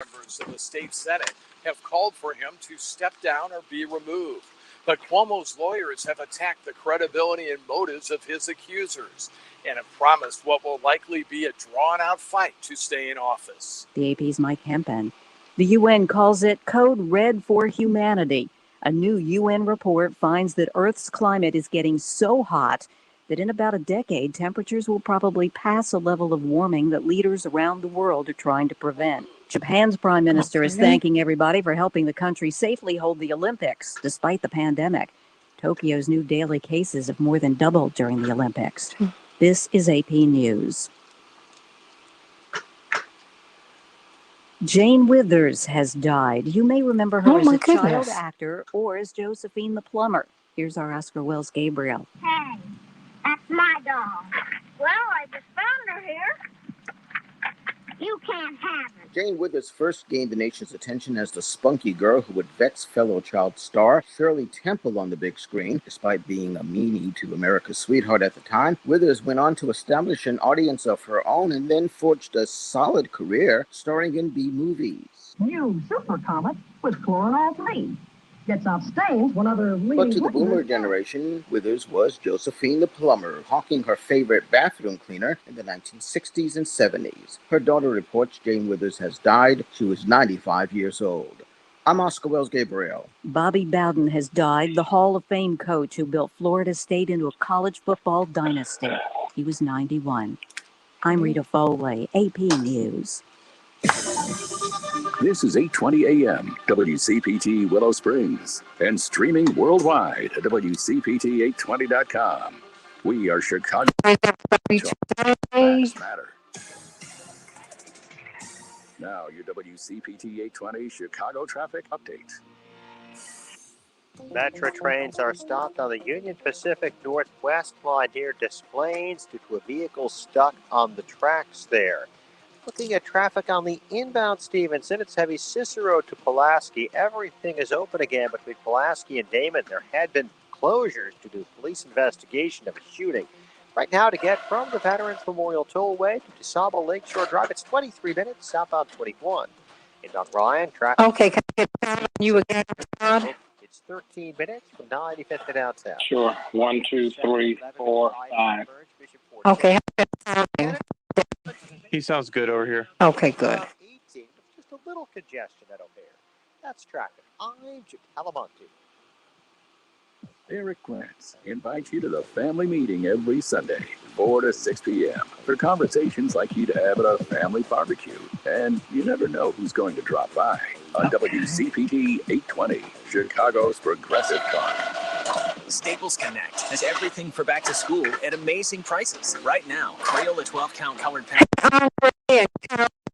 Members of the state Senate have called for him to step down or be removed. But Cuomo's lawyers have attacked the credibility and motives of his accusers and have promised what will likely be a drawn-out fight to stay in office. The AP's Mike Hempen. The UN calls it Code Red for Humanity. A new UN report finds that Earth's climate is getting so hot that in about a decade, temperatures will probably pass a level of warming that leaders around the world are trying to prevent. Japan's prime minister is thanking everybody for helping the country safely hold the Olympics despite the pandemic. Tokyo's new daily cases have more than doubled during the Olympics. This is AP News. Jane Withers has died. You may remember her as a child actor or as Josephine the plumber. Here's our Oscar Wells Gabriel. Hey, that's my dog. Well, I just found her here. You can't have her. Jane Withers first gained the nation's attention as the spunky girl who would vex fellow child star Shirley Temple on the big screen. Despite being a meanie to America's sweetheart at the time, Withers went on to establish an audience of her own and then forged a solid career starring in B-movies. New Super Comet with chloranol-free. Gets off stains when other leading... But to the boomer generation, Withers was Josephine the plumber, hawking her favorite bathroom cleaner in the 1960s and 70s. Her daughter reports Jane Withers has died. She was 95 years old. I'm Oscar Wells Gabriel. Bobby Bowden has died, the Hall of Fame coach who built Florida State into a college football dynasty. He was 91. I'm Rita Foley, AP News. This is 8:20 a.m. WCPT Willow Springs and streaming worldwide at WCPT820.com. We are Chicago. Facts matter. Now your WCPT 820 Chicago traffic update. Metro trains are stopped on the Union Pacific Northwest line near Des Plaines due to a vehicle stuck on the tracks there. Looking at traffic on the inbound Stevenson, it's heavy Cicero to Pulaski. Everything is open again between Pulaski and Damon. There had been closures due to police investigation of a shooting. Right now, to get from the Veterans Memorial Tollway to DeSable Lakeshore Drive, it's 23 minutes, southbound 21. Inbound Ryan, traffic. Okay, can I get down on you again, Todd? It's 13 minutes from 95th to down south. Sure. 1, 2, 3, 4, 5. Okay. He sounds good over here. Okay, good. 18, just a little congestion at O'Hare. That's traffic. I'm Jim Calamonte. Eric Grants invites you to the family meeting every Sunday, 4 to 6 p.m. for conversations like you'd have at a family barbecue. And you never know who's going to drop by on WCPT 820, Chicago's Progressive Talk. Staples Connect has everything for back to school at amazing prices. Right now, Crayola 12-count colored pen. And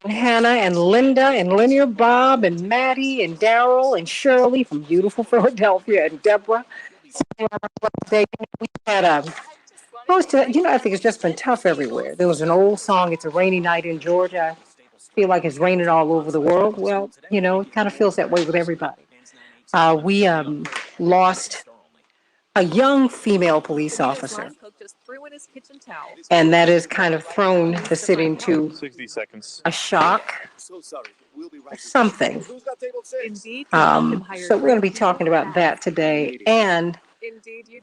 Hannah and Linda and Linear Bob and Maddie and Daryl and Shirley from beautiful Philadelphia and Deborah. We had I think it's just been tough everywhere. There was an old song, It's a Rainy Night in Georgia. I feel like it's raining all over the world. Well, it kind of feels that way with everybody. We lost a young female police officer, and that has kind of thrown the city into 60 seconds. a shock, something. So we're going to be talking about that today and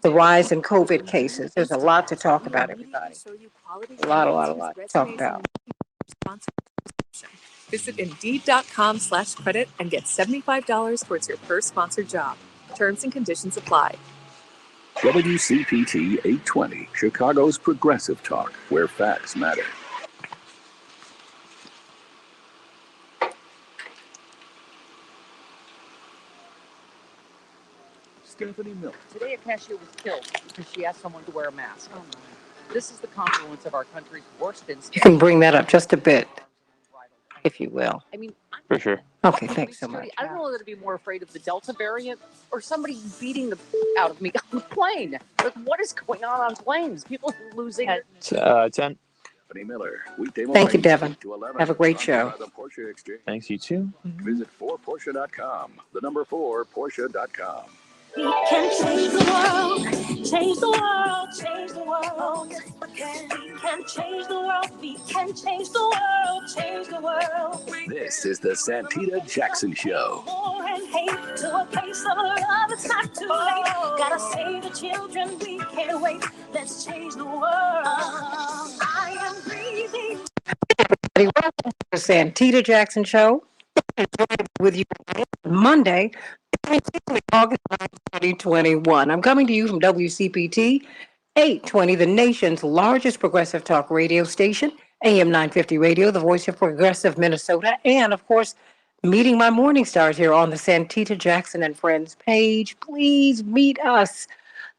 the rise in COVID cases. There's a lot to talk about, everybody. A lot to talk about. Visit Indeed.com/credit and get $75 towards your first sponsored job. Terms and conditions apply. WCPT 820, Chicago's Progressive Talk, where facts matter. Stephanie Miller. Today, a cashier was killed because she asked someone to wear a mask. Oh, my. This is the confluence of our country's worst incident. You can bring that up just a bit, if you will. I mean, for sure. Okay, thanks so much. I don't know whether to be more afraid of the Delta variant or somebody beating the out of me on the plane. Like, what is going on planes? People losing. 10. Miller, thank you, Devin. Have a great show. Thanks, you too. Visit 4Porsche.com. The number 4Porsche.com. We can change the world, change the world, change the world. Yes, we can change the world. We can change the world, change the world. This is the Santita Jackson Show. War and hate to a place of love. It's not too late. Gotta save the children. We can't wait. Let's change the world. I am breathing. Welcome to the Santita Jackson Show. With you Monday, August 9th, 2021. I'm coming to you from WCPT 820, the nation's largest progressive talk radio station, AM 950 Radio, the voice of progressive Minnesota, and of course, meeting my morning stars here on the Santita Jackson and Friends page. Please meet us.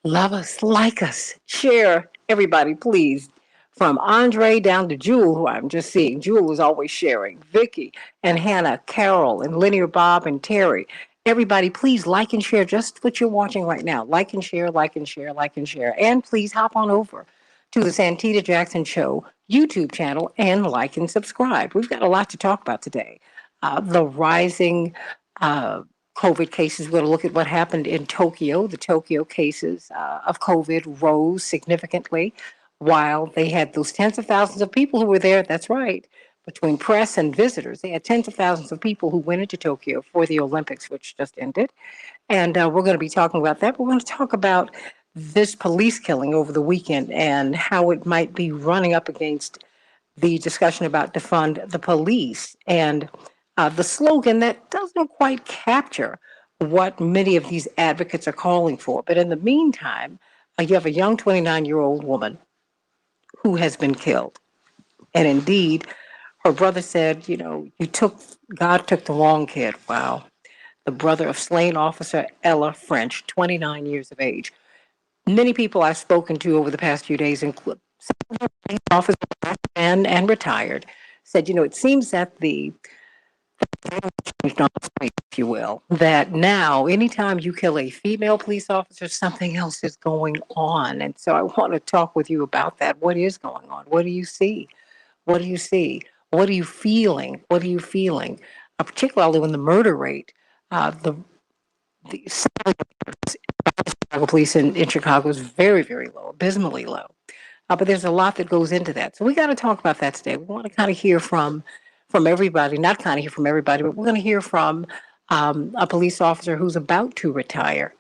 Love us, like us, share. Everybody, please. From Andre down to Jewel, who I'm just seeing. Jewel is always sharing. Vicky and Hannah, Carol and Linear Bob and Terry. Everybody, please like and share just what you're watching right now. Like and share, like and share, like and share. And please hop on over to the Santita Jackson Show YouTube channel and like and subscribe. We've got a lot to talk about today. The rising COVID cases. We're going to look at what happened in Tokyo. The Tokyo cases of COVID rose significantly while they had those tens of thousands of people who were there. That's right. Between press and visitors, they had tens of thousands of people who went into Tokyo for the Olympics, which just ended. And we're going to be talking about that. We're going to talk about this police killing over the weekend and how it might be running up against the discussion about defund the police and the slogan that doesn't quite capture what many of these advocates are calling for. But in the meantime, you have a young 29-year-old woman who has been killed. And indeed, her brother said, God took the wrong kid. Wow. The brother of slain officer Ella French, 29 years of age. Many people I've spoken to over the past few days, including officers and retired, said, it seems that the if you will, that now anytime you kill a female police officer, something else is going on. And so I want to talk with you about that. What is going on? What do you see? What do you see? What are you feeling? What are you feeling? Particularly when the murder rate, the Chicago police in Chicago is very, very low, abysmally low. But there's a lot that goes into that. So we got to talk about that today. We want to kind of hear from everybody, not kind of hear from everybody, but we're going to hear from a police officer who's about to retire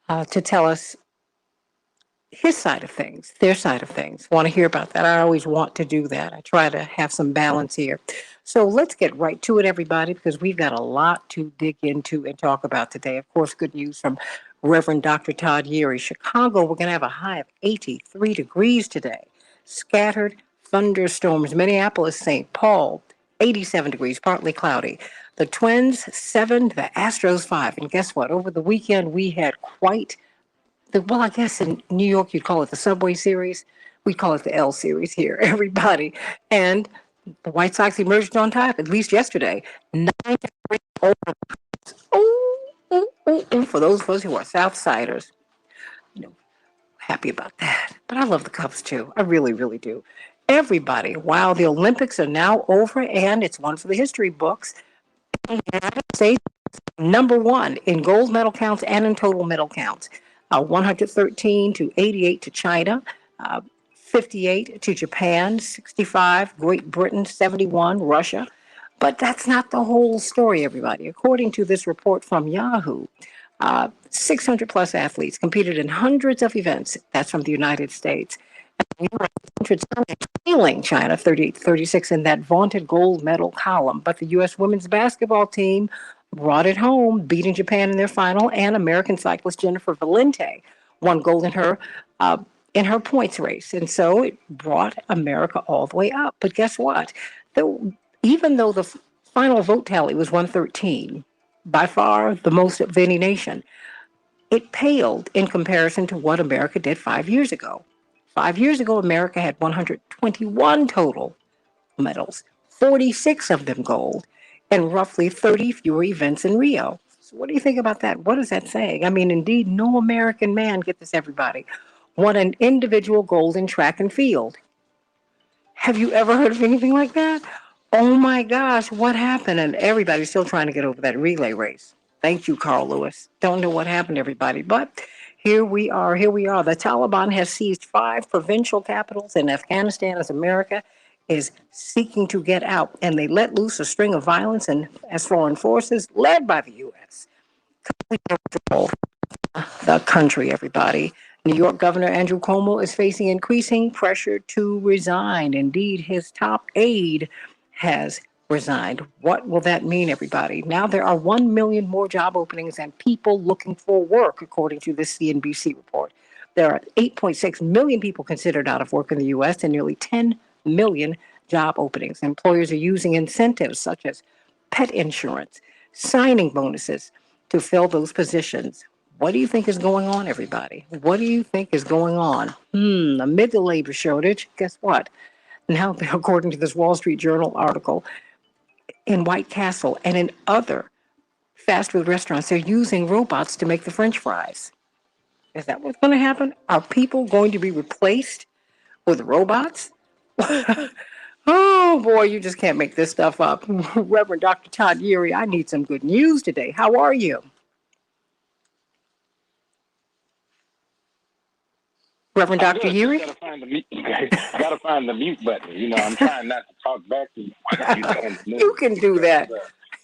to tell us his side of things, their side of things. Want to hear about that. I always want to do that. I try to have some balance here. So let's get right to it, everybody, because we've got a lot to dig into and talk about today. Of course, good news from Reverend Dr. Todd Yeary. Chicago, we're going to have a high of 83 degrees today. Scattered thunderstorms. Minneapolis, St. Paul, 87 degrees, partly cloudy. The Twins, 7, the Astros, 5. And guess what? Over the weekend, we had quite well, I guess in New York, you'd call it the Subway Series. We call it the L Series here, everybody. And the White Sox emerged on top, at least yesterday. 9-3 over. For those of us who are Southsiders, happy about that. But I love the Cubs too. I really, really do. Everybody, wow, the Olympics are now over, and it's one for the history books. The United States number one in gold medal counts and in total medal counts. 113 to 88 to China, 58 to Japan, 65 Great Britain, 71 Russia. But that's not the whole story, everybody. According to this report from Yahoo, 600 plus athletes competed in hundreds of events. That's from the United States. Trailing China 38-36 in that vaunted gold medal column. But the U.S. women's basketball team brought it home, beating Japan in their final, and American cyclist Jennifer Valente won gold in her points race. And so it brought America all the way up. But guess what? Even though the final vote tally was 113, by far the most of any nation, it paled in comparison to what America did 5 years ago. 5 years ago, America had 121 total medals, 46 of them gold, and roughly 30 fewer events in Rio. So what do you think about that? What is that saying? I mean, indeed, no American man, get this everybody, won an individual gold in track and field. Have you ever heard of anything like that? Oh my gosh, what happened? And everybody's still trying to get over that relay race. Thank you, Carl Lewis. Don't know what happened, everybody, but here we are. Here we are. The Taliban has seized 5 provincial capitals in Afghanistan as America is seeking to get out, and they let loose a string of violence and as foreign forces led by the U.S. The country, everybody. New York Governor Andrew Cuomo is facing increasing pressure to resign. Indeed, his top aide has resigned. What will that mean, everybody? Now there are 1 million more job openings and people looking for work, according to the CNBC report. There are 8.6 million people considered out of work in the U.S. and nearly 10 million job openings. Employers are using incentives such as pet insurance, signing bonuses to fill those positions. What do you think is going on, everybody? What do you think is going on? Amid the labor shortage, guess what? Now, according to this Wall Street Journal article, in White Castle and in other fast food restaurants, they're using robots to make the French fries. Is that what's going to happen? Are people going to be replaced with robots? Oh boy, you just can't make this stuff up. Reverend Dr. Todd Yeary, I need some good news today. How are you? Reverend I'm Dr. good. Just Yeary? gotta find the mute. I gotta find the mute button. You know, I'm trying not to talk back to you while you're doing the news. You can do that.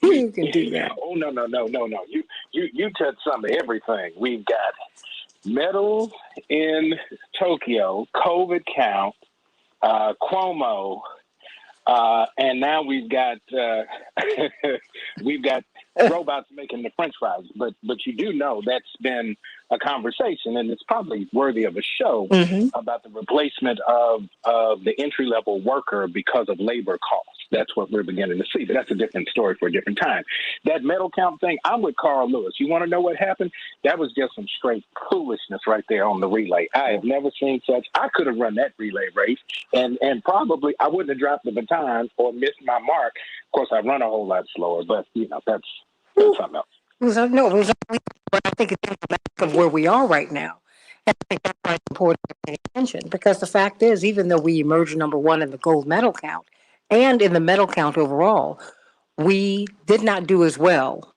You can do that. Oh no. You touch some of everything. We've got medals in Tokyo, COVID count, Cuomo, and now we've got we've got robots making the French fries. But you do know that's been a conversation, and it's probably worthy of a show about the replacement of the entry level worker because of labor costs. That's what we're beginning to see. But that's a different story for a different time. That medal count thing, I'm with Carl Lewis. You want to know what happened? That was just some straight foolishness right there on the relay. I have never seen such. I could have run that relay race, and probably I wouldn't have dropped the baton or missed my mark. Of course, I run a whole lot slower, but you know that's something else. It was but I think it's emblematic of where we are right now. And I think that's why it's important to pay attention because the fact is, even though we emerged number one in the gold medal count and in the medal count overall, we did not do as well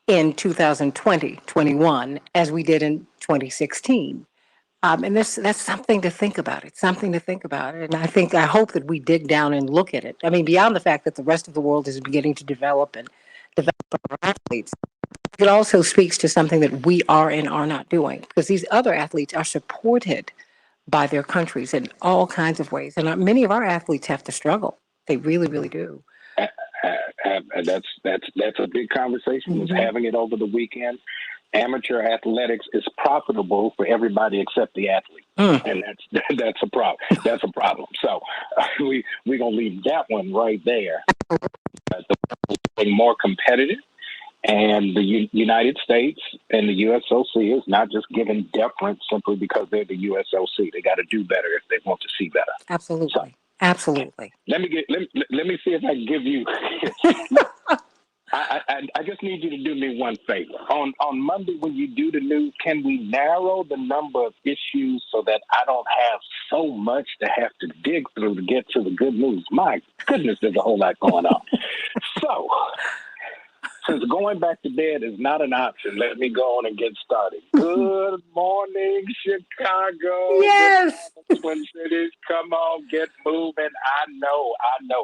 in 2020-21 as we did in 2016. And that's something to think about. It's something to think about. And I hope that we dig down and look at it. I mean, beyond the fact that the rest of the world is beginning to develop our athletes, it also speaks to something that we are and are not doing because these other athletes are supported by their countries in all kinds of ways. And many of our athletes have to struggle. They really, really do. That's a big conversation. Was having it over the weekend. Amateur athletics is profitable for everybody except the athlete, and that's a problem. That's a problem. So we're gonna leave that one right there. More competitive, and the United States and the USOC is not just giving deference simply because they're the USOC. They got to do better if they want to see better. Absolutely. So, absolutely. Let me see if I can give you. I just need you to do me one favor. On Monday when you do the news, can we narrow the number of issues so that I don't have so much to have to dig through to get to the good news? My goodness, there's a whole lot going on. So, since going back to bed is not an option, let me go on and get started. Good morning, Chicago. Yes. Twin Cities, come on, get moving. I know.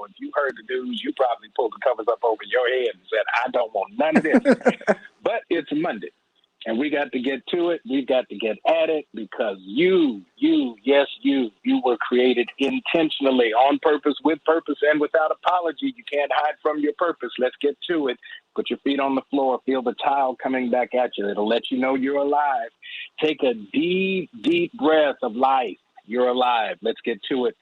If you heard the news, you probably pulled the covers up over your head and said, I don't want none of this. But it's Monday, and we got to get to it. We've got to get at it because you were created intentionally, on purpose, with purpose, and without apology. You can't hide from your purpose. Let's get to it. Put your feet on the floor. Feel the towel coming back at you. It'll let you know you're alive. Take a deep, deep breath of life. You're alive. Let's get to it.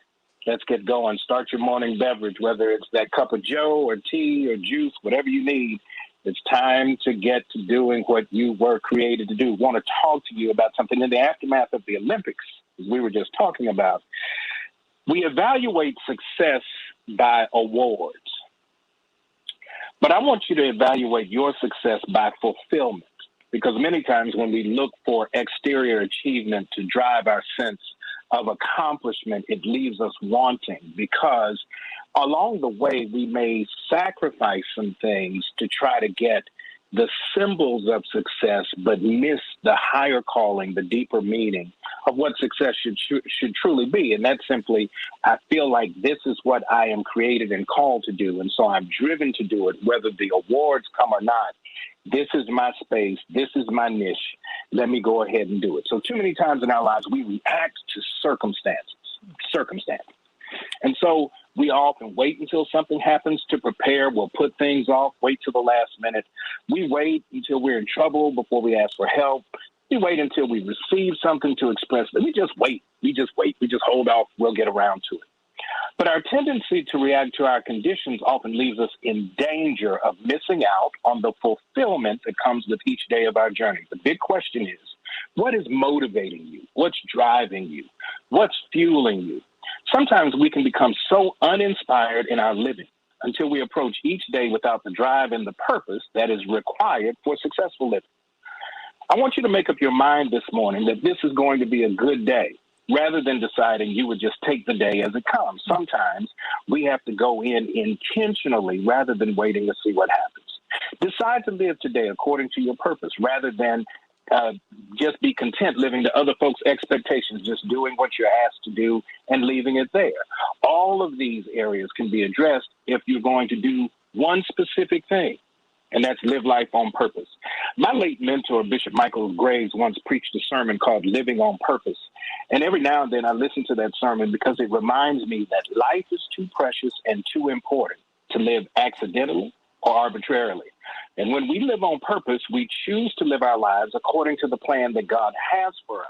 Let's get going. Start your morning beverage, whether it's that cup of joe or tea or juice, whatever you need. It's time to get to doing what you were created to do. I want to talk to you about something in the aftermath of the Olympics, as we were just talking about. We evaluate success by awards. But I want you to evaluate your success by fulfillment, because many times when we look for exterior achievement to drive our sense of accomplishment, it leaves us wanting, because along the way we may sacrifice some things to try to get the symbols of success, but miss the higher calling, the deeper meaning of what success should truly be. And that's simply, I feel like this is what I am created and called to do. And so I'm driven to do it, whether the awards come or not. This is my space. This is my niche. Let me go ahead and do it. So too many times in our lives, we react to circumstance. And so we often wait until something happens to prepare. We'll put things off, wait till the last minute. We wait until we're in trouble before we ask for help. We wait until we receive something to express it. We just wait. We just hold off. We'll get around to it. But our tendency to react to our conditions often leaves us in danger of missing out on the fulfillment that comes with each day of our journey. The big question is, what is motivating you? What's driving you? What's fueling you? Sometimes we can become so uninspired in our living until we approach each day without the drive and the purpose that is required for successful living. I want you to make up your mind this morning that this is going to be a good day, rather than deciding you would just take the day as it comes. Sometimes we have to go in intentionally rather than waiting to see what happens. Decide to live today according to your purpose rather than just be content living to other folks' expectations, just doing what you're asked to do and leaving it there. All of these areas can be addressed if you're going to do one specific thing, and that's live life on purpose. My late mentor, Bishop Michael Graves, once preached a sermon called Living on Purpose. And every now and then I listen to that sermon because it reminds me that life is too precious and too important to live accidentally or arbitrarily. And when we live on purpose, we choose to live our lives according to the plan that God has for us,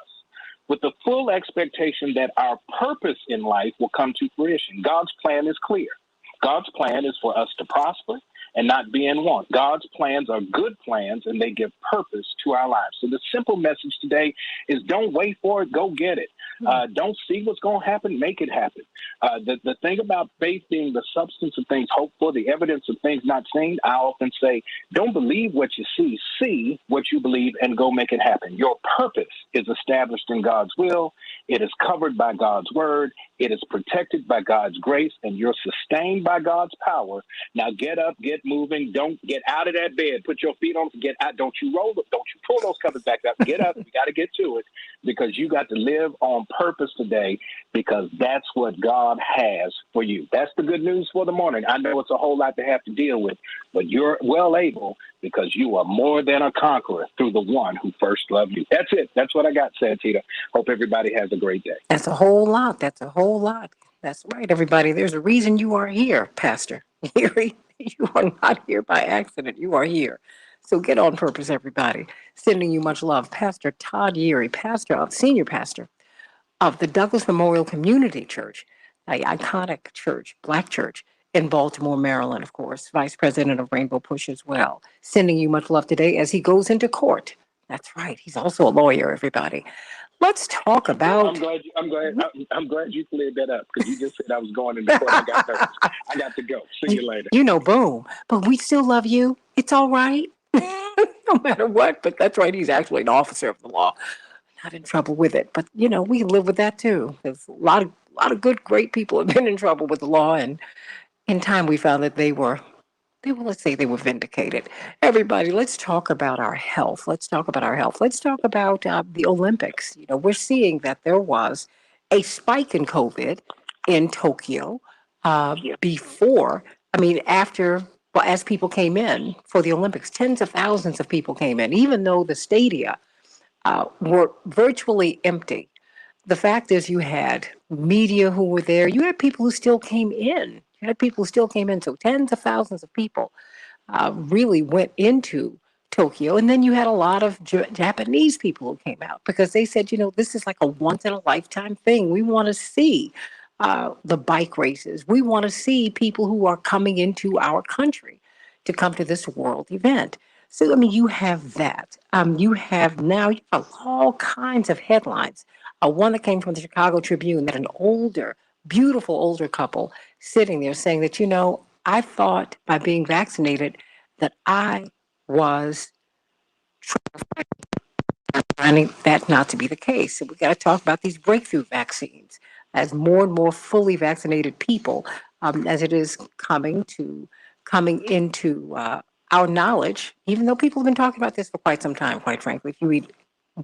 with the full expectation that our purpose in life will come to fruition. God's plan is clear. God's plan is for us to prosper and not be in want. God's plans are good plans, and they give purpose to our lives. So the simple message today is don't wait for it, go get it. Don't see what's going to happen, make it happen. The thing about faith being the substance of things hoped for, the evidence of things not seen, I often say, don't believe what you see what you believe and go make it happen. Your purpose is established in God's will. It is covered by God's word. It is protected by God's grace, and you're sustained by God's power. Now get up, get moving. Don't get out of that bed. Put your feet on, get out. Don't you roll up. Don't you pull those covers back up. Get up. You got to get to it because you got to live on purpose today because that's what God has for you. That's the good news for the morning. I know it's a whole lot to have to deal with, but you're well able because you are more than a conqueror through the one who first loved you. That's it. That's what I got, Santita. Hope everybody has a great day. That's a whole lot. That's a whole lot. That's right, everybody. There's a reason you are here, Pastor. You are not here by accident. You are here. So get on purpose, everybody. Sending you much love. Pastor Todd Yeary, senior pastor of the Douglas Memorial Community Church, the iconic church, Black church in Baltimore, Maryland, of course, vice president of Rainbow Push as well. Sending you much love today as he goes into court. That's right. He's also a lawyer, everybody. Let's talk about. I'm glad you cleared that up because you just said I was going into court. I got nervous. I got to go. See you later. Boom. But we still love you. It's all right. No matter what. But that's right. He's actually an officer of the law. Not in trouble with it. But, we can live with that too. There's a lot of good, great people have been in trouble with the law. And in time, we found that they were, let's say they were vindicated. Everybody, let's talk about our health. Let's talk about the Olympics. We're seeing that there was a spike in COVID in Tokyo as people came in for the Olympics. Tens of thousands of people came in, even though the stadia were virtually empty. The fact is you had media who were there. You had people who still came in. So tens of thousands of people really went into Tokyo. And then you had a lot of Japanese people who came out because they said, this is like a once in a lifetime thing. We want to see the bike races. We want to see people who are coming into our country to come to this world event. So, you have that. You have all kinds of headlines. One that came from the Chicago Tribune that an beautiful older couple sitting there saying that, I thought by being vaccinated that I was finding that not to be the case. So we got to talk about these breakthrough vaccines as more and more fully vaccinated people, as it is coming into our knowledge, even though people have been talking about this for quite some time, quite frankly, if you read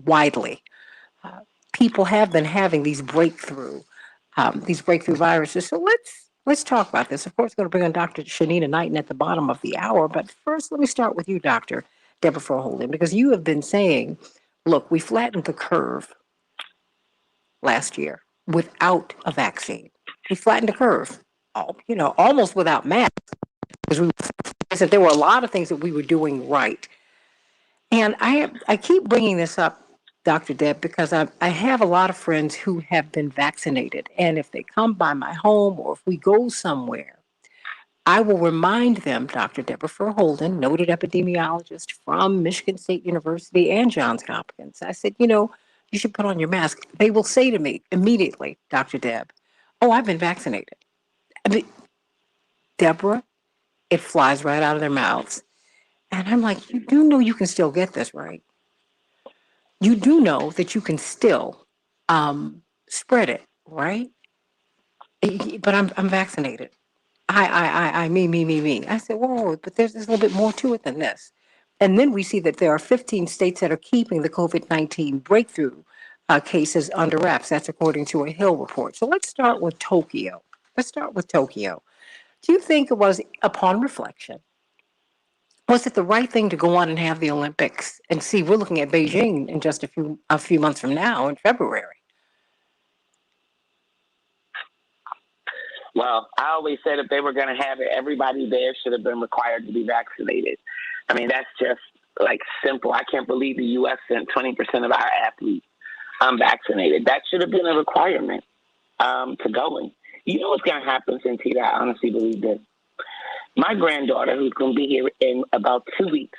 widely, people have been having these breakthrough viruses. So let's talk about this. Of course, we're going to bring on Dr. Shanita Knighton at the bottom of the hour, but first, let me start with you, Dr. Deborah Furholden, because you have been saying, look, we flattened the curve last year without a vaccine. We flattened the curve, almost without masks, because we said there were a lot of things that we were doing right. And I keep bringing this up, Dr. Deb, because I have a lot of friends who have been vaccinated. And if they come by my home or if we go somewhere, I will remind them, Dr. Deborah Furholden, noted epidemiologist from Michigan State University and Johns Hopkins. I said, you should put on your mask. They will say to me immediately, Dr. Deb, oh, I've been vaccinated. I mean, Deborah, it flies right out of their mouths. And I'm like, you do know you can still get this, right? You do know that you can still spread it, right? But I'm vaccinated. Me. I said, whoa, but there's a little bit more to it than this. And then we see that there are 15 states that are keeping the COVID-19 breakthrough cases under wraps. That's according to a Hill report. So let's start with Tokyo. Do you think it was, upon reflection, was it the right thing to go on and have the Olympics? And see, we're looking at Beijing in just a few months from now in February. Well, I always said if they were going to have it, everybody there should have been required to be vaccinated. I mean, that's just like simple. I can't believe the U.S. sent 20% of our athletes unvaccinated. That should have been a requirement to going. You know what's going to happen, Santita? I honestly believe this. My granddaughter, who's going to be here in about 2 weeks,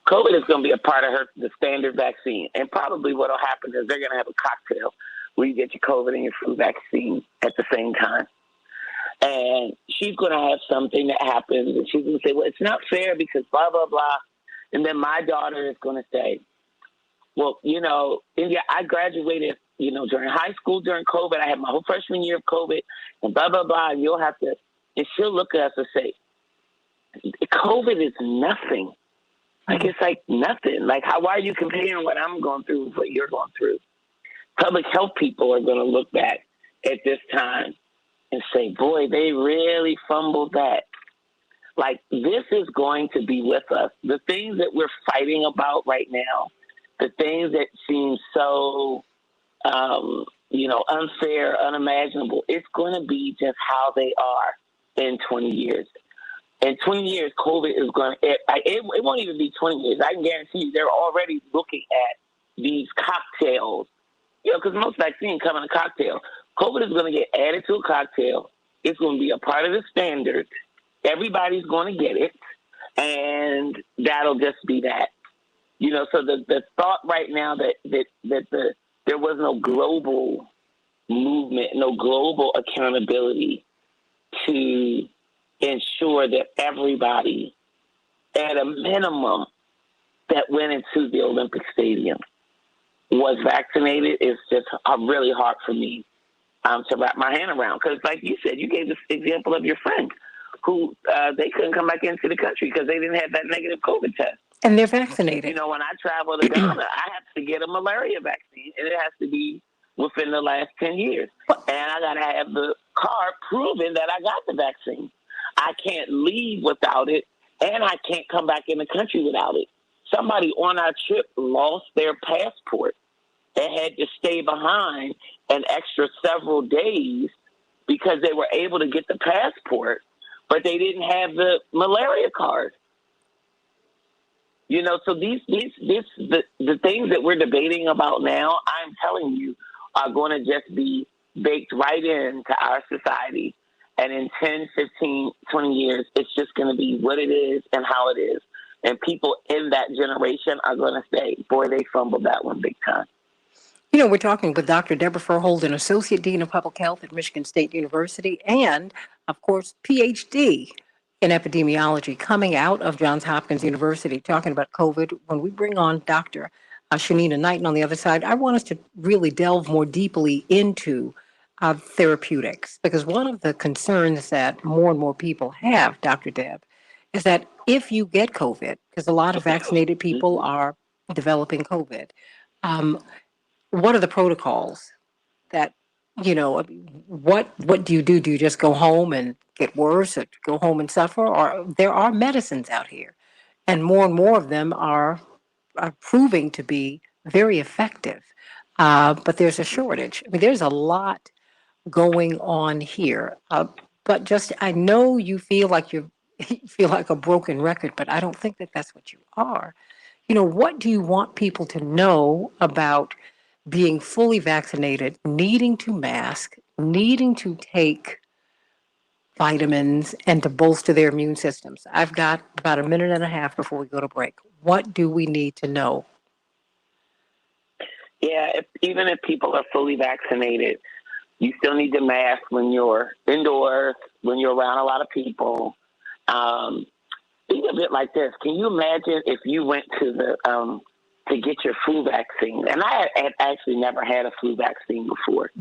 COVID is going to be a part of the standard vaccine. And probably what will happen is they're going to have a cocktail where you get your COVID and your flu vaccine at the same time. And she's going to have something that happens, and she's going to say, well, it's not fair because blah, blah, blah. And then my daughter is going to say, well, India, I graduated, during high school during COVID. I had my whole freshman year of COVID and blah, blah, blah. And you'll have to, and she'll look at us and say, COVID is nothing. Like, it's like nothing. Like, why are you comparing what I'm going through with what you're going through? Public health people are going to look back at this time and say, boy, they really fumbled that. Like, this is going to be with us. The things that we're fighting about right now, the things that seem so, unfair, unimaginable, it's going to be just how they are in 20 years. In 20 years, COVID is going to, it won't even be 20 years. I can guarantee you they're already looking at these cocktails. Because most vaccines come in a cocktail. COVID is going to get added to a cocktail. It's going to be a part of the standard. Everybody's going to get it. And that'll just be that. So the thought right now that there was no global movement, no global accountability to ensure that everybody, at a minimum, that went into the Olympic Stadium was vaccinated is just really hard for me to wrap my hand around. Because like you said, you gave this example of your friend who they couldn't come back into the country because they didn't have that negative COVID test. And they're vaccinated. When I travel to Ghana, I have to get a malaria vaccine, and it has to be within the last 10 years. And I got to have the card proving that I got the vaccine. I can't leave without it, and I can't come back in the country without it. Somebody on our trip lost their passport and had to stay behind an extra several days because they were able to get the passport, but they didn't have the malaria card. So the things that we're debating about now, I'm telling you, are going to just be baked right into our society. And in 10, 15, 20 years, it's just going to be what it is and how it is. And people in that generation are going to say, boy, they fumbled that one big time. We're talking with Dr. Deborah Furholden, Associate Dean of Public Health at Michigan State University, and, of course, PhD in epidemiology coming out of Johns Hopkins University, talking about COVID. When we bring on Dr. Shanita Knighton on the other side, I want us to really delve more deeply into therapeutics, because one of the concerns that more and more people have, Dr. Deb, is that if you get COVID, because a lot of vaccinated people are developing COVID, um, what are the protocols that, what do you do? Do you just go home and get worse, or go home and suffer? Or there are medicines out here, and more of them are proving to be very effective. But there's a shortage. I mean, there's a lot going on here. But just, I know you feel like you feel like a broken record, but I don't think that that's what you are. What do you want people to know about being fully vaccinated, needing to mask, needing to take vitamins, and to bolster their immune systems? I've got about a minute and a half before we go to break. What do we need to know? Yeah, even if people are fully vaccinated, you still need to mask when you're indoors, when you're around a lot of people. Think of it like this. Can you imagine if you went to to get your flu vaccine? And I had actually never had a flu vaccine before.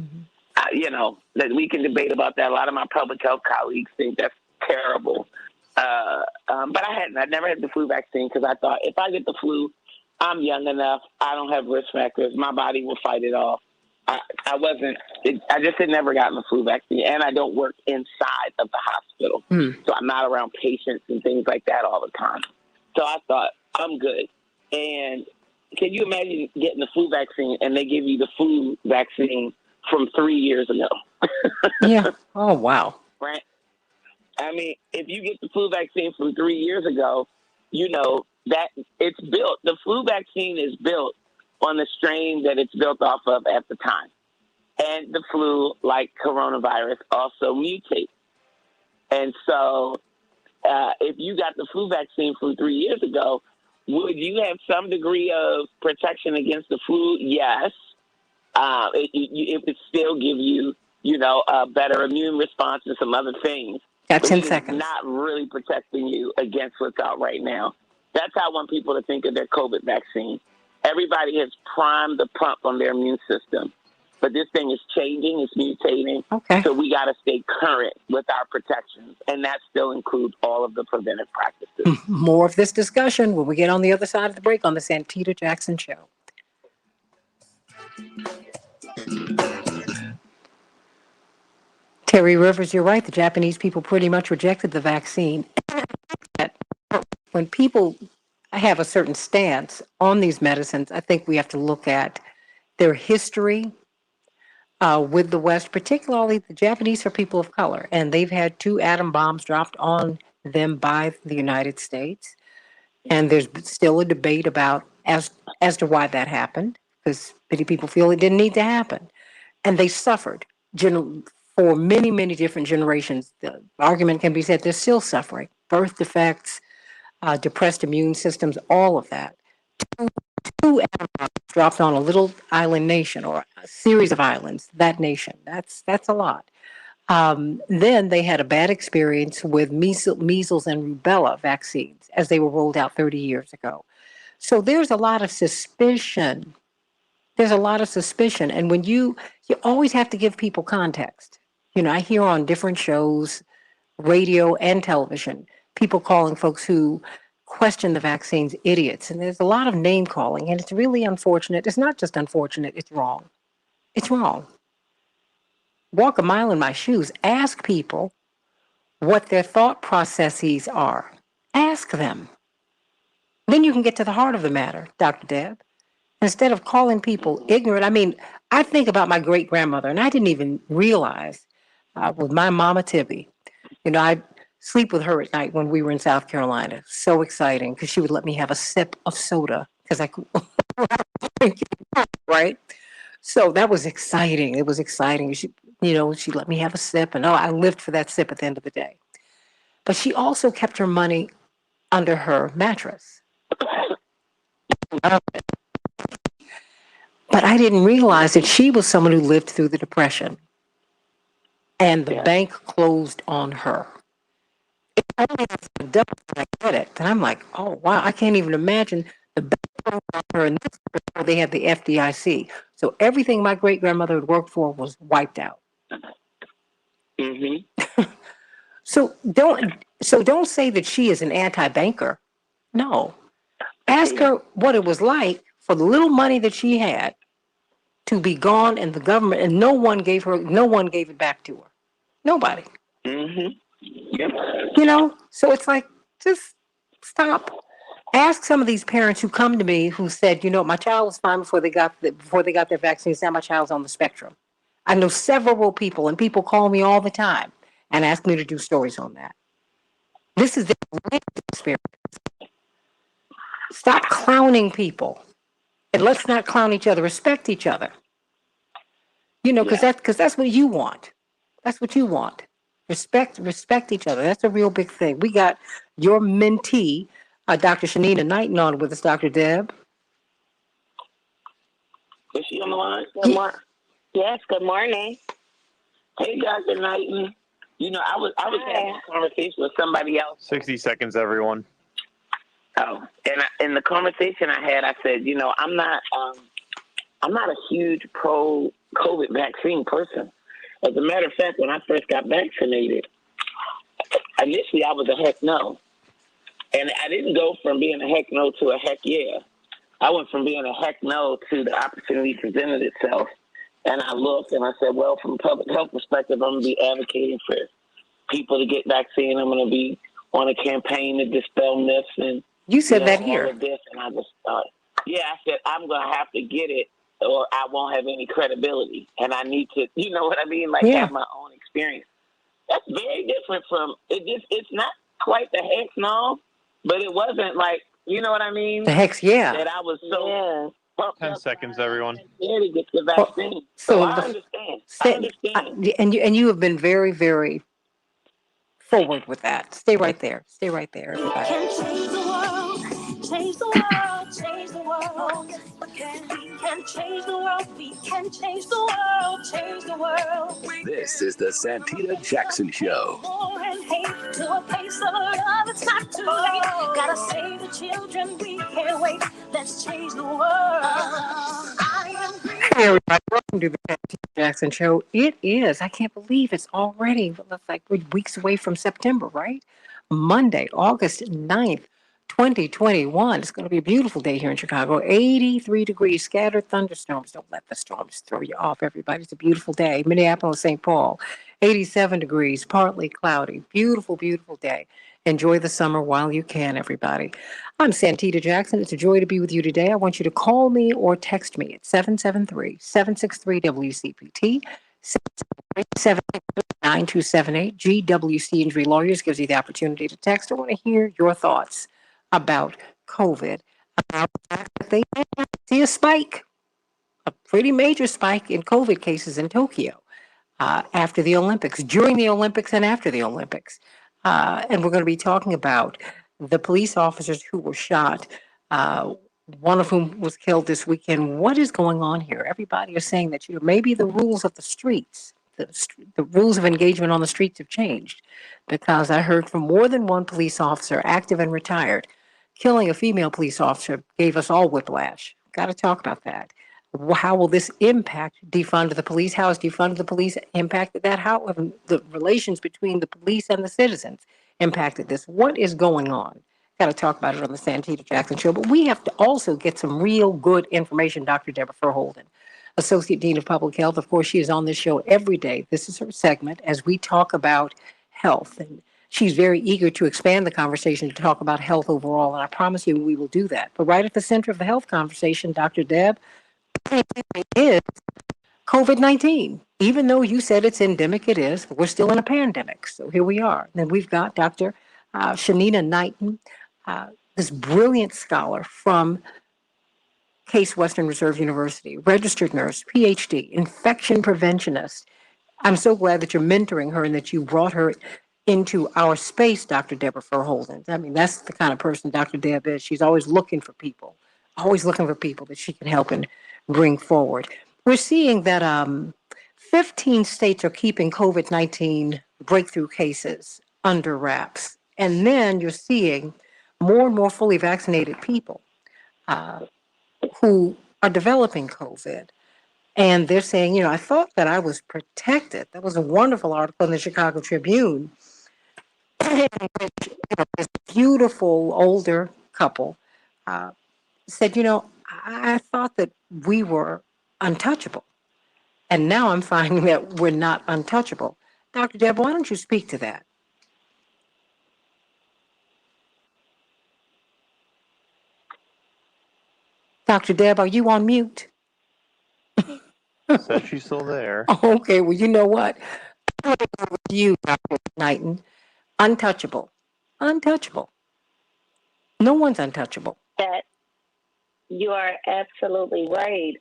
That we can debate about that. A lot of my public health colleagues think that's terrible. But I'd never had the flu vaccine because I thought if I get the flu, I'm young enough. I don't have risk factors. My body will fight it off. I just had never gotten the flu vaccine, and I don't work inside of the hospital. So I'm not around patients and things like that all the time. So I thought, I'm good. And can you imagine getting the flu vaccine and they give you the flu vaccine from 3 years ago? Yeah. Oh, wow. Right? I mean, if you get the flu vaccine from 3 years ago, that it's built. The flu vaccine is built on the strain that it's built off of at the time. And the flu, like coronavirus, also mutates. And so if you got the flu vaccine from 3 years ago, would you have some degree of protection against the flu? Yes. It would still give you, a better immune response and some other things. Got 10 it's seconds. Not really protecting you against what's out right now. That's how I want people to think of their COVID vaccine. Everybody has primed the pump on their immune system. But this thing is changing, it's mutating. Okay. So we got to stay current with our protections. And that still includes all of the preventive practices. More of this discussion when we get on the other side of the break on the Santita Jackson Show. Terry Rivers, you're right. The Japanese people pretty much rejected the vaccine. When people have a certain stance on these medicines, I think we have to look at their history with the West, particularly the Japanese are people of color, and they've had 2 atom bombs dropped on them by the United States. And there's still a debate about as to why that happened, because many people feel it didn't need to happen. And they suffered for many, many different generations. The argument can be said they're still suffering. Birth defects, depressed immune systems, all of that. 2 atom bombs dropped on a little island nation or a series of islands, that nation. That's a lot. Then they had a bad experience with measles and rubella vaccines as they were rolled out 30 years ago. So there's a lot of suspicion. And when you always have to give people context. I hear on different shows, radio and television, people calling folks who question the vaccines idiots. And there's a lot of name calling, and it's really unfortunate. It's not just unfortunate, it's wrong. It's wrong. Walk a mile in my shoes. Ask people what their thought processes are. Ask them. Then you can get to the heart of the matter, Dr. Deb. Instead of calling people ignorant, I think about my great grandmother, and I didn't even realize with my mama Tibby, I'd sleep with her at night when we were in South Carolina. So exciting because she would let me have a sip of soda because I could, right? So that was exciting. It was exciting. She let me have a sip, and I lived for that sip at the end of the day. But she also kept her money under her mattress. But I didn't realize that she was someone who lived through the Depression. And the bank closed on her. If only I get it. And I'm like, oh, wow, I can't even imagine the bank closed on her. And this before they had the FDIC. So everything my great-grandmother had worked for was wiped out. Mm-hmm. So So don't say that she is an anti-banker. No. Ask her what it was like for the little money that she had to be gone and the government, and no one gave it back to her. Nobody. Yep. You know, so it's like, just stop. Ask some of these parents who come to me who said, my child was fine before they got their vaccines. Now my child's on the spectrum. I know several people, and people call me all the time and ask me to do stories on that. This is their experience. Stop clowning people, and let's not clown each other. Respect each other. Because that's what you want. That's what you want. Respect each other. That's a real big thing. We got your mentee, Dr. Shanina Knighton, on with us, Dr. Deb. Is she on the line? Good morning. Yes, good morning. Hey, Dr. Knighton. I was having a conversation with somebody else. 60 seconds, everyone. Oh, and in the conversation I had, I said, I'm not a huge pro-COVID vaccine person. As a matter of fact, when I first got vaccinated, initially I was a heck no. And I didn't go from being a heck no to a heck yeah. I went from being a heck no to the opportunity presented itself. And I looked and I said, well, from a public health perspective, I'm going to be advocating for people to get vaccine. I'm going to be on a campaign to dispel myths and you said that here. All of this. And I just thought, I said, I'm going to have to get it or I won't have any credibility. And I need to, you know what I mean? Have my own experience. That's very different from, it's not quite the heck no, but it wasn't like, you know what I mean? The heck's yeah. That I was so 10 seconds, everyone. Scared to get the vaccine. So I understand. I understand. And you have been very, very forward with that. Stay right there. Stay right there, everybody. Can change the world, change the world, change the world. We can change the world, we can change the world, change the world. This is the Santita Jackson Show. War and hate to a place of love, it's not too late. Gotta save the children, we can't wait. Let's change the world. I am green. Hey everybody, welcome to the Santita Jackson Show. It is, I can't believe it's already, we're weeks away from September, right? Monday, August 9th, 2021. It's going to be a beautiful day here in Chicago. 83 degrees, scattered thunderstorms. Don't let the storms throw you off, everybody. It's a beautiful day. Minneapolis, St. Paul, 87 degrees, partly cloudy. Beautiful, beautiful day. Enjoy the summer while you can, everybody. I'm Santita Jackson. It's a joy to be with you today. I want you to call me or text me at 773-763-WCPT, 773-763-9278. GWC Injury Lawyers gives you the opportunity to text. I want to hear your thoughts about COVID, about the fact that they see a spike, a pretty major spike in COVID cases in Tokyo after the Olympics, during the Olympics and after the Olympics. And we're going to be talking about the police officers who were shot, one of whom was killed this weekend. What is going on here? Everybody is saying that maybe the rules of the streets, the rules of engagement on the streets have changed, because I heard from more than one police officer, active and retired, killing a female police officer gave us all whiplash. Got to talk about that. How will this impact defund the police? How has defund the police impacted that? How have the relations between the police and the citizens impacted this? What is going on? Got to talk about it on the Santita Jackson Show. But we have to also get some real good information. Dr. Deborah Furholden, Associate Dean of Public Health. Of course, she is on this show every day. This is her segment as we talk about health. And she's very eager to expand the conversation to talk about health overall. And I promise you we will do that. But right at the center of the health conversation, Dr. Deb, is COVID-19. Even though you said it's endemic, it is. We're still in a pandemic. So here we are. Then we've got Dr. Shanina Knighton, this brilliant scholar from Case Western Reserve University, registered nurse, PhD, infection preventionist. I'm so glad that you're mentoring her and that you brought her into our space, Dr. Deborah Furholden. I mean, that's the kind of person Dr. Deb is. She's always looking for people that she can help and bring forward. We're seeing that 15 states are keeping COVID-19 breakthrough cases under wraps. And then you're seeing more and more fully vaccinated people who are developing COVID. And they're saying, I thought that I was protected. That was a wonderful article in the Chicago Tribune. this beautiful older couple said, I thought that we were untouchable. And now I'm finding that we're not untouchable. Dr. Deb, why don't you speak to that? Dr. Deb, are you on mute? Says she's still there. Okay, well, you know what? You, Dr. Knighton, untouchable. Untouchable. No one's untouchable. That you are absolutely right.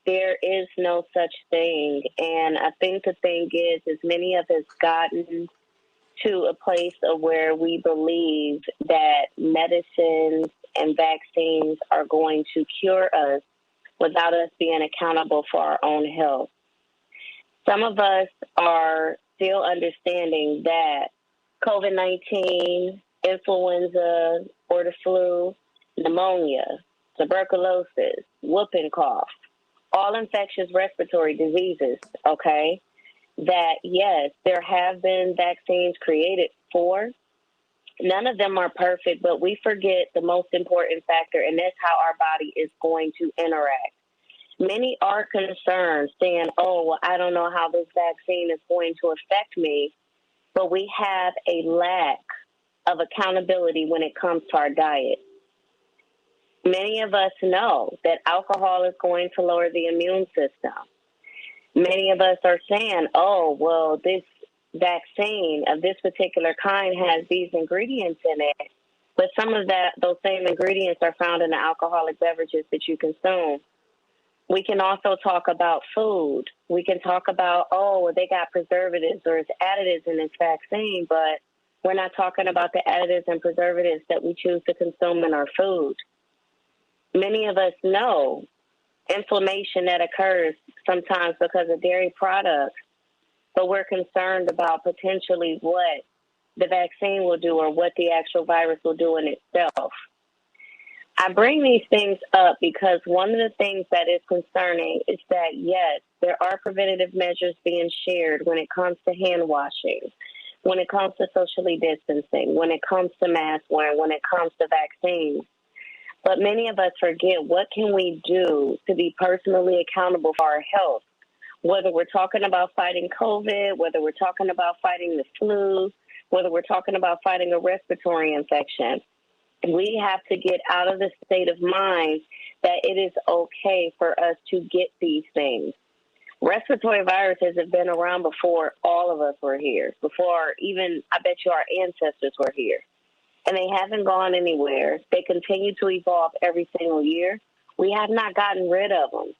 There is no such thing. And I think the thing is many of us gotten to a place of where we believe that medicines and vaccines are going to cure us without us being accountable for our own health. Some of us are still understanding that COVID-19, influenza, or the flu, pneumonia, tuberculosis, whooping cough, all infectious respiratory diseases, okay? That yes, there have been vaccines created for. None of them are perfect, but we forget the most important factor, and that's how our body is going to interact. Many are concerned, saying, oh, well, I don't know how this vaccine is going to affect me, but we have a lack of accountability when it comes to our diet. Many of us know that alcohol is going to lower the immune system. Many of us are saying, oh, well, this vaccine of this particular kind has these ingredients in it, but some of those same ingredients are found in the alcoholic beverages that you consume. We can also talk about food. We can talk about, oh, well, they got preservatives or it's additives in this vaccine, but we're not talking about the additives and preservatives that we choose to consume in our food. Many of us know inflammation that occurs sometimes because of dairy products, but we're concerned about potentially what the vaccine will do or what the actual virus will do in itself. I bring these things up because one of the things that is concerning is that, yes, there are preventative measures being shared when it comes to hand washing, when it comes to socially distancing, when it comes to mask wearing, when it comes to vaccines. But many of us forget, what can we do to be personally accountable for our health? Whether we're talking about fighting COVID, whether we're talking about fighting the flu, whether we're talking about fighting a respiratory infection, we have to get out of the state of mind that it is okay for us to get these things. Respiratory viruses have been around before all of us were here, before even, I bet you, our ancestors were here. And they haven't gone anywhere. They continue to evolve every single year. We have not gotten rid of them.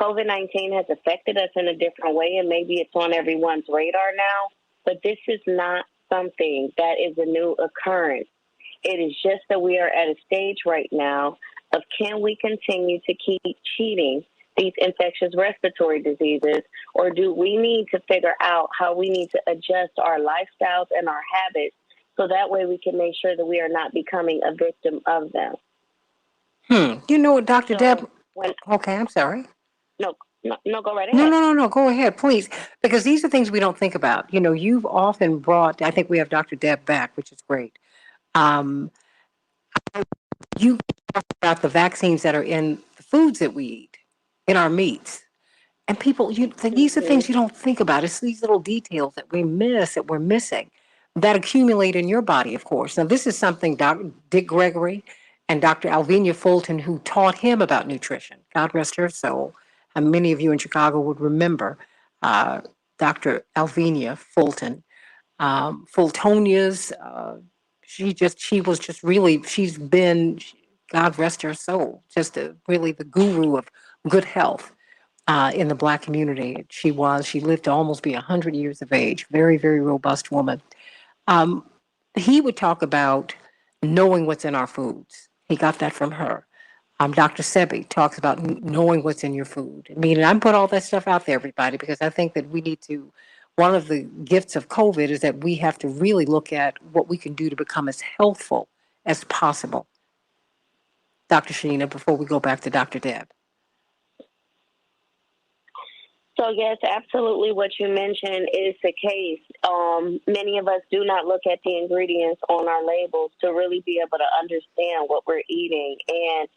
COVID-19 has affected us in a different way, and maybe it's on everyone's radar now, but this is not something that is a new occurrence. It is just that we are at a stage right now of, can we continue to keep cheating these infectious respiratory diseases, or do we need to figure out how we need to adjust our lifestyles and our habits so that way we can make sure that we are not becoming a victim of them? You know what, Dr. So Deb? when, Okay, I'm sorry. no, go right No, ahead. no, no, no. Go ahead, please. Because these are things we don't think about. You've often brought, I think we have Dr. Deb back, which is great. Um, you talk about the vaccines that are in the foods that we eat, in our meats. And people, these are things you don't think about. It's these little details that we miss, that we're missing, that accumulate in your body, of course. Now, this is something Dr. Dick Gregory and Dr. Alvenia Fulton, who taught him about nutrition. God rest her soul. And many of you in Chicago would remember Dr. Alvenia Fulton. Fultonia's, she's been, God rest her soul, just really the guru of good health in the Black community. She lived to almost be 100 years of age. Very, very robust woman. Um, he would talk about knowing what's in our foods. He got that from her. Dr. Sebi talks about knowing what's in your food. I mean, and I put all that stuff out there, everybody, because I think that we need to. One of the gifts of COVID is that we have to really look at what we can do to become as healthful as possible. Dr. Sheena, before we go back to Dr. Deb. So yes, absolutely what you mentioned is the case. Many of us do not look at the ingredients on our labels to really be able to understand what we're eating. And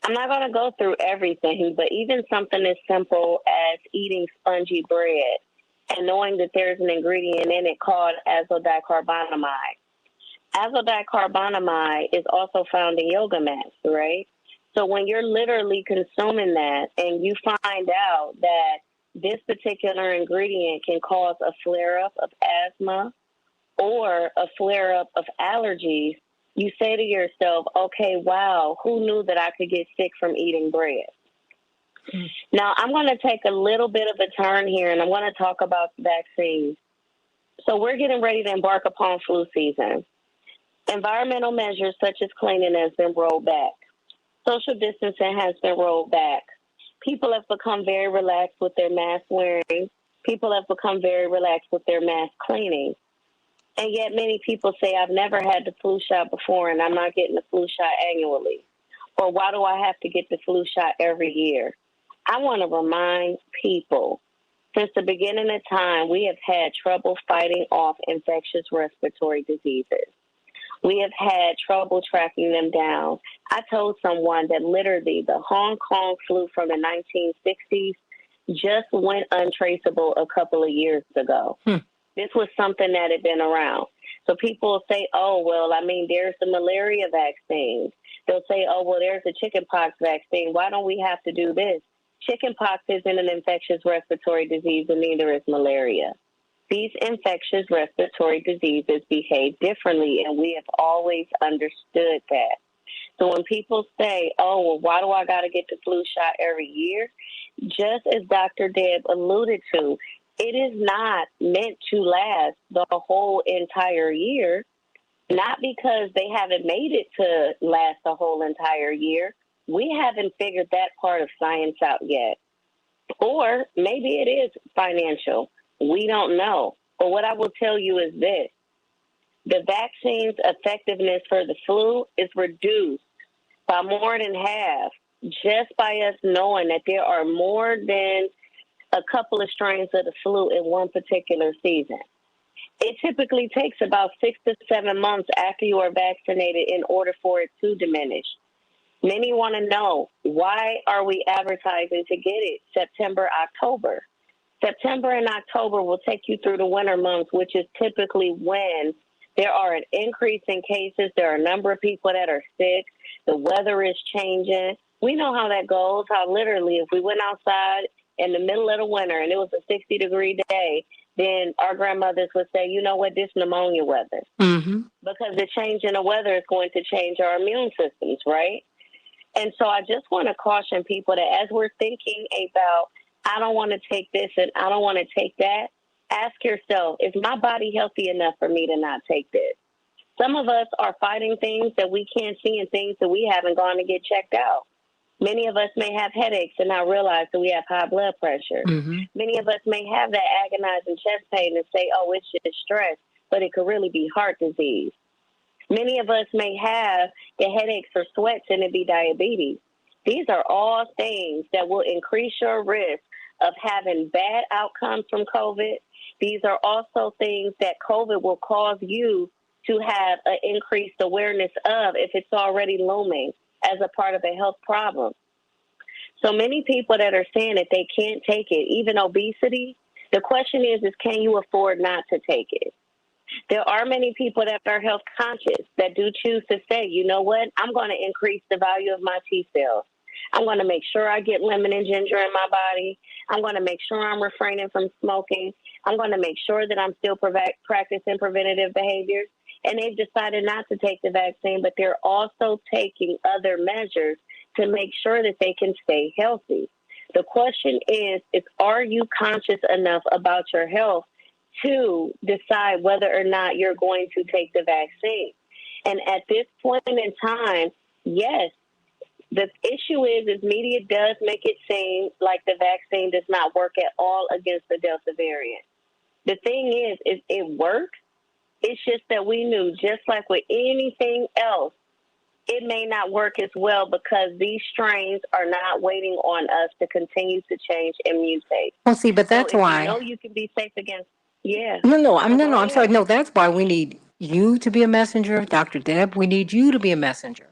I'm not going to go through everything, but even something as simple as eating spongy bread and knowing that there's an ingredient in it called azodicarbonamide. Azodicarbonamide is also found in yoga mats, right? So when you're literally consuming that and you find out that this particular ingredient can cause a flare-up of asthma or a flare-up of allergies, you say to yourself, okay, wow, who knew that I could get sick from eating bread? Now, I'm going to take a little bit of a turn here, and I'm going to talk about vaccines. So we're getting ready to embark upon flu season. Environmental measures such as cleaning has been rolled back. Social distancing has been rolled back. People have become very relaxed with their mask wearing. People have become very relaxed with their mask cleaning. And yet many people say, I've never had the flu shot before and I'm not getting the flu shot annually. Or why do I have to get the flu shot every year? I want to remind people, since the beginning of time, we have had trouble fighting off infectious respiratory diseases. We have had trouble tracking them down. I told someone that literally the Hong Kong flu from the 1960s just went untraceable a couple of years ago. This was something that had been around. So people say, oh, well, I mean, there's the malaria vaccine. They'll say, oh, well, there's the chickenpox vaccine. Why don't we have to do this? Chickenpox isn't an infectious respiratory disease, and neither is malaria. These infectious respiratory diseases behave differently, and we have always understood that. So when people say, oh, well, why do I got to get the flu shot every year? Just as Dr. Deb alluded to, it is not meant to last the whole entire year, not because they haven't made it to last the whole entire year. We haven't figured that part of science out yet. Or maybe it is financial. We don't know. But what I will tell you is this. The vaccine's effectiveness for the flu is reduced by more than half just by us knowing that there are more than a couple of strains of the flu in one particular season. It typically takes about 6 to 7 months after you are vaccinated in order for it to diminish. Many want to know, why are we advertising to get it September, October? September and October will take you through the winter months, which is typically when there are an increase in cases. There are a number of people that are sick. The weather is changing. We know how that goes, how literally if we went outside in the middle of the winter and it was a 60-degree day, then our grandmothers would say, you know what, this pneumonia weather. Because the change in the weather is going to change our immune systems, right? And so I just want to caution people that as we're thinking about, I don't want to take this and I don't want to take that, ask yourself, is my body healthy enough for me to not take this? Some of us are fighting things that we can't see and things that we haven't gone to get checked out. Many of us may have headaches and not realize that we have high blood pressure. Many of us may have that agonizing chest pain and say, oh, it's just stress, but it could really be heart disease. Many of us may have the headaches or sweats and it be diabetes. These are all things that will increase your risk of having bad outcomes from COVID. These are also things that COVID will cause you to have an increased awareness of if it's already looming as a part of a health problem. So many people that are saying that they can't take it, even obesity, the question is can you afford not to take it? There are many people that are health conscious that do choose to say, you know what, I'm going to increase the value of my T cells. I'm going to make sure I get lemon and ginger in my body. I'm going to make sure I'm refraining from smoking. I'm going to make sure that I'm still practicing preventative behaviors. And they've decided not to take the vaccine, but they're also taking other measures to make sure that they can stay healthy. The question is are you conscious enough about your health to decide whether or not you're going to take the vaccine? And at this point in time, yes, the issue is media does make it seem like the vaccine does not work at all against the Delta variant. The thing is it works. It's just that we knew, just like with anything else, it may not work as well because these strains are not waiting on us to continue to change and mutate. Well, see, but that's so if why. you know you can be safe against, yeah. I'm sorry. No, that's why we need you to be a messenger, Dr. Deb. We need you to be a messenger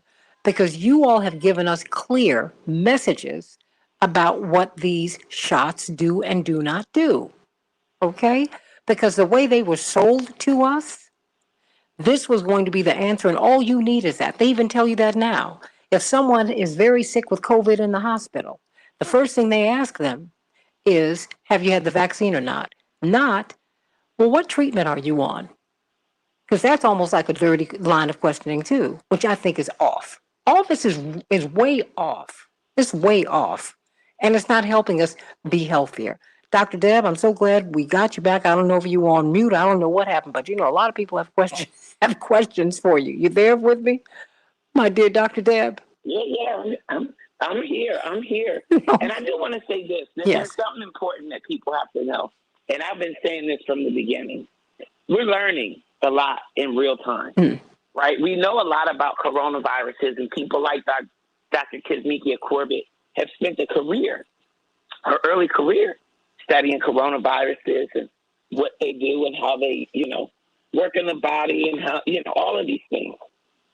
because you all have given us clear messages about what these shots do and do not do. Okay? Because the way they were sold to us, this was going to be the answer, and all you need is that. They even tell you that now. If someone is very sick with COVID in the hospital, the first thing they ask them is, have you had the vaccine or not? Not, well, what treatment are you on? Because that's almost like a dirty line of questioning too, which I think is off. All this is way off. It's way off, and it's not helping us be healthier. Dr. Deb, I'm so glad we got you back. I don't know if you were on mute. I don't know what happened, but a lot of people have questions have questions for you. You there with me, my dear Dr. Deb? Yeah. I'm here. I'm here. And I do want to say this. There's something important that people have to know. And I've been saying this from the beginning. We're learning a lot in real time, right? We know a lot about coronaviruses, and people like Dr. Kizzmekia Corbett have spent her early career, studying coronaviruses and what they do and how they, work in the body and how, all of these things.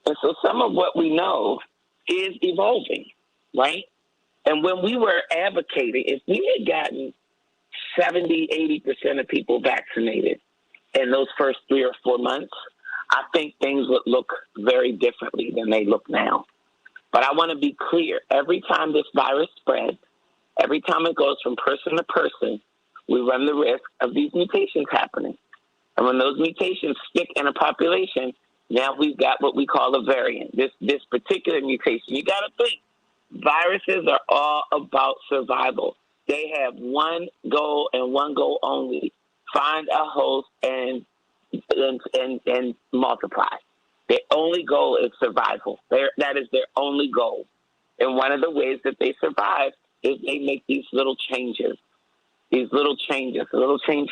And so some of what we know is evolving, right? And when we were advocating, if we had gotten 70, 80% of people vaccinated in those first 3 or 4 months, I think things would look very differently than they look now. But I want to be clear. Every time this virus spreads, every time it goes from person to person, we run the risk of these mutations happening. And when those mutations stick in a population, now we've got what we call a variant, this particular mutation. You got to think, viruses are all about survival. They have one goal and one goal only: find a host and multiply. Their only goal is survival. That is their only goal. And one of the ways that they survive is they make these little changes. A little change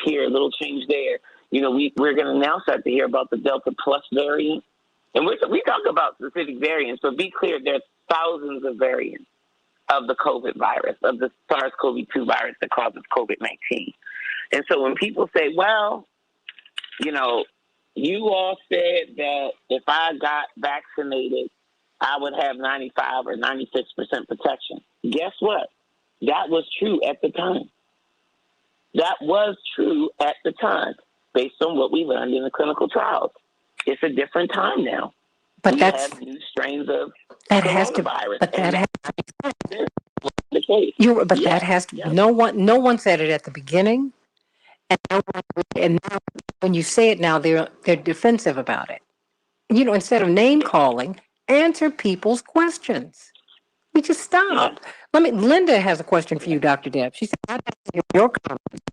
here, a little change there. We're going to now start to hear about the Delta Plus variant. And we talk about specific variants, but be clear, there's thousands of variants of the COVID virus, of the SARS-CoV-2 virus that causes COVID-19. And so when people say, well, you all said that if I got vaccinated, I would have 95 or 96% protection. Guess what? That was true at the time. That was true at the time, based on what we learned in the clinical trials. It's a different time now. But we have new strains of coronavirus. That has to. No one said it at the beginning, and now when you say it now, they're defensive about it. Instead of name calling, answer people's questions. We just stop. Linda has a question for you, Dr. Deb. She said, I'd like to hear your comment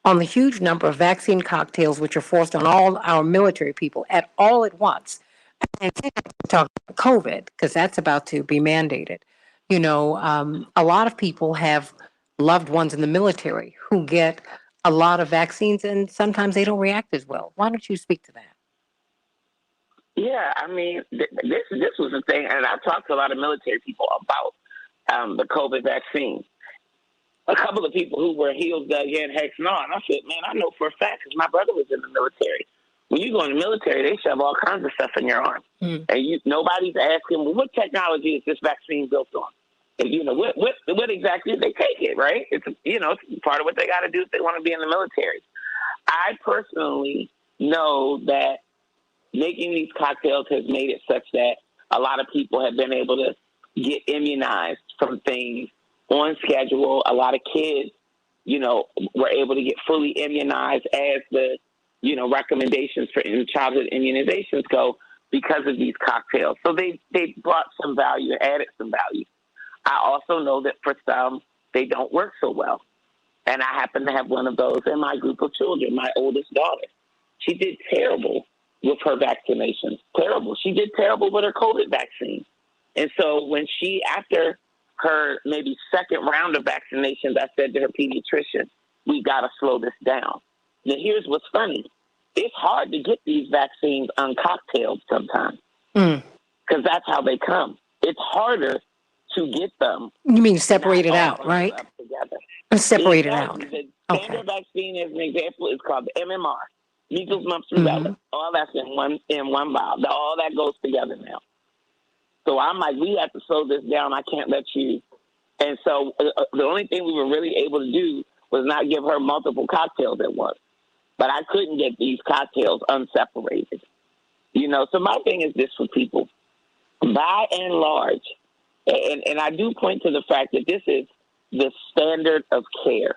on the huge number of vaccine cocktails which are forced on all our military people all at once. And talk about COVID, because that's about to be mandated. A lot of people have loved ones in the military who get a lot of vaccines, and sometimes they don't react as well. Why don't you speak to that? Yeah, this was the thing, and I've talked to a lot of military people about the COVID vaccine. A couple of people who were heels dug in, hex no, and I said, man, I know for a fact because my brother was in the military. When you go in the military, they shove all kinds of stuff in your arm, and nobody's asking, well, what technology is this vaccine built on? And, what exactly did they take it? Right? It's it's part of what they got to do if they want to be in the military. I personally know that making these cocktails has made it such that a lot of people have been able to get immunized from things on schedule. A lot of kids, were able to get fully immunized as the, recommendations for childhood immunizations go because of these cocktails. So they brought some value, added some value. I also know that for some, they don't work so well. And I happen to have one of those in my group of children, my oldest daughter. She did terrible with her vaccinations. Terrible. She did terrible with her COVID vaccine. And so when after her maybe second round of vaccinations, I said to her pediatrician, we got to slow this down. Now, here's what's funny. It's hard to get these vaccines uncocktailed sometimes. because that's how they come. It's harder to get them. You mean separate it all out, bundled right? up together. Separate it out. Exactly. The Okay. standard vaccine, as an example, is called the MMR, measles, mumps, Mm-hmm. rubella. All that's in one vial. All that goes together now. So I'm like, we have to slow this down. I can't let you. And so the only thing we were really able to do was not give her multiple cocktails at once. But I couldn't get these cocktails unseparated. So my thing is this for people. By and large, and I do point to the fact that this is the standard of care.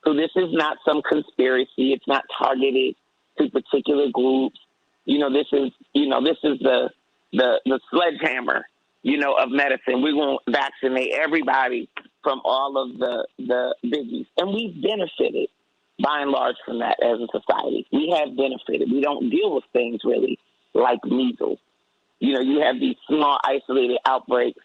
So this is not some conspiracy. It's not targeted to particular groups. This is the sledgehammer, of medicine. We're going to vaccinate everybody from all of the biggies. And we've benefited, by and large, from that as a society. We have benefited. We don't deal with things really like measles. You have these small, isolated outbreaks,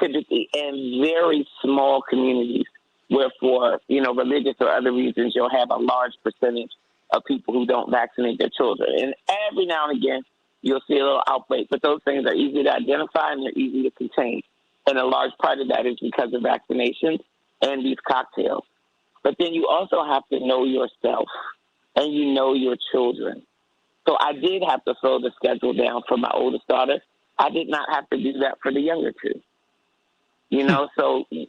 typically in very small communities, where for, religious or other reasons, you'll have a large percentage of people who don't vaccinate their children. And every now and again, you'll see a little outbreak, but those things are easy to identify and they're easy to contain. And a large part of that is because of vaccinations and these cocktails. But then you also have to know yourself and your children. So I did have to slow the schedule down for my oldest daughter. I did not have to do that for the younger two. So, we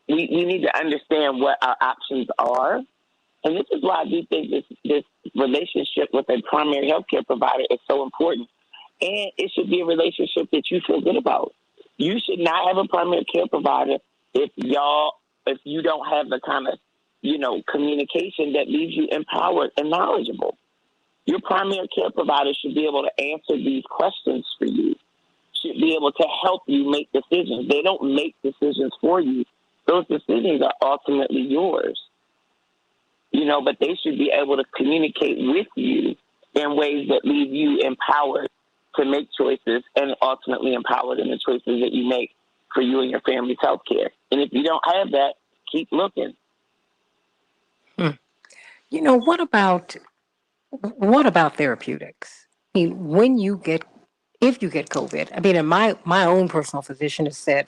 need to understand what our options are. And this is why I do think this relationship with a primary healthcare provider is so important. And it should be a relationship that you feel good about. You should not have a primary care provider if you don't have the kind of, communication that leaves you empowered and knowledgeable. Your primary care provider should be able to answer these questions for you, should be able to help you make decisions. They don't make decisions for you. Those decisions are ultimately yours. But they should be able to communicate with you in ways that leave you empowered to make choices and ultimately empowered in the choices that you make for you and your family's health care. And if you don't have that, keep looking. What about therapeutics? I mean, if you get COVID, I mean, and my own personal physician has said,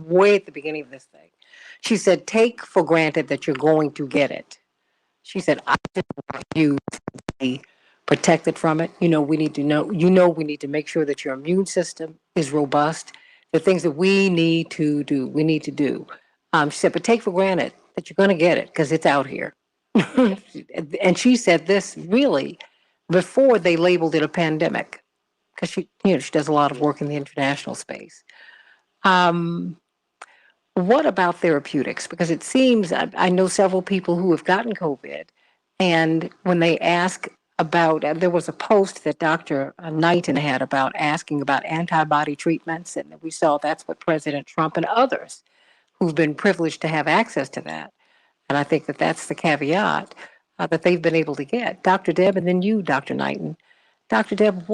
way at the beginning of this thing, she said, take for granted that you're going to get it. She said, I just want you to be protected from it. We need to know, we need to make sure that your immune system is robust. The things that we need to do. She said, but take for granted that you're going to get it because it's out here. And she said this really before they labeled it a pandemic, because she does a lot of work in the international space. What about therapeutics? Because it seems I know several people who have gotten COVID, and when they ask about, there was a post that Dr. Knighton had about asking about antibody treatments, and we saw that's what President Trump and others who've been privileged to have access to that. And I think that that's the caveat that they've been able to get. Dr. Deb, and then you, Dr. Knighton. Dr. Deb,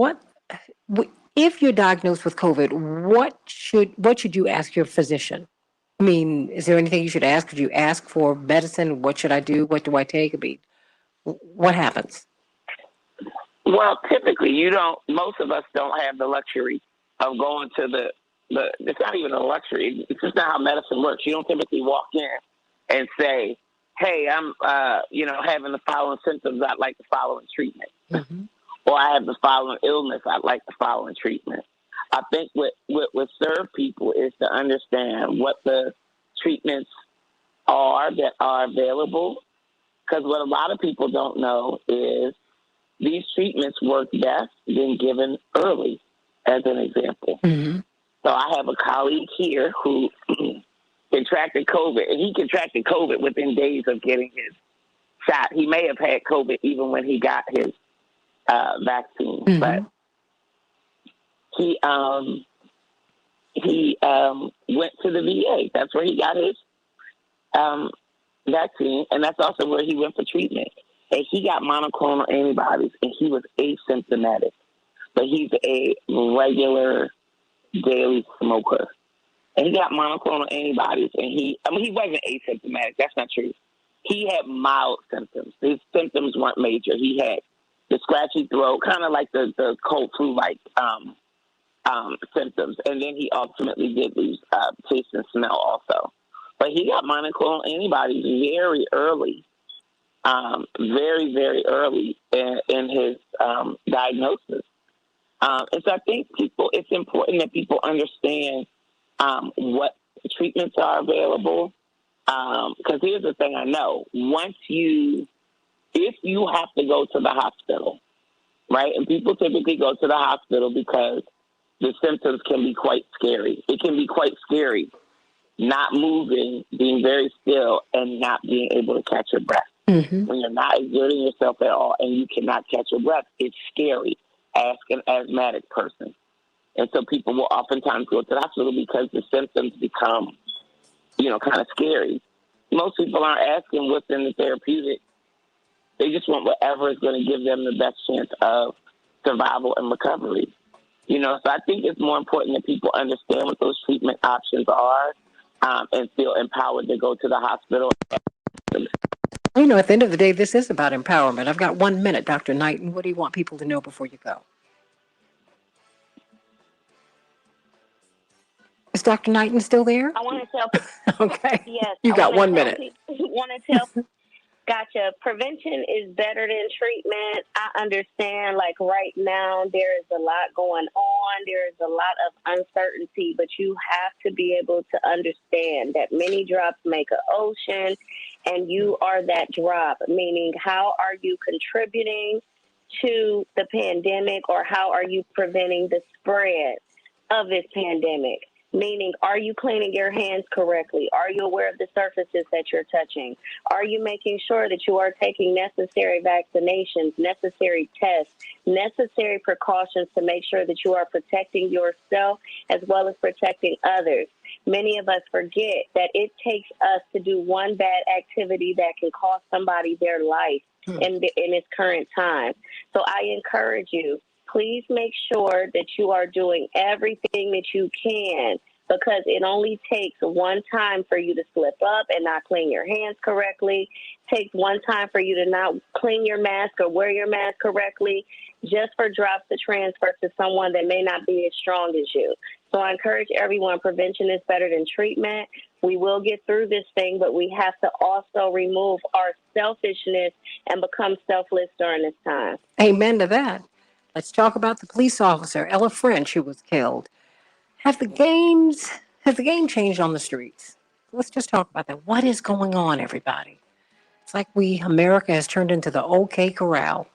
if you're diagnosed with COVID, what should you ask your physician? I mean, is there anything you should ask? Could you ask for medicine? What should I do? What do I take? I mean, what happens? Well, typically most of us don't have the luxury of going to it's not even a luxury. It's just not how medicine works. You don't typically walk in and say, hey, I'm, having the following symptoms. I'd like the following treatment. Mm-hmm. Or I have the following illness. I'd like the following treatment. I think what serve people is to understand what the treatments are that are available. Because what a lot of people don't know is these treatments work best when given early, as an example. Mm-hmm. So I have a colleague here who contracted COVID, and he contracted COVID within days of getting his shot. He may have had COVID even when he got his vaccine, Mm-hmm. but he went to the VA. That's where he got his vaccine, and that's also where he went for treatment. And he got monoclonal antibodies, and he was asymptomatic. But he's a regular daily smoker. And he got monoclonal antibodies, and he wasn't asymptomatic. That's not true. He had mild symptoms. His symptoms weren't major. He had the scratchy throat, kind of like the cold flu-like symptoms, and then he ultimately did lose taste and smell also. But he got monoclonal antibodies very early, very, very early in his diagnosis. And so I think it's important that people understand what treatments are available. Because here's the thing I know. If you have to go to the hospital, right? And people typically go to the hospital because the symptoms can be quite scary. It can be quite scary not moving, being very still, and not being able to catch your breath. Mm-hmm. When you're not exerting yourself at all and you cannot catch your breath, it's scary. Ask an asthmatic person. And so people will oftentimes go to the hospital because the symptoms become, kind of scary. Most people aren't asking what's in the therapeutic. They just want whatever is going to give them the best chance of survival and recovery. So I think it's more important that people understand what those treatment options are and feel empowered to go to the hospital. At the end of the day, this is about empowerment. I've got 1 minute, Dr. Knighton. What do you want people to know before you go? Is Dr. Knighton still there? I want to tell. Okay. Yes. You got 1 minute. Want to tell. Gotcha. Prevention is better than treatment. I understand, like right now, there is a lot going on. There is a lot of uncertainty, but you have to be able to understand that many drops make an ocean, and you are that drop, meaning how are you contributing to the pandemic, or how are you preventing the spread of this pandemic? Meaning, are you cleaning your hands correctly? Are you aware of the surfaces that you're touching? Are you making sure that you are taking necessary vaccinations, necessary tests, necessary precautions to make sure that you are protecting yourself as well as protecting others? Many of us forget that it takes us to do one bad activity that can cost somebody their life in its current time. So I encourage you, please make sure that you are doing everything that you can, because it only takes one time for you to slip up and not clean your hands correctly. It takes one time for you to not clean your mask or wear your mask correctly, just for drops to transfer to someone that may not be as strong as you. So I encourage everyone, prevention is better than treatment. We will get through this thing, but we have to also remove our selfishness and become selfless during this time. Amen to that. Let's talk about the police officer, Ella French, who was killed. Has the game changed on the streets? Let's just talk about that. What is going on, everybody? It's like America has turned into the OK Corral.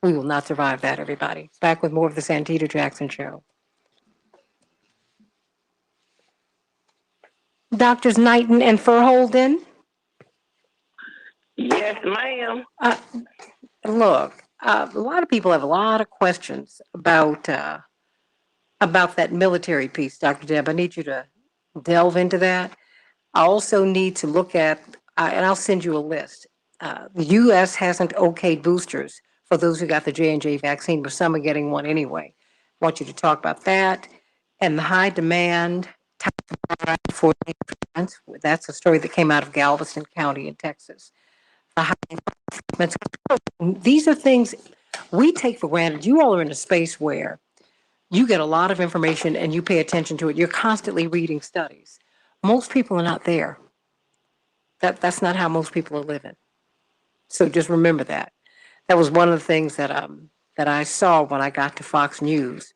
We will not survive that, everybody. Back with more of the Santita Jackson Show. Doctors Knighton and Furholden? Yes, ma'am. Look, a lot of people have a lot of questions about that military piece, Dr. Deb. I need you to delve into that. I also need to look at, and I'll send you a list. The U.S. hasn't okayed boosters for those who got the J&J vaccine, but some are getting one anyway. I want you to talk about that and the high demand for treatments. That's a story that came out of Galveston County in Texas. These are things we take for granted. You all are in a space where you get a lot of information and you pay attention to it. You're constantly reading studies. Most people are not there. That's not how most people are living. So just remember that. That was one of the things that I saw when I got to Fox News.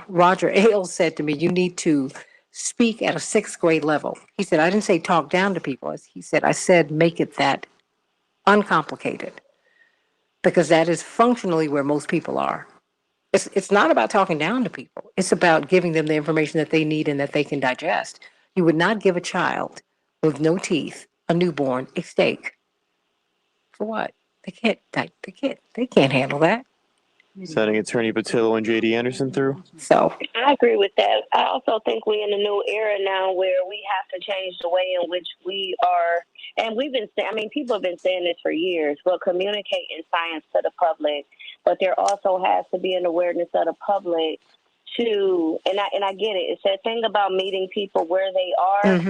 Roger Ailes said to me, "You need to speak at a 6th grade level." He said, "I didn't say talk down to people." He said, "I said make it that uncomplicated, because that is functionally where most people are." It's not about talking down to people. It's about giving them the information that they need and that they can digest. You would not give a child with no teeth, a newborn, a steak. For what? They can't handle that. Sending Attorney Patillo and J.D. Anderson through. So I agree with that. I also think we're in a new era now where we have to change the way in which we are, and we've been saying, people have been saying this for years, we'll communicate in science to the public, but there also has to be an awareness of the public to, and I get it, it's that thing about meeting people where they are,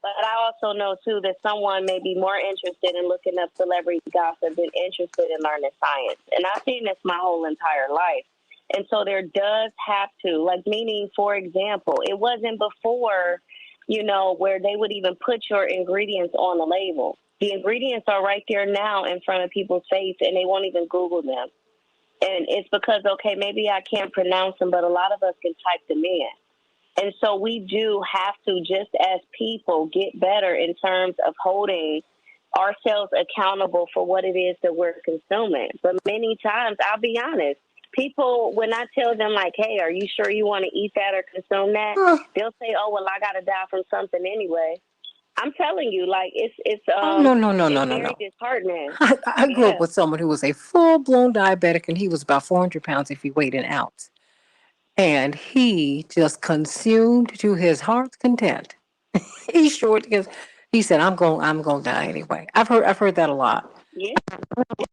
but I also know too that someone may be more interested in looking up celebrity gossip than interested in learning science. And I've seen this my whole entire life. And so there does have to, like, meaning, for example, it wasn't before, where they would even put your ingredients on the label. The ingredients are right there now in front of people's face, and they won't even Google them. And it's because, okay, maybe I can't pronounce them, but a lot of us can type them in. And so we do have to, just as people, get better in terms of holding ourselves accountable for what it is that we're consuming. But many times, I'll be honest, people, when I tell them, like, hey, are you sure you want to eat that or consume that? They'll say, oh, well, I got to die from something anyway. I'm telling you, like, it's very disheartening. I grew up with someone who was a full-blown diabetic, and he was about 400 pounds if he weighed an ounce. And he just consumed to his heart's content. He sure because he said, I'm going to die anyway. I've heard that a lot. Yeah.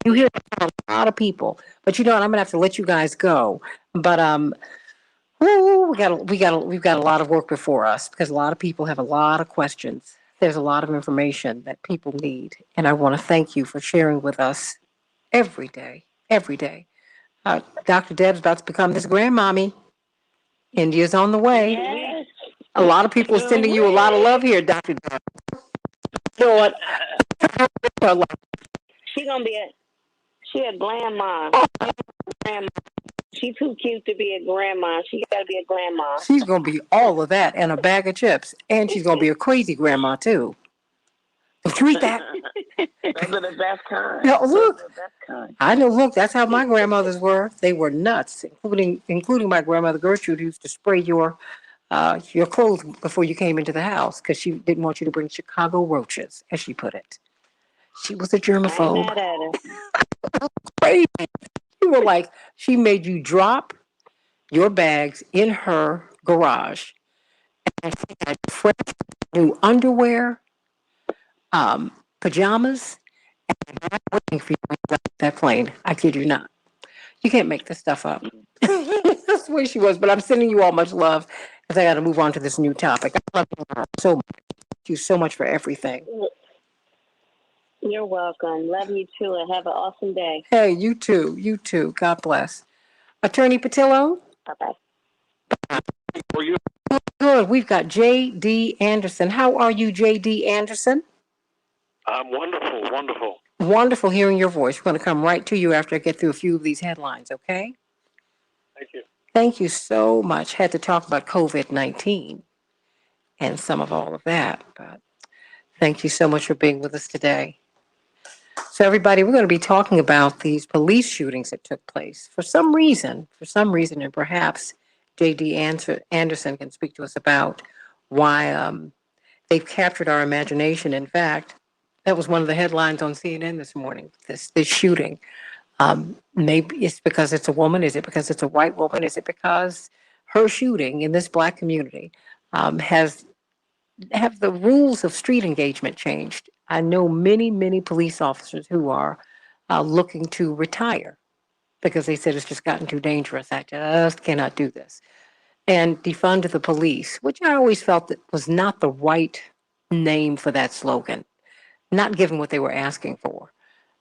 You hear that from a lot of people. But you know what, I'm gonna have to let you guys go. But we've got a lot of work before us because a lot of people have a lot of questions. There's a lot of information that people need. And I want to thank you for sharing with us every day. Every day. Dr. Deb's about to become this grandmommy. India's on the way. Yes. A lot of people are sending you a lot of love here, Dr. Deb. You know what? She a grandma. She's too cute to be a grandma. She got to be a grandma. She's going to be all of that and a bag of chips. And she's going to be a crazy grandma, too. Don't you eat that? Those are the best kind. No, look. Those are the best kind. I know, look, that's how my grandmothers were. They were nuts, including my grandmother Gertrude, who used to spray your clothes before you came into the house because she didn't want you to bring Chicago roaches, as she put it. She was a germaphobe. I'm mad at her. Crazy. You were like, she made you drop your bags in her garage. And she had fresh new underwear, pajamas, and waiting for you to get that plane. I kid you not. You can't make this stuff up. That's the way she was. But I'm sending you all much love because I got to move on to this new topic. I love you so much. Thank you so much for everything. You're welcome. Love you too, and have an awesome day. Hey, you too. You too. God bless. Attorney Patillo? Bye-bye. How are you? Good. We've got J.D. Anderson. How are you, J.D. Anderson? I'm wonderful, wonderful. Wonderful hearing your voice. We're going to come right to you after I get through a few of these headlines, okay? Thank you. Thank you so much. Had to talk about COVID-19 and some of all of that, but thank you so much for being with us today. So everybody, we're going to be talking about these police shootings that took place. For some reason, and perhaps J.D. Anderson can speak to us about why they've captured our imagination. In fact, that was one of the headlines on CNN this morning, this shooting. Maybe it's because it's a woman. Is it because it's a white woman? Is it because her shooting in this black community have the rules of street engagement changed? I know many police officers who are looking to retire because they said it's just gotten too dangerous. I just cannot do this. And defund the police, which I always felt that was not the right name for that slogan, not given what they were asking for.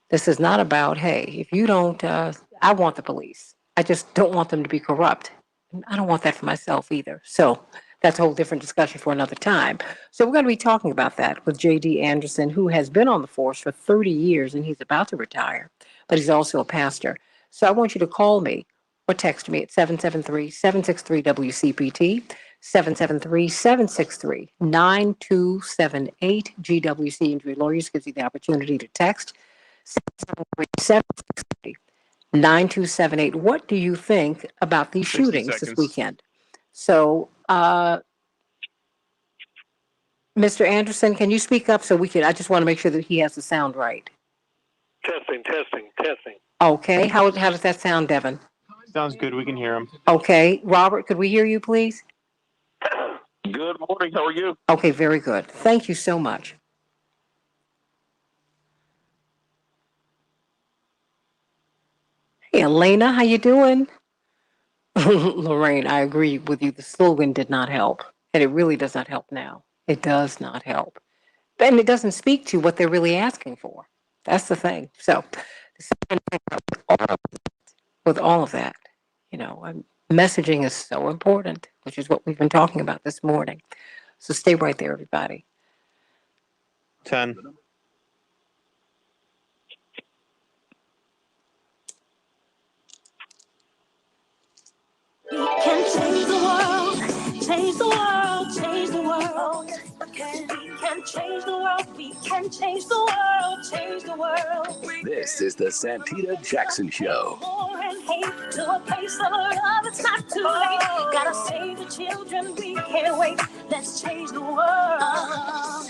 This is not about, hey, if you don't, I want the police. I just don't want them to be corrupt. I don't want that for myself either. So that's a whole different discussion for another time. So we're going to be talking about that with J.D. Anderson, who has been on the force for 30 years and he's about to retire, but he's also a pastor. So I want you to call me or text me at 773-763-WCPT, 773-763-9278. GWC Injury Lawyers gives you the opportunity to text 773-763-9278. What do you think about these shootings this weekend? So, Mr. Anderson, can you speak up so we can? I just want to make sure that he has the sound right. Testing. Okay. How does that sound, Devin? Sounds good. We can hear him. Okay. Robert, could we hear you, please? Good morning. How are you? Okay, very good. Thank you so much. Hey, Elena, how you doing? Lorraine, I agree with you. The slogan did not help, and it really does not help now. It does not help. And it doesn't speak to what they're really asking for. That's the thing. So, with all of that, Messaging is so important, which is what we've been talking about this morning. So stay right there, everybody. 10. We can change the world, change the world, change the world. We can change the world, we can change the world, change the world. This is the Santita Jackson Show. War and hate to a place of love, it's not too late. Gotta save the children, we can't wait. Let's change the world.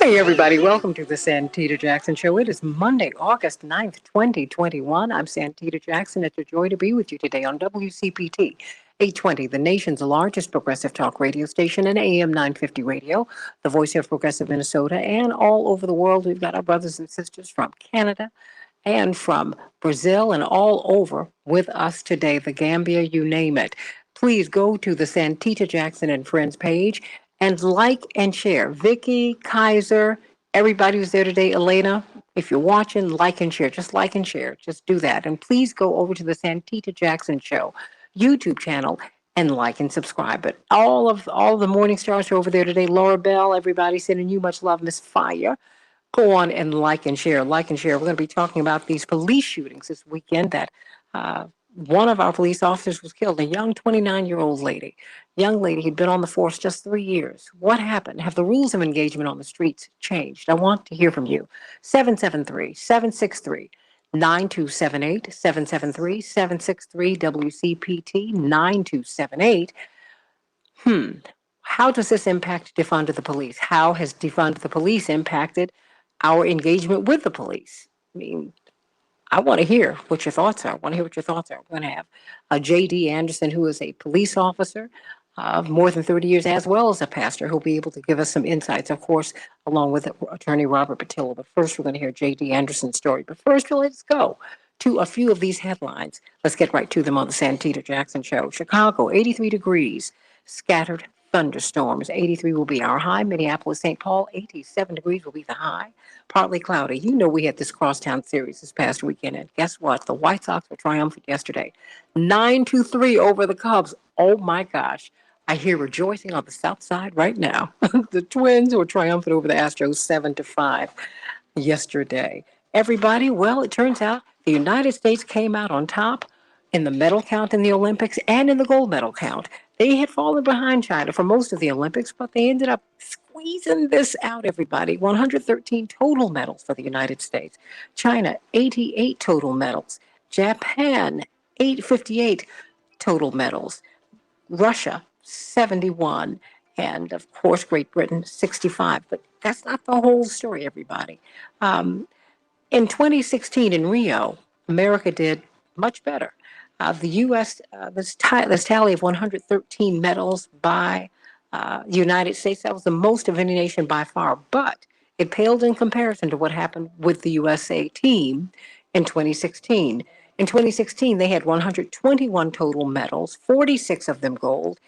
Hey, everybody. Welcome to the Santita Jackson Show. It is Monday, August 9th, 2021. I'm Santita Jackson. It's a joy to be with you today on WCPT 820, the nation's largest progressive talk radio station, and AM 950 radio, the voice of progressive Minnesota, and all over the world. We've got our brothers and sisters from Canada and from Brazil and all over with us today, the Gambia, you name it. Please go to the Santita Jackson and Friends page and like and share. Vicky, Kaiser, everybody who's there today, Elena, if you're watching, like and share. Just like and share. Just do that. And please go over to the Santita Jackson Show YouTube channel and like and subscribe. But all the morning stars are over there today. Laura Bell, everybody sending you much love. Miss Fire. Go on and like and share. Like and share. We're going to be talking about these police shootings this weekend that one of our police officers was killed, a young 29-year-old lady. Young lady who'd been on the force just 3 years. What happened? Have the rules of engagement on the streets changed? I want to hear from you. 773-763-9278, 773-763 WCPT 9278. How does this impact defund the police? How has defund the police impacted our engagement with the police? I mean, I want to hear what your thoughts are. We're going to have J.D. Anderson, who is a police officer of more than 30 years, as well as a pastor, who'll be able to give us some insights, of course, along with attorney Robert Patillo. But first, we're going to hear J.D. Anderson's story. But first, let's go to a few of these headlines. Let's get right to them on the Santita Jackson Show. Chicago, 83 degrees, scattered thunderstorms. 83 will be our high. Minneapolis, St. Paul, 87 degrees will be the high. Partly cloudy. You know we had this crosstown series this past weekend, and guess what? The White Sox were triumphant yesterday. 9-3 over the Cubs. Oh my gosh. I hear rejoicing on the south side right now. The Twins were triumphant over the Astros 7-5 yesterday. Everybody, well, it turns out the United States came out on top in the medal count in the Olympics and in the gold medal count. They had fallen behind China for most of the Olympics, but they ended up squeezing this out, everybody. 113 total medals for the United States. China, 88 total medals. Japan, 858 total medals. Russia, 71. And, of course, Great Britain, 65. But that's not the whole story, everybody. In 2016 in Rio, America did much better. The U.S., this tally of 113 medals by the United States, that was the most of any nation by far, but it paled in comparison to what happened with the USA team in 2016. In 2016, they had 121 total medals, 46 of them gold,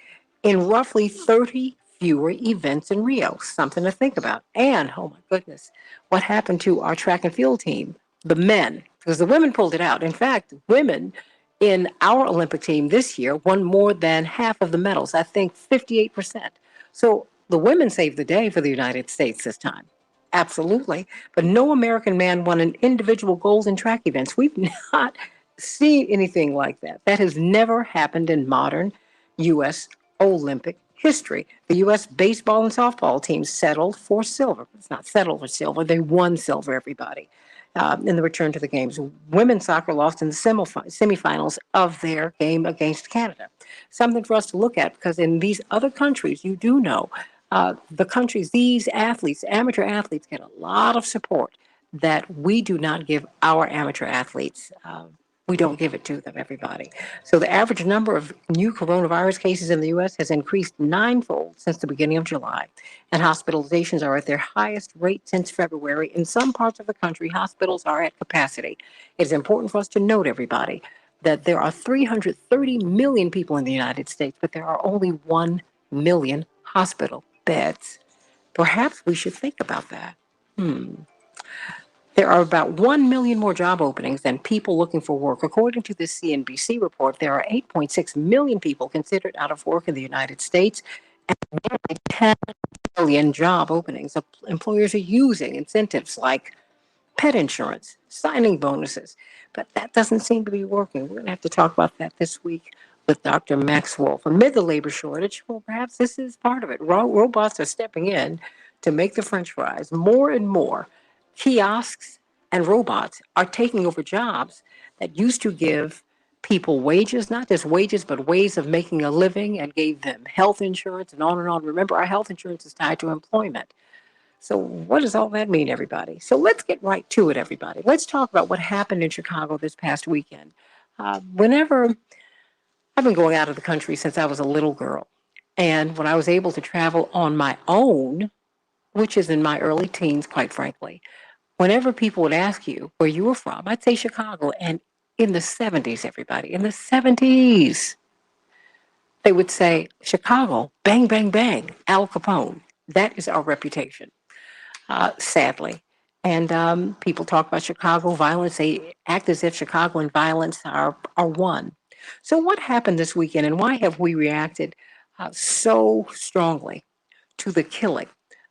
in roughly 30 fewer events in Rio. Something to think about. And, oh my goodness, what happened to our track and field team? The men, because the women pulled it out. In fact, women in our Olympic team this year won more than half of the medals, I think 58%. So the women saved the day for the United States this time. Absolutely. But no American man won an individual gold in track events. We've not seen anything like that. That has never happened in modern U.S. Olympic history. The U.S. baseball and softball teams settled for silver. It's not settled for silver. They won silver, everybody, in the return to the games. Women's soccer lost in the semifinals of their game against Canada. Something for us to look at, because in these other countries, you do know, the countries, these athletes, amateur athletes, get a lot of support that we do not give our amateur athletes. We don't give it to them, everybody. So the average number of new coronavirus cases in the U.S. has increased ninefold since the beginning of July, and hospitalizations are at their highest rate since February. In some parts of the country, hospitals are at capacity. It's important for us to note, everybody, that there are 330 million people in the United States, but there are only 1 million hospital beds. Perhaps we should think about that. There are about 1 million more job openings than people looking for work. According to the CNBC report, there are 8.6 million people considered out of work in the United States and nearly 10 million job openings. Employers are using incentives like pet insurance, signing bonuses, but that doesn't seem to be working. We're going to have to talk about that this week with Dr. Max Wolf. Amid the labor shortage, well, perhaps this is part of it. Robots are stepping in to make the French fries. More and more kiosks and robots are taking over jobs that used to give people wages, not just wages, but ways of making a living, and gave them health insurance and on and on. Remember, our health insurance is tied to employment. So what does all that mean, everybody? So let's get right to it, everybody. Let's talk about what happened in Chicago this past weekend. Whenever I've been going out of the country since I was a little girl, and when I was able to travel on my own, which is in my early teens, quite frankly, whenever people would ask you where you were from, I'd say Chicago. And in the 70s, everybody, in the 70s, they would say, Chicago, bang, bang, bang, Al Capone. That is our reputation. Sadly. And people talk about Chicago violence. They act as if Chicago and violence are one. So, what happened this weekend, and why have we reacted so strongly to the killing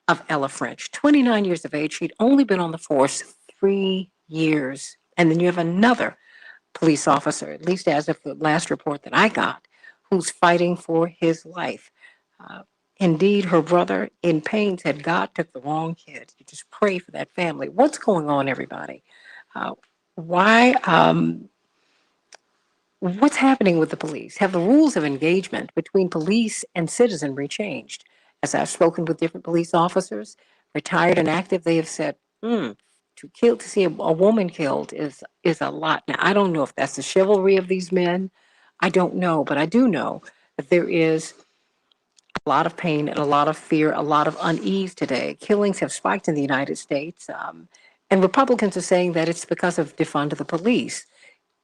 of Ella French? 29 years of age. She'd only been on the force 3 years. And then you have another police officer, at least as of the last report that I got, who's fighting for his life. Uh, Indeed, her brother in pain said, God took the wrong kid. You just pray for that family. What's going on, everybody? Why? What's happening with the police? Have the rules of engagement between police and citizenry changed? As I've spoken with different police officers, retired and active, they have said, to see a woman killed is a lot. Now, I don't know if that's the chivalry of these men. I don't know, but I do know that there is a lot of pain and a lot of fear, a lot of unease today. Killings have spiked in the United States, and Republicans are saying that it's because of defund the police.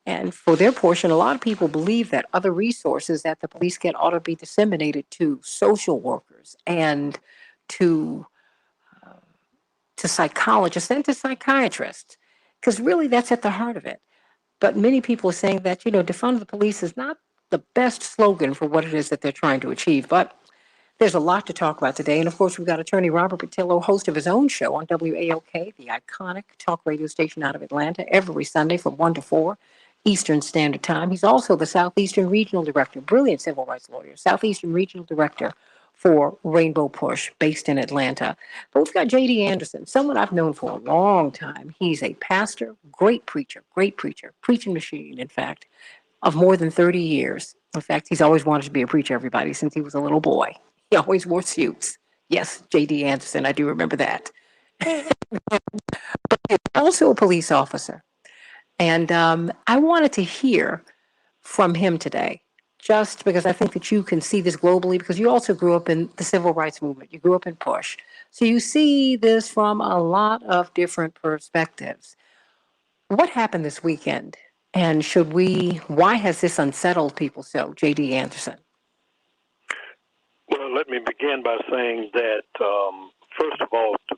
And for their portion, a lot of people believe that other resources that the police get ought to be disseminated to social workers and to to psychologists and to psychiatrists, because really that's at the heart of it. But many people are saying that, defund the police is not the best slogan for what it is that they're trying to achieve. But there's a lot to talk about today. And of course, we've got attorney Robert Patillo, host of his own show on WALK, the iconic talk radio station out of Atlanta, every Sunday from 1 to 4 Eastern Standard Time. He's also the Southeastern Regional Director, brilliant civil rights lawyer, Southeastern Regional Director for Rainbow Push, based in Atlanta. But we've got J.D. Anderson, someone I've known for a long time. He's a pastor, great preacher, preaching machine, in fact, of more than 30 years. In fact, he's always wanted to be a preacher, everybody, since he was a little boy. He always wore suits. Yes, J.D. Anderson, I do remember that. But he's also a police officer. And I wanted to hear from him today, just because I think that you can see this globally, because you also grew up in the civil rights movement. You grew up in Push. So you see this from a lot of different perspectives. What happened this weekend? And why has this unsettled people so? J.D. Anderson. Well, let me begin by saying that, first of all, to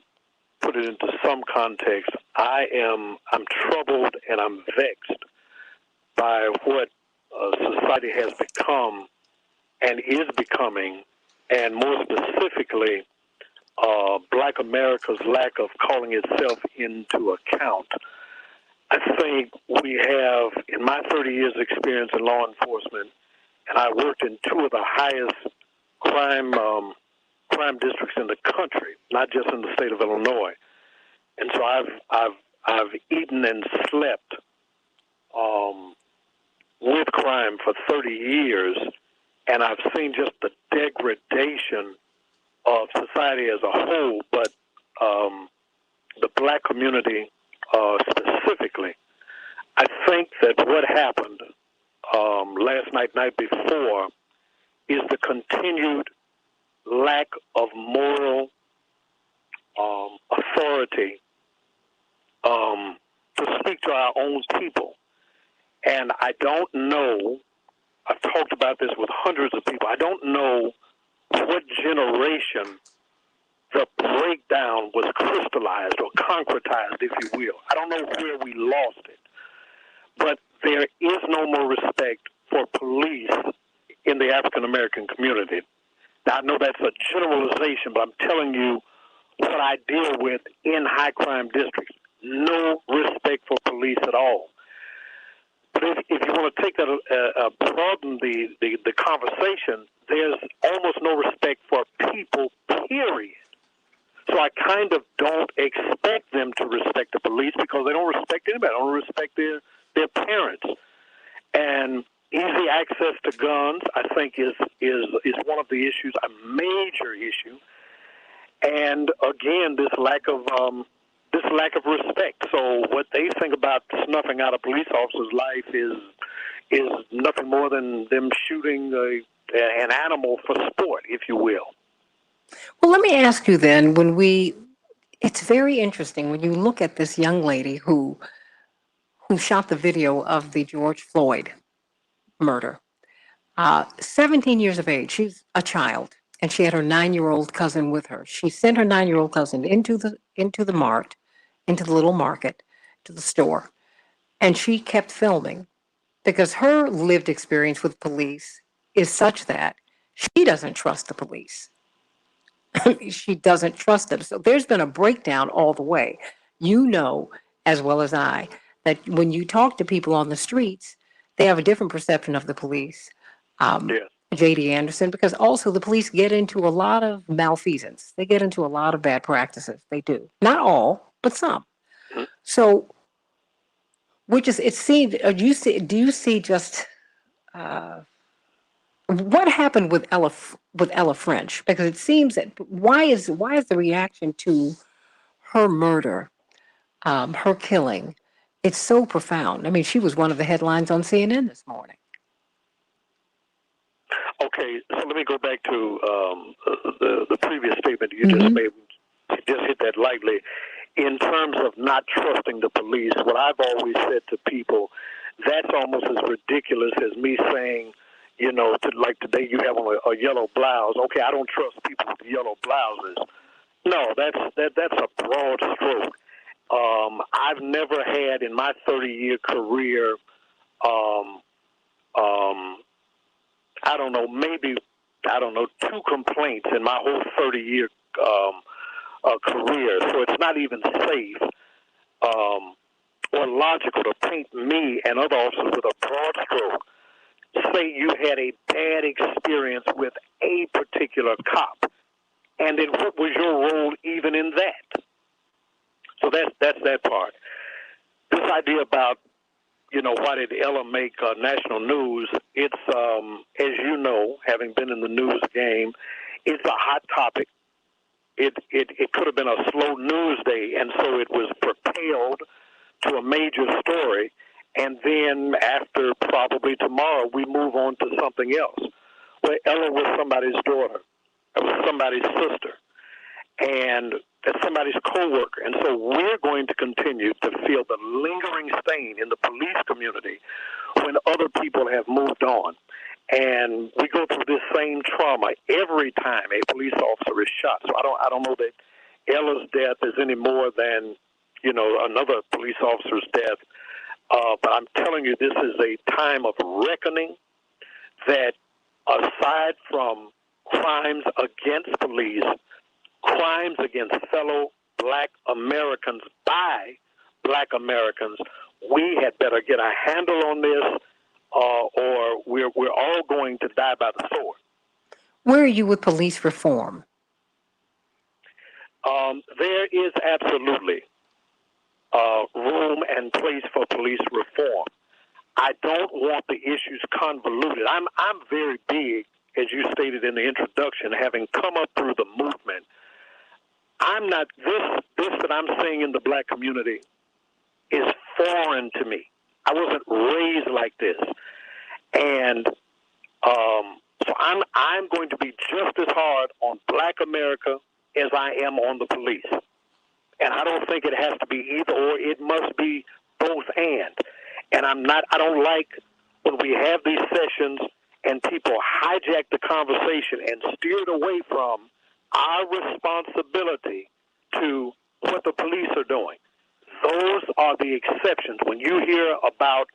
put it into some context, I'm troubled and I'm vexed by what society has become and is becoming, and more specifically, Black America's lack of calling itself into account. I think we have, in my 30 years experience in law enforcement, and I worked in two of the highest crime districts in the country, not just in the state of Illinois. And so I've eaten and slept with crime for 30 years, and I've seen just the degradation of society as a whole, but the Black community specifically. I think that what happened last night before, is the continued lack of moral authority to speak to our own people. And I don't know, I've talked about this with hundreds of people, I don't know what generation the breakdown was crystallized or concretized, if you will. I don't know where we lost it, but there is no more respect for police in the African American community. Now, I know that's a generalization, but I'm telling you what I deal with in high crime districts. No respect for police at all. But if you want to take that, broaden the conversation, there's almost no respect for people, period. So I kind of don't expect them to respect the police because they don't respect anybody. They don't respect their parents. And easy access to guns, I think, is one of the issues, a major issue. And again, this lack of respect. So what they think about snuffing out a police officer's life is nothing more than them shooting an animal for sport, if you will. Well, let me ask you then, it's very interesting when you look at this young lady who shot the video of the George Floyd murder. 17 years of age, she's a child, and she had her 9-year-old cousin with her. She sent her 9-year-old cousin into the little market, to the store, and she kept filming because her lived experience with police is such that she doesn't trust the police. She doesn't trust them. So there's been a breakdown all the way. You know, as well as I, that when you talk to people on the streets, they have a different perception of the police. J.D. Anderson, because also the police get into a lot of malfeasance. They get into a lot of bad practices. They do. Not all, but some. So, do you see just what happened with Ella French? Because it seems that why is the reaction to her murder, her killing, it's so profound. I mean, she was one of the headlines on CNN this morning. Okay, so let me go back to the previous statement you just made. You just hit that lightly. In terms of not trusting the police, what I've always said to people, that's almost as ridiculous as me saying, you know, like today you have on a yellow blouse. Okay, I don't trust people with yellow blouses. No, that's a broad stroke. I've never had in my 30-year career, I don't know, maybe, 2 complaints in my whole 30-year career. So it's not even safe or logical to paint me and other officers with a broad stroke. Say you had a bad experience with a particular cop, and then what was your role even in that? So that's that part. This idea about, you know, why did Ella make national news? It's, as you know, having been in the news game, it's a hot topic. It could have been a slow news day, and so it was propelled to a major story, and then after probably tomorrow, we move on to something else. Well, Ella was somebody's daughter. It was somebody's sister. And somebody's co-worker. And so we're going to continue to feel the lingering stain in the police community when other people have moved on. And we go through this same trauma every time a police officer is shot. So I don't know that Ella's death is any more than, you know, another police officer's death. But I'm telling you, this is a time of reckoning that aside from crimes against police, crimes against fellow Black Americans by Black Americans, we had better get a handle on this, or we're all going to die by the sword. Where are you with police reform? There is absolutely room and place for police reform. I don't want the issues convoluted. I'm very big, as you stated in the introduction, having come up through the movement. I'm not, this that I'm seeing in the Black community is foreign to me. I wasn't raised like this. And so I'm going to be just as hard on Black America as I am on the police. And I don't think it has to be either or. It must be both and. And I don't like when we have these sessions and people hijack the conversation and steer it away from our responsibility to what the police are doing. Those are the exceptions. When you hear about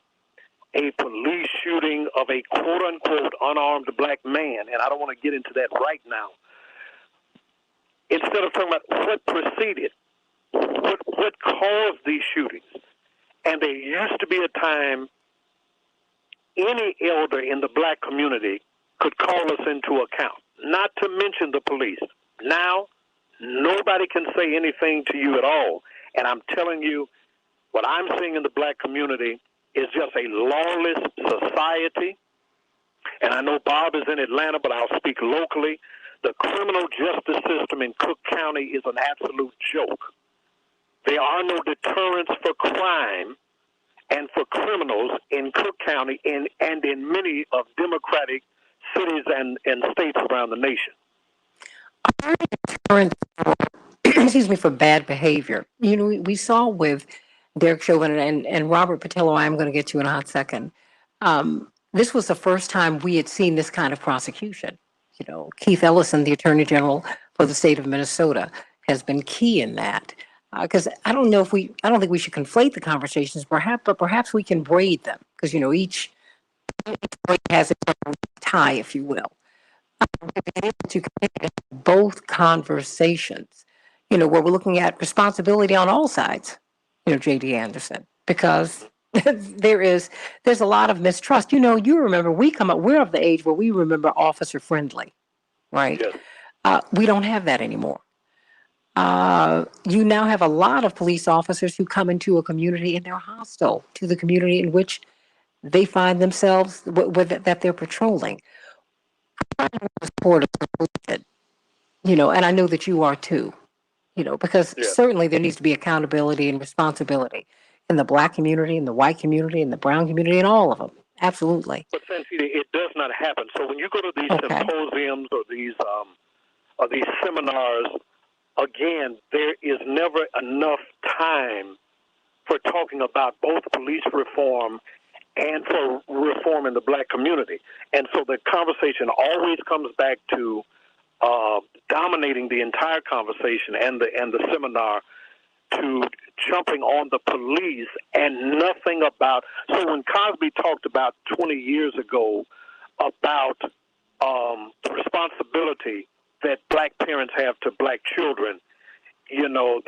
a police shooting of a quote-unquote unarmed black man, and I don't want to get into that right now, instead of talking about what preceded, what caused these shootings, and there used to be a time any elder in the black community could call us into account, not to mention the police. Now, nobody can say anything to you at all. And I'm telling you, what I'm seeing in the black community is just a lawless society. And I know Bob is in Atlanta, but I'll speak locally. The criminal justice system in Cook County is an absolute joke. There are no deterrents for crime and for criminals in Cook County and in many of Democratic cities and states around the nation. Excuse me, for bad behavior. You know, we saw with Derek Chauvin and Robert Patillo, I'm going to get to in a hot second. This was the first time we had seen this kind of prosecution. You know, Keith Ellison, the Attorney General for the state of Minnesota, has been key in that. Because I don't think we should conflate the conversations, but perhaps we can braid them. Because, you know, each braid has its own tie, if you will. To both conversations, you know, where we're looking at responsibility on all sides, you know, J.D. Anderson, because there's a lot of mistrust. You know, you remember we're of the age where we remember officer friendly, right? Yes. We don't have that anymore. You now have a lot of police officers who come into a community and they're hostile to the community in which they find themselves that they're patrolling. You know, and I know that you are too. You know, because certainly there needs to be accountability and responsibility in the black community, in the white community, in the brown community, in all of them. Absolutely. But Santita, it does not happen. So when you go to these symposiums or these seminars, again, there is never enough time for talking about both police reform and for reform in the black community. And so the conversation always comes back to dominating the entire conversation and the seminar to jumping on the police and nothing about. So when Cosby talked about 20 years ago about the responsibility that black parents have to black children, you know,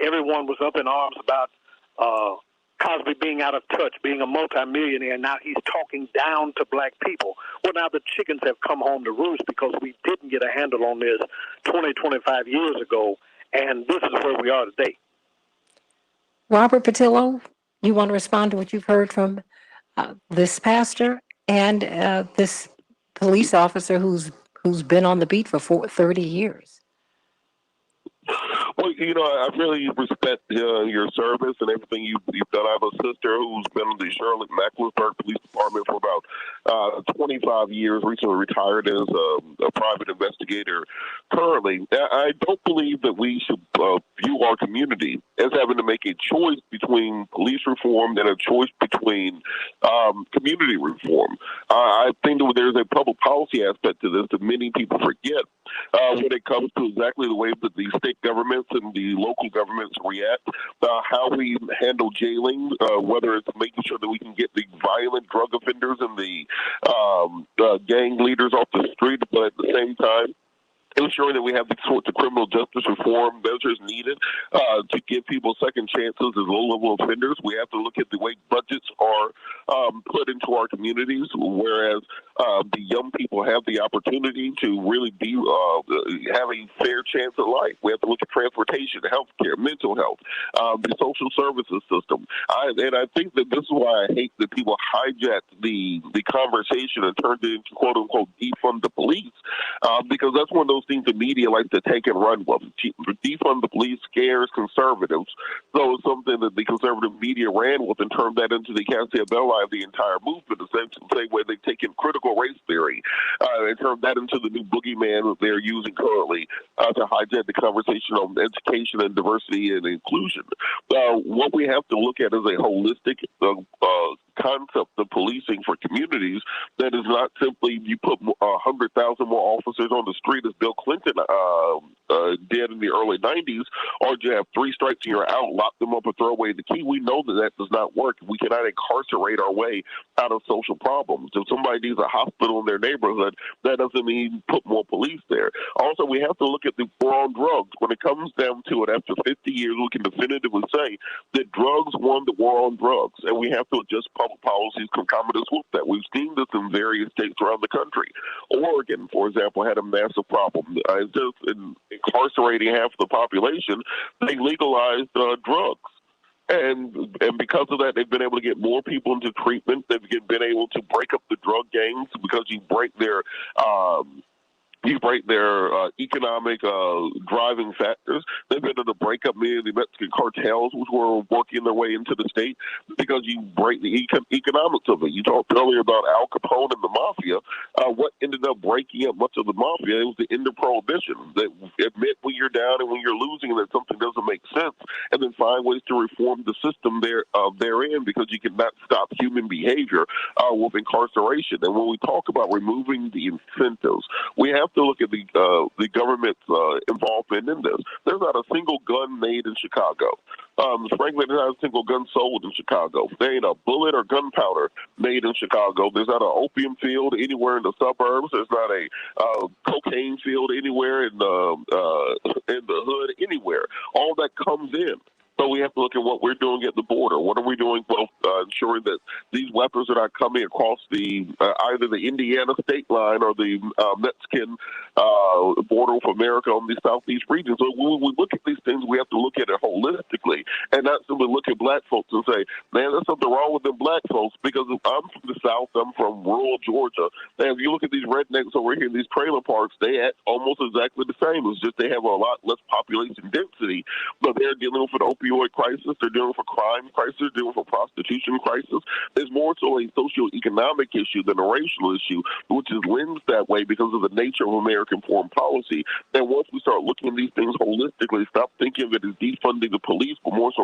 everyone was up in arms about Cosby being out of touch, being a multimillionaire, and now he's talking down to black people. Well, now the chickens have come home to roost because we didn't get a handle on this 20, 25 years ago, and this is where we are today. Robert Patillo, you want to respond to what you've heard from this pastor and this police officer who's been on the beat for 30 years? Well, you know, I really respect your service and everything you've done. I have a sister who's been in the Charlotte-Mecklenburg Police Department for about 25 years, recently retired as a private investigator currently. I don't believe that we should view our community as having to make a choice between police reform and a choice between community reform. I think that there's a public policy aspect to this that many people forget when it comes to exactly the way that the state governments and the local governments react, how we handle jailing, whether it's making sure that we can get the violent drug offenders and the gang leaders off the street, but at the same time, ensuring that we have the sorts of criminal justice reform measures needed to give people second chances as low-level offenders. We have to look at the way budgets are put into our communities, whereas the young people have the opportunity to really be have a fair chance at life. We have to look at transportation, healthcare, mental health, the social services system. And I think that this is why I hate that people hijack the conversation and turned it into quote-unquote defund the police, because that's one of those things the media likes to take and run with. Defund the police scares conservatives. So it's something that the conservative media ran with and turned that into the Cassia Belli of the entire movement, the same way they've taken critical race theory and turned that into the new boogeyman that they're using currently to hijack the conversation on education and diversity and inclusion. What we have to look at is a holistic concept of policing for communities that is not simply you put 100,000 more officers on the street as Bill Clinton did in the early 90s, or you have 3 strikes and you're out, lock them up and throw away the key. We know that that does not work. We cannot incarcerate our way out of social problems. If somebody needs a hospital in their neighborhood, that doesn't mean put more police there. Also, we have to look at the war on drugs. When it comes down to it, after 50 years, we can definitively say that drugs won the war on drugs, and we have to adjust public policies concomitant with that. We've seen this in various states around the country. Oregon, for example, had a massive problem. Just in incarcerating half the population, they legalized drugs. And because of that, they've been able to get more people into treatment. They've been able to break up the drug gangs because you break their economic driving factors. They've been able to break up many of the Mexican cartels, which were working their way into the state, because you break the economics of it. You talked earlier about Al Capone and the mafia. What ended up breaking up much of the mafia, it was the end of prohibition. That admit when you're down and when you're losing and that something doesn't make sense, and then find ways to reform the system therein, because you cannot stop human behavior with incarceration. And when we talk about removing the incentives, we have to look at the government's involvement in this. There's not a single gun made in Chicago. Frankly, there's not a single gun sold in Chicago. There ain't a bullet or gunpowder made in Chicago. There's not an opium field anywhere in the suburbs. There's not a cocaine field anywhere in the hood anywhere. All that comes in. So we have to look at what we're doing at the border. What are we doing both ensuring that these weapons are not coming across the either the Indiana state line or the Mexican border with America on the southeast region. So when we look at these things, we have to look at it holistically and not simply look at black folks and say, man, there's something wrong with them black folks, because I'm from the South, I'm from rural Georgia. And if you look at these rednecks over here in these trailer parks, they act almost exactly the same. It's just they have a lot less population density, but they're dealing with an opioid crisis, they're dealing with a crime crisis, they're dealing with a prostitution crisis. There's more so a socio-economic issue than a racial issue, which is lens that way because of the nature of American foreign policy. And once we start looking at these things holistically, stop thinking of it as defunding the police, but more so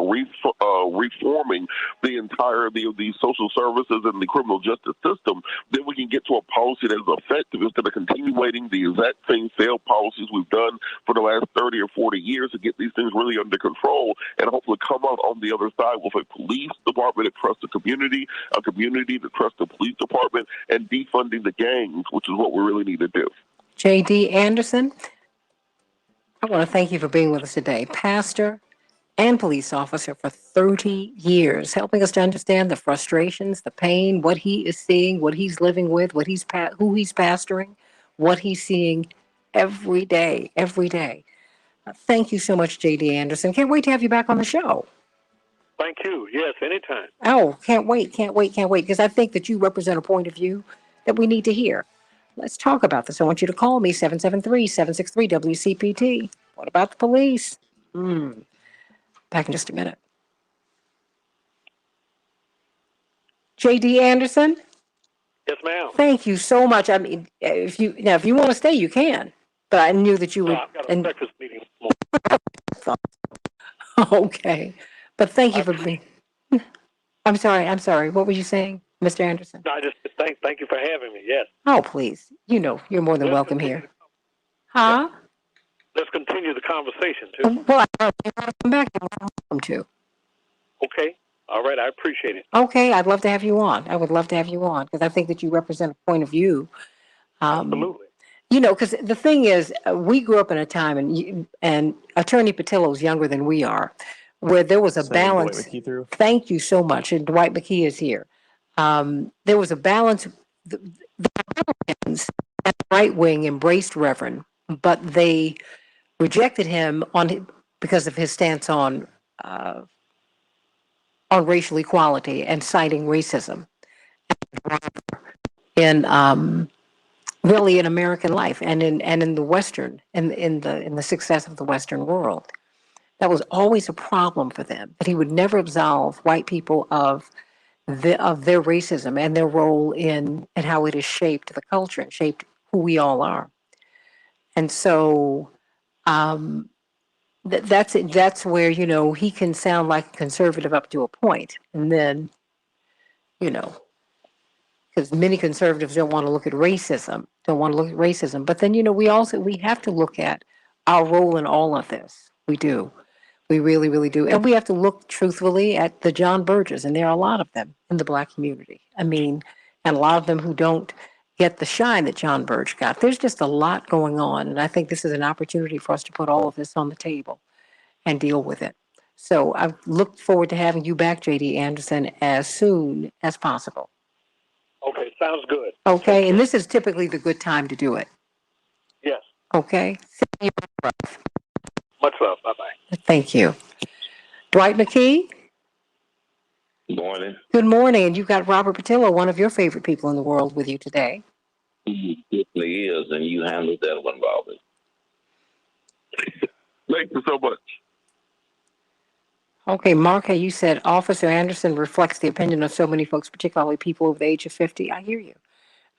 reforming the entirety of the social services and the criminal justice system, then we can get to a policy that is effective instead of continuing the exact same failed policies we've done for the last 30 or 40 years to get these things really under control and hopefully come out on the other side with a police department that trusts the community, a community that trusts the police department, and defunding the gangs, which is what we really need to do. J.D. Anderson, I want to thank you for being with us today. Pastor and police officer for 30 years, helping us to understand the frustrations, the pain, what he is seeing, what he's living with, who he's pastoring, what he's seeing every day, every day. Thank you so much, J.D. Anderson. Can't wait to have you back on the show. Thank you. Yes, anytime. Oh, can't wait, because I think that you represent a point of view that we need to hear. Let's talk about this. I want you to call me, 773-763-WCPT. What about the police? Back in just a minute. J.D. Anderson? Yes, ma'am. Thank you so much. I mean, if you want to stay, you can. But I knew that you would. I've got a breakfast meeting. Okay. But thank you for being. I'm sorry. What were you saying, Mr. Anderson? No, I just thank you for having me. Yes. Oh, please. You're more than welcome here. Huh? Let's continue the conversation, too. Well, I'll come back. You're welcome to. Okay. All right. I appreciate it. Okay. I'd love to have you on. I would love to have you on because I think that you represent a point of view. Absolutely. Because the thing is, we grew up in a time, and Attorney Patillo's younger than we are, where there was a balance. Thank you so much. And Dwight McKee is here. There was a balance. The Republicans and the right wing embraced Reverend, but they rejected him because of his stance on racial equality and citing racism really in American life and in the Western and in the success of the Western world. That was always a problem for them. But he would never absolve white people of their racism and their role in and how it has shaped the culture and shaped who we all are. And so that's where he can sound like a conservative up to a point, and then you know, because many conservatives don't want to look at racism, But then, we have to look at our role in all of this. We do. We really, really do. And we have to look truthfully at the John Burgers, and there are a lot of them in the Black community. I mean, and a lot of them who don't get the shine that John Burge got. There's just a lot going on, and I think this is an opportunity for us to put all of this on the table and deal with it. So I look forward to having you back, J.D. Anderson, as soon as possible. Okay, sounds good. Okay, and this is typically the good time to do it. Yes. Okay? Much love. Bye-bye. Thank you. Dwight McKee? Good morning. Good morning. And you've got Robert Patillo, one of your favorite people in the world, with you today. He certainly is, and you handled that one, Robert. Thank you so much. Okay, Mark, you said Officer Anderson reflects the opinion of so many folks, particularly people over the age of 50. I hear you.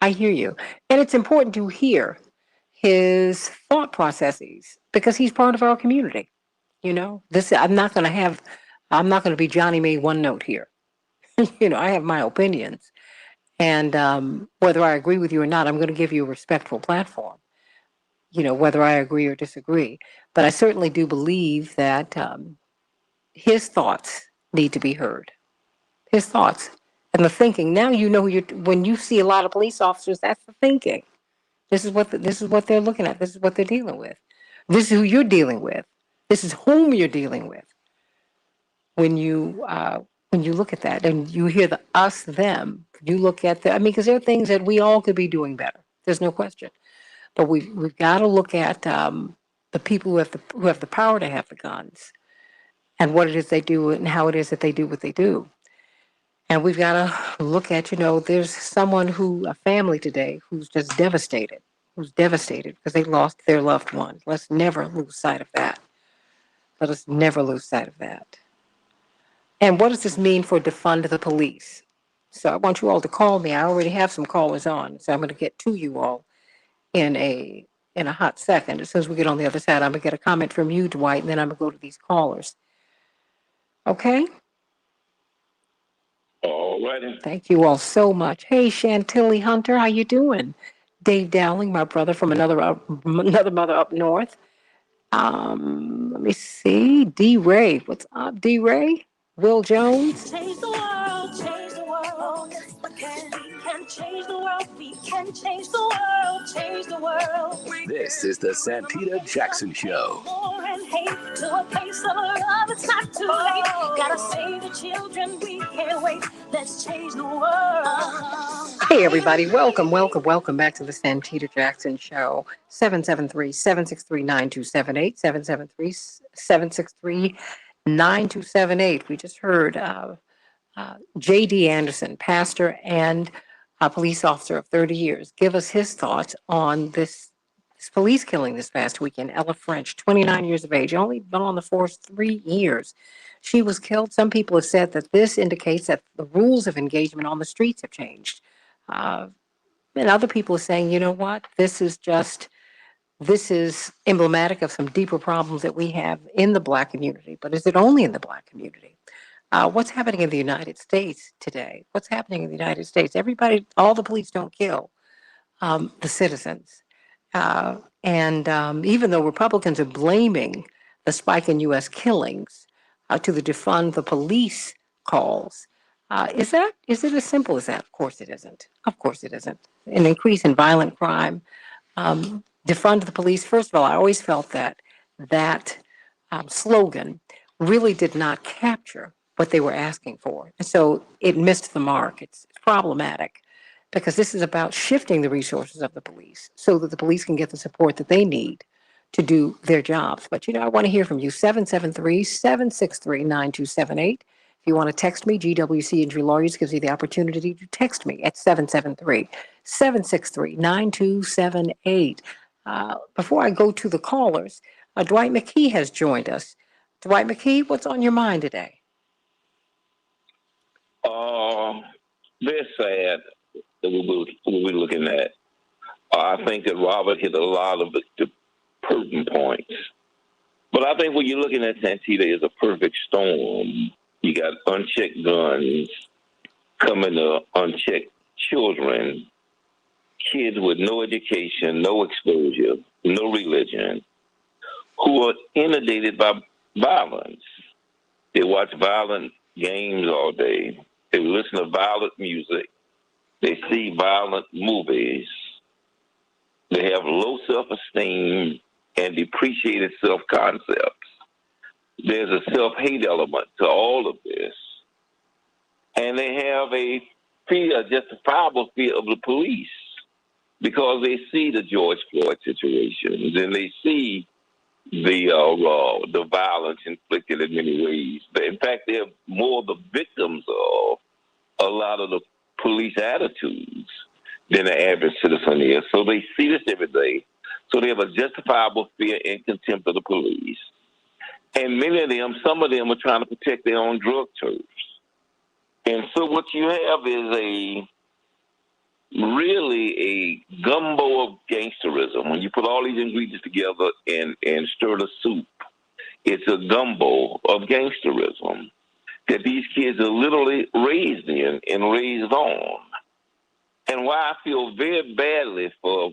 And it's important to hear his thought processes because he's part of our community. I'm not going to be Johnny May one note here. I have my opinions. And whether I agree with you or not, I'm going to give you a respectful platform, whether I agree or disagree. But I certainly do believe that his thoughts need to be heard. His thoughts and the thinking. Now when you see a lot of police officers, that's the thinking. This is what they're looking at. This is what they're dealing with. This is who you're dealing with. This is whom you're dealing with. When you look at that and you hear the us them, you look at because there are things that we all could be doing better. There's no question. But we've got to look at the people who have the power to have the guns and what it is they do and how it is that they do what they do. And we've got to look at, there's a family today who's just devastated, because they lost their loved one. Let's never lose sight of that. Let us never lose sight of that. And what does this mean for defund the police? So I want you all to call me. I already have some callers on, so I'm going to get to you all in a hot second. As soon as we get on the other side, I'm going to get a comment from you, Dwight, and then I'm going to go to these callers. Okay? All righty. Thank you all so much. Hey, Chantilly Hunter, how you doing? Dave Dowling, my brother from another mother up north. Let me see. D. Ray, what's up, D. Ray? Will Jones. Change the world, change the world. Yes, we can change the world. We can change the world, change the world. This is the Santita Jackson Show. War and hate to a place of love. It's not too late. Gotta save the children. We can't wait. Let's change the world. Hey, everybody. Welcome back to the Santita Jackson Show. 773-763-9278. 773-763-9278. We just heard J.D. Anderson, pastor and a police officer of 30 years, give us his thoughts on this police killing this past weekend. Ella French, 29 years of age, only been on the force 3 years. She was killed. Some people have said that this indicates that the rules of engagement on the streets have changed. And other people are saying, you know what, this is emblematic of some deeper problems that we have in the Black community. But is it only in the Black community? What's happening in the United States today? What's happening in the United States? All the police don't kill the citizens. And even though Republicans are blaming the spike in U.S. killings to the defund the police calls, is it as simple as that? Of course it isn't. Of course it isn't. An increase in violent crime, defund the police. First of all, I always felt that slogan really did not capture what they were asking for. And so it missed the mark. It's problematic because this is about shifting the resources of the police so that the police can get the support that they need to do their jobs. But, I want to hear from you. 773-763-9278. If you want to text me, GWC Injury Lawyers gives you the opportunity to text me at 773-763-9278. Before I go to the callers, Dwight McKee has joined us. Dwight McKee, what's on your mind today? Very sad that we're looking at. I think that Robert hit a lot of the pertinent points. But I think what you're looking at, Santita, is a perfect storm. You got unchecked guns, coming to unchecked children, kids with no education, no exposure, no religion, who are inundated by violence. They watch violent games all day. They listen to violent music. They see violent movies. They have low self-esteem and depreciated self-concepts. There's a self-hate element to all of this. And they have a fear, a justifiable fear of the police because they see the George Floyd situations and they see the violence inflicted in many ways. In fact, they're more the victims of a lot of the police attitudes than the average citizen is. So they see this every day. So they have a justifiable fear and contempt of the police. And many of them, some of them are trying to protect their own drug turfs. And so what you have is really a gumbo of gangsterism. When you put all these ingredients together and stir the soup, it's a gumbo of gangsterism that these kids are literally raised in and raised on. And why I feel very badly for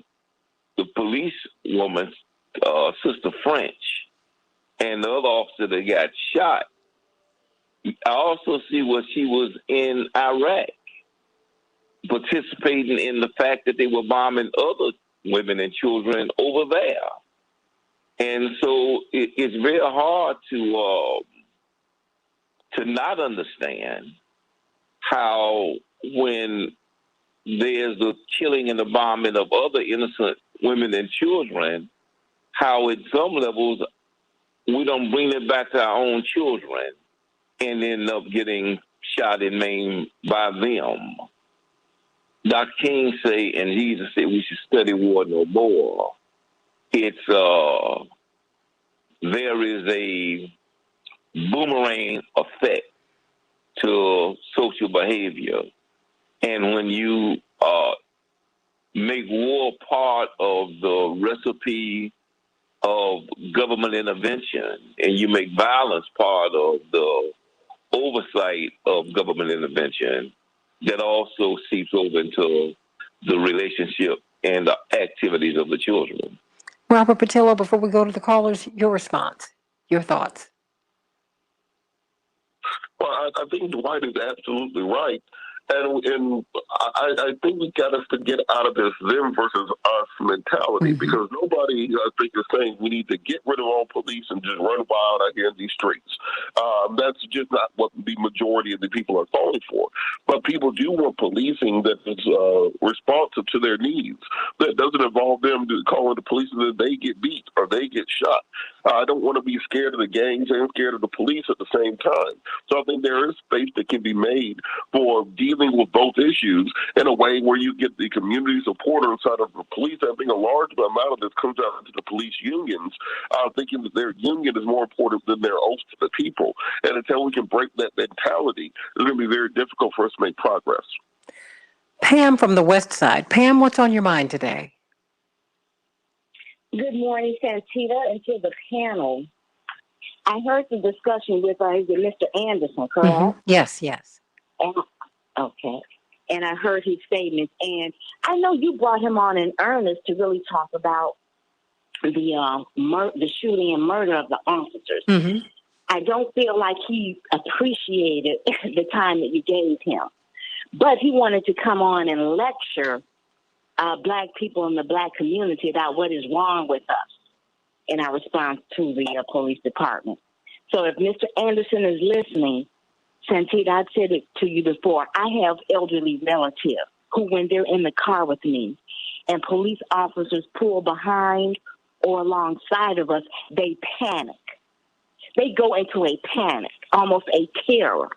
the police woman, Sister French, and the other officer that got shot, I also see what she was in Iraq, participating in the fact that they were bombing other women and children over there. And so it's very hard to not understand how when there's the killing and the bombing of other innocent women and children, how at some levels we don't bring it back to our own children and end up getting shot and maimed by them. Dr. King say, and Jesus said, we should study war no more. It's there is a boomerang effect to social behavior, and when you make war part of the recipe of government intervention, and you make violence part of the oversight of government intervention, that also seeps over into the relationship and the activities of the children. Robert Patillo, before we go to the callers, your response, your thoughts. Well, I think Dwight is absolutely right. And I think we got us to get out of this them versus us mentality, because nobody, I think, is saying we need to get rid of all police and just run wild out here in these streets. That's just not what the majority of the people are calling for. But people do want policing that is responsive to their needs, that doesn't involve them calling the police that they get beat or they get shot. I don't want to be scared of the gangs and scared of the police at the same time. So I think there is space that can be made for dealing with both issues in a way where you get the community support inside of the police. I think a large amount of this comes out to the police unions, thinking that their union is more important than their oath to the people. And until we can break that mentality, it's going to be very difficult for us to make progress. Pam from the West Side. Pam, what's on your mind today? Good morning, Santita, and to the panel. I heard the discussion with Mr. Anderson, correct? Yes, yes. Okay. And I heard his statements, and I know you brought him on in earnest to really talk about the shooting and murder of the officers. I don't feel like he appreciated the time that you gave him, but he wanted to come on and lecture Black people in the Black community about what is wrong with us in our response to the police department. So if Mr. Anderson is listening, Santita, I've said it to you before. I have elderly relatives who, when they're in the car with me and police officers pull behind or alongside of us, they panic. They go into a panic, almost a terror.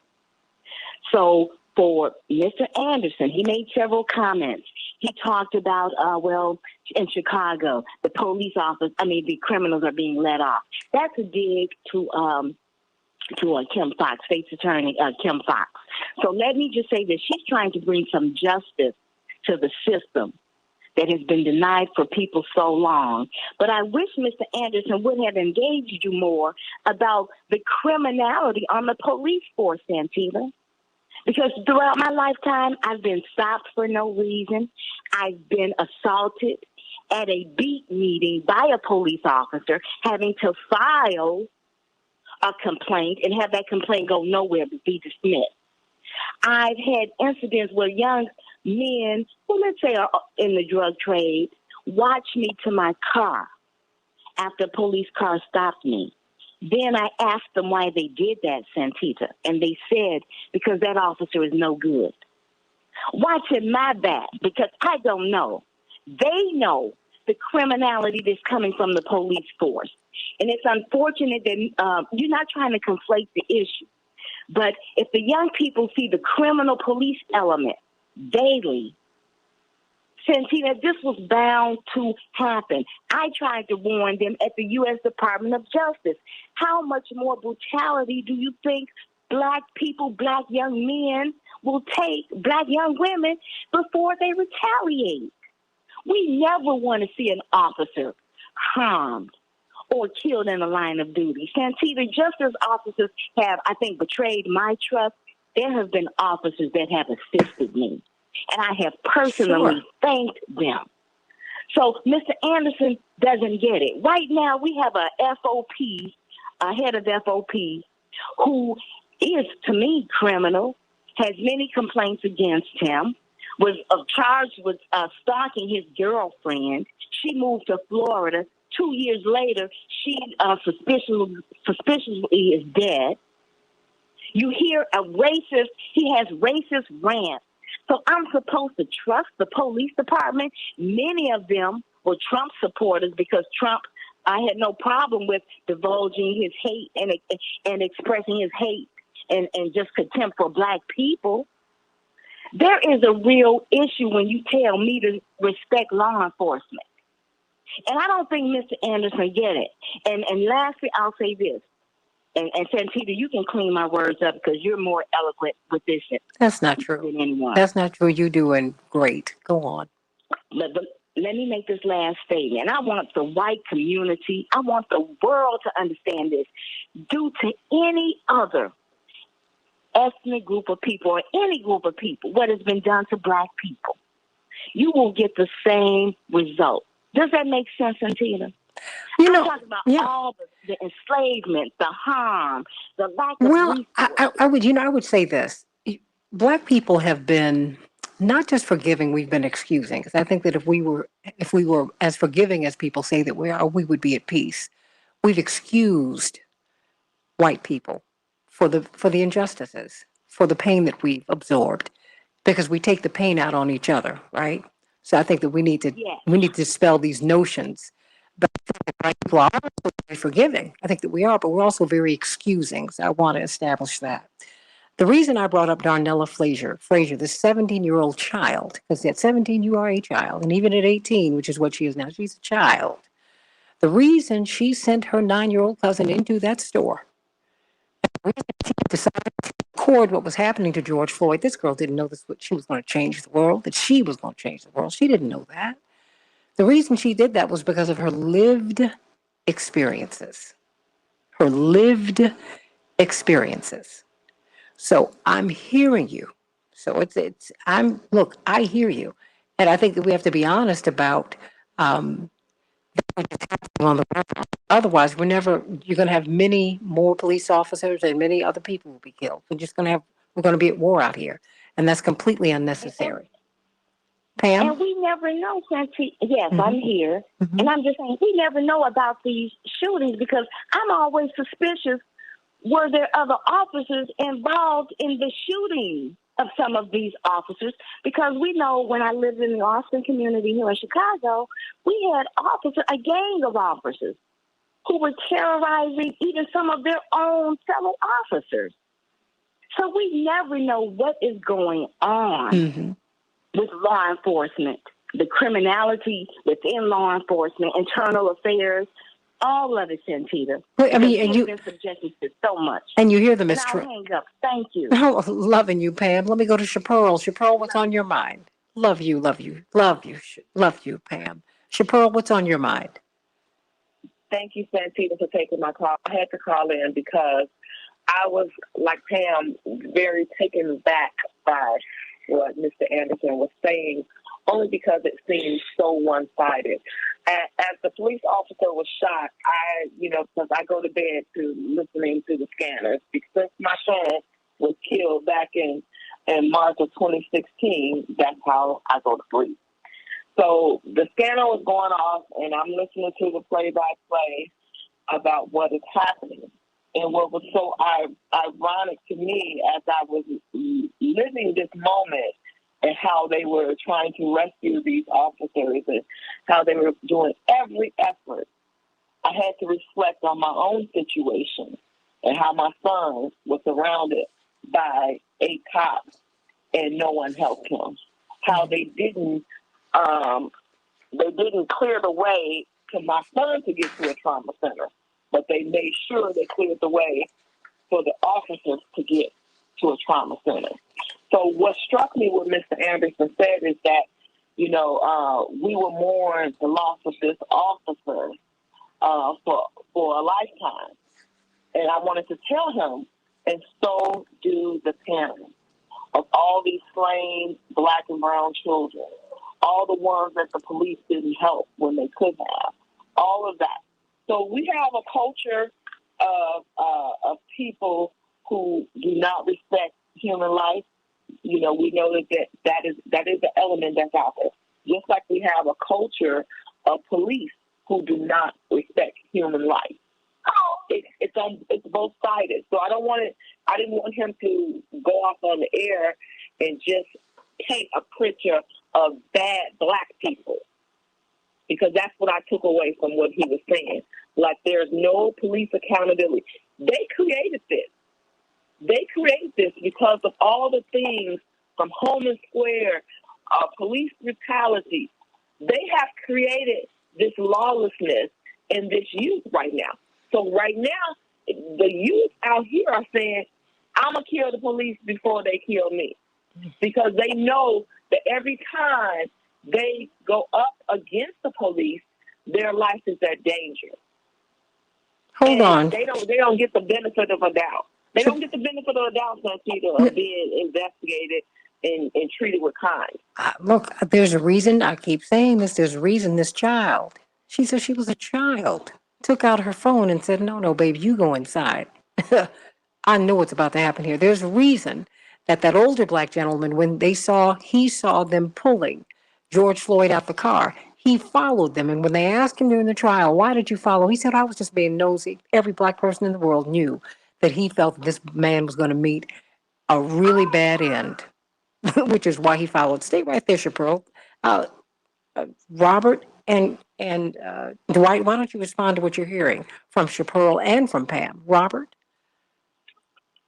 So for Mr. Anderson, he made several comments. He talked about, in Chicago, the the criminals are being let off. That's a dig to Kim Foxx, State's Attorney Kim Foxx. So let me just say that she's trying to bring some justice to the system that has been denied for people so long. But I wish Mr. Anderson would have engaged you more about the criminality on the police force, Santita. Because throughout my lifetime, I've been stopped for no reason. I've been assaulted at a beat meeting by a police officer, having to file a complaint and have that complaint go nowhere but be dismissed. I've had incidents where young men, who let's say are in the drug trade, watch me to my car after a police car stopped me. Then I asked them why they did that, Santita, and they said, because that officer is no good. Watching my back, because I don't know. They know the criminality that's coming from the police force. And it's unfortunate that you're not trying to conflate the issue. But if the young people see the criminal police element daily, Santita, this was bound to happen. I tried to warn them at the U.S. Department of Justice. How much more brutality do you think black people, black young men will take, black young women, before they retaliate? We never want to see an officer harmed or killed in the line of duty. Santita, just as officers have, I think, betrayed my trust, there have been officers that have assisted me. And I have personally thanked them. So Mr. Anderson doesn't get it. Right now, we have a FOP, a head of FOP, who is, to me, criminal, has many complaints against him, was charged with stalking his girlfriend. She moved to Florida. 2 years later, she suspiciously is dead. You hear a racist, he has racist rants. So I'm supposed to trust the police department. Many of them were Trump supporters because Trump, I had no problem with divulging his hate and expressing his hate and just contempt for black people. There is a real issue when you tell me to respect law enforcement. And I don't think Mr. Anderson get it. And lastly, I'll say this. And Santita, you can clean my words up because you're more eloquent with this That's not true. than anyone. That's not true. You're doing great. Go on. But let me make this last statement. I want the white community, I want the world to understand this. Due to any other ethnic group of people or any group of people, what has been done to black people, you will get the same result. Does that make sense, Santita? I'm talking about all the enslavement, the harm, the lack of resources. I would say this. Black people have been not just forgiving, we've been excusing. Because I think that if we were as forgiving as people say that we are, we would be at peace. We've excused white people for the injustices, for the pain that we've absorbed, because we take the pain out on each other, right? So I think that we need to dispel these notions. But I think that white people are also very forgiving. I think that we are, but we're also very excusing. So I want to establish that. The reason I brought up Darnella Frazier, this 17-year-old child, because at 17 you are a child, and even at 18, which is what she is now, she's a child. The reason she sent her 9-year-old cousin into that store, and the reason she decided to record what was happening to George Floyd, this girl didn't know this, she was going to change the world, that she was going to change the world. She didn't know that. The reason she did that was because of her lived experiences. Her lived experiences. So I'm hearing you. So I hear you. And I think that we have to be honest about on the ground. Otherwise, you're going to have many more police officers and many other people will be killed. We're going to be at war out here. And that's completely unnecessary. Pam? And we never know, Santita. Yes, I'm here. And I'm just saying, we never know about these shootings because I'm always suspicious. Were there other officers involved in the shooting of some of these officers? Because we know when I lived in the Austin community here in Chicago, we had a gang of officers who were terrorizing even some of their own fellow officers. So we never know what is going on with law enforcement, the criminality within law enforcement, internal affairs, all of it, Santita. I mean, and you've been subjected to so much. And you hear the And I'll hang up. Thank you. Oh, loving you, Pam. Let me go to Chaparral. Chaparral, what's on your mind? Love you, love you, love you, love you, Pam. Chaparral, what's on your mind? Thank you, Santita, for taking my call. I had to call in because I was, like Pam, very taken back by what Mr. Anderson was saying, only because it seemed so one-sided. As the police officer was shot, because I go to bed to listening to the scanners, because my son was killed back in March of 2016, that's how I go to sleep. So the scanner was going off, and I'm listening to the play-by-play about what is happening. And what was so ironic to me as I was living this moment and how they were trying to rescue these officers and how they were doing every effort, I had to reflect on my own situation and how my son was surrounded by 8 cops and no one helped him. How they didn't clear the way to my son to get to a trauma center, but they made sure they cleared the way for the officers to get to a trauma center. So what struck me what Mr. Anderson said is that, we will mourn the loss of this officer for a lifetime. And I wanted to tell him, and so do the parents of all these slain Black and brown children, all the ones that the police didn't help when they could have, all of that. So we have a culture of people who do not respect human life. We know that is the element that's out there. Just like we have a culture of police who do not respect human life. It's both sided. So I didn't want him to go off on the air and just paint a picture of bad Black people, because that's what I took away from what he was saying. Like, there's no police accountability. They created this. They created this because of all the things from Holman Square, police brutality. They have created this lawlessness in this youth right now. So right now, the youth out here are saying, I'm going to kill the police before they kill me. Because they know that every time they go up against the police, their life is at danger. Hold on. They don't get the benefit of a doubt. They don't get the benefit of a doubt, Santita, of being investigated and treated with kind. Look, there's a reason. I keep saying this. There's a reason this child. She said she was a child. Took out her phone and said, no, baby, you go inside. I know what's about to happen here. There's a reason that older Black gentleman, when he saw them pulling George Floyd out the car, he followed them. And when they asked him during the trial, why did you follow? He said, I was just being nosy. Every Black person in the world knew that he felt that this man was going to meet a really bad end, which is why he followed. Stay right there, Chappelle. Robert and Dwight, why don't you respond to what you're hearing from Chappelle and from Pam? Robert?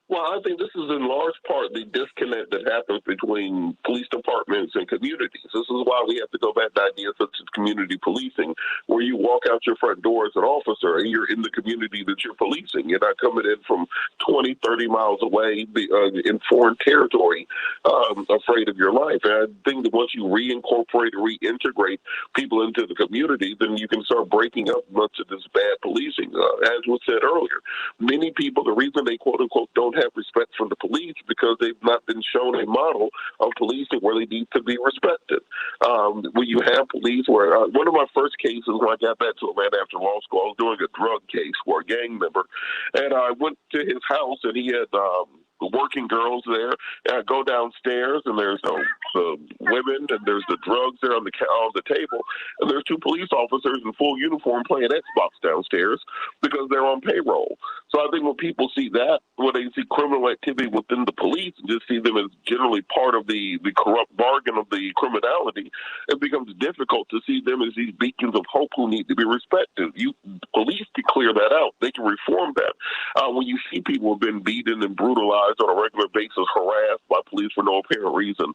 Well, I think this is in large part the disconnect that happens between police departments and communities. This is why we have to go back to ideas such as community policing, where you walk out your front door as an officer and you're in the community that you're policing. You're not coming in from 20, 30 miles away in foreign territory, afraid of your life. And I think that once you reincorporate and reintegrate people into the community, then you can start breaking up much of this bad policing. As was said earlier, many people, the reason they quote unquote don't have respect for the police because they've not been shown a model of policing where they need to be respected. When you have police where one of my first cases when I got back to Atlanta after law school, I was doing a drug case for a gang member, and I went to his house and he had working girls there. And I go downstairs and there's the women and there's the drugs there on the table, and there's 2 police officers in full uniform playing Xbox downstairs because they're on payroll. So I think when people see that, when they see criminal activity within the police and just see them as generally part of the corrupt bargain of the criminality, it becomes difficult to see them as these beacons of hope who need to be respected. Police can clear that out. They can reform that. When you see people have been beaten and brutalized on a regular basis, harassed by police for no apparent reason,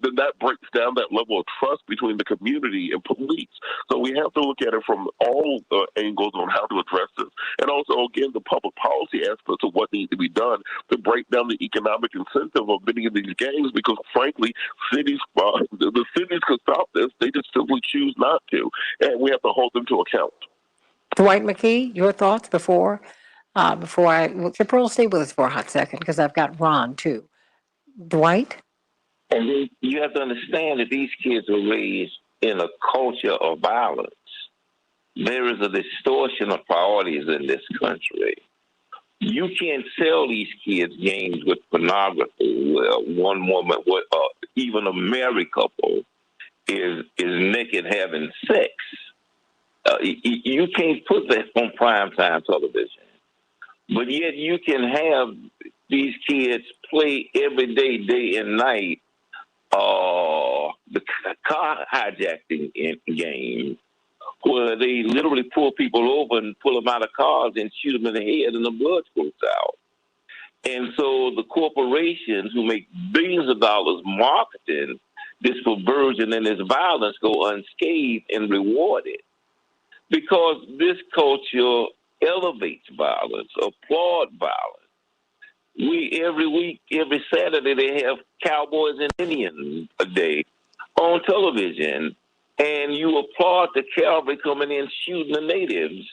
then that breaks down that level of trust between the community and police. So we have to look at it from all angles on how to address this. And also, again, the public policy aspects of what needs to be done to break down the economic incentive of many of these gangs, because frankly, the cities could stop this. They just simply choose not to. And we have to hold them to account. Dwight McKee, your thoughts before Before well, Pearl, stay with us for a hot second because I've got Ron too. Dwight? And then you have to understand that these kids were raised in a culture of violence. There is a distortion of priorities in this country. You can't sell these kids games with pornography where one woman, even a married couple, is naked having sex. You can't put that on primetime television. But yet you can have these kids play every day, day and night, the car hijacking game, where they literally pull people over and pull them out of cars and shoot them in the head and the blood squirts out. And so the corporations who make billions of dollars marketing this perversion and this violence go unscathed and rewarded because this culture elevates violence, applaud violence. Every week, every Saturday, they have Cowboys and Indians a day on television, and you applaud the cavalry coming in shooting the natives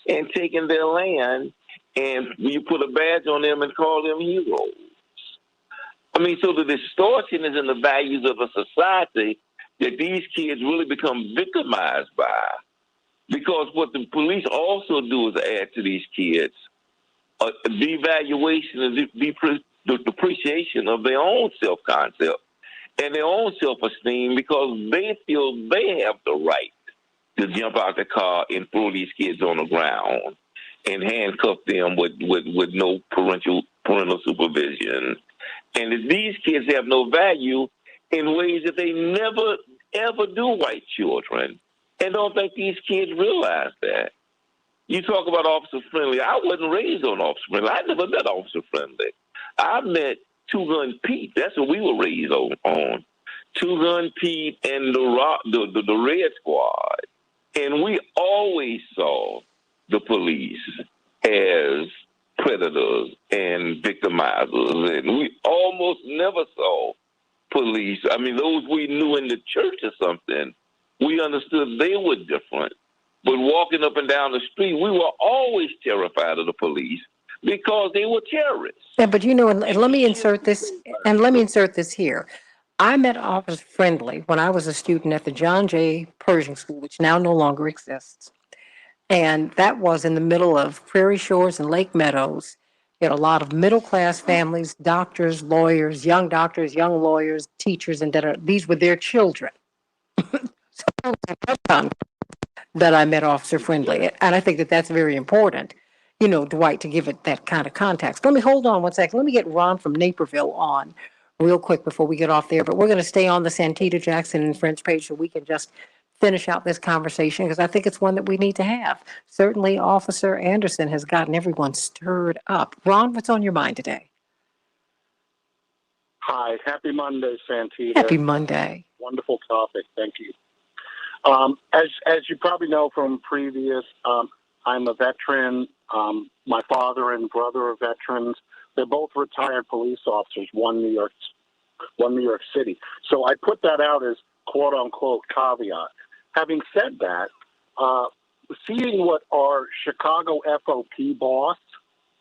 and taking their land, and you put a badge on them and call them heroes. I mean, so the distortion is in the values of a society that these kids really become victimized by. Because what the police also do is add to these kids a devaluation and the depreciation of their own self-concept and their own self-esteem because they feel they have the right to jump out the car and throw these kids on the ground and handcuff them with no parental supervision. And that these kids have no value in ways that they never, ever do white children. And don't think these kids realize that. You talk about Officer Friendly. I wasn't raised on Officer Friendly. I never met Officer Friendly. I met Two Gun Pete. That's what we were raised on. Two Gun Pete and the Red Squad. And we always saw the police as predators and victimizers. And we almost never saw police. I mean, those we knew in the church or something, we understood they were different. But walking up and down the street, we were always terrified of the police because they were terrorists. Yeah, but and let me insert this here. I met Officer Friendly when I was a student at the John Jay Pershing School, which now no longer exists. And that was in the middle of Prairie Shores and Lake Meadows. You had a lot of middle-class families, doctors, lawyers, young lawyers, teachers, and these were their children. That I met Officer Friendly. And I think that that's very important, Dwight, to give it that kind of context. Let me hold on one second. Let me get Ron from Naperville on real quick before we get off there. But we're going to stay on the Santita Jackson and Friends page so we can just finish out this conversation because I think it's one that we need to have. Certainly, Officer Anderson has gotten everyone stirred up. Ron, what's on your mind today? Hi, happy Monday, Santita. Happy Monday. Wonderful topic. Thank you. As you probably know from previous, I'm a veteran. My father and brother are veterans. They're both retired police officers, one New York City. So I put that out as quote unquote caveat. Having said that, seeing what our Chicago FOP boss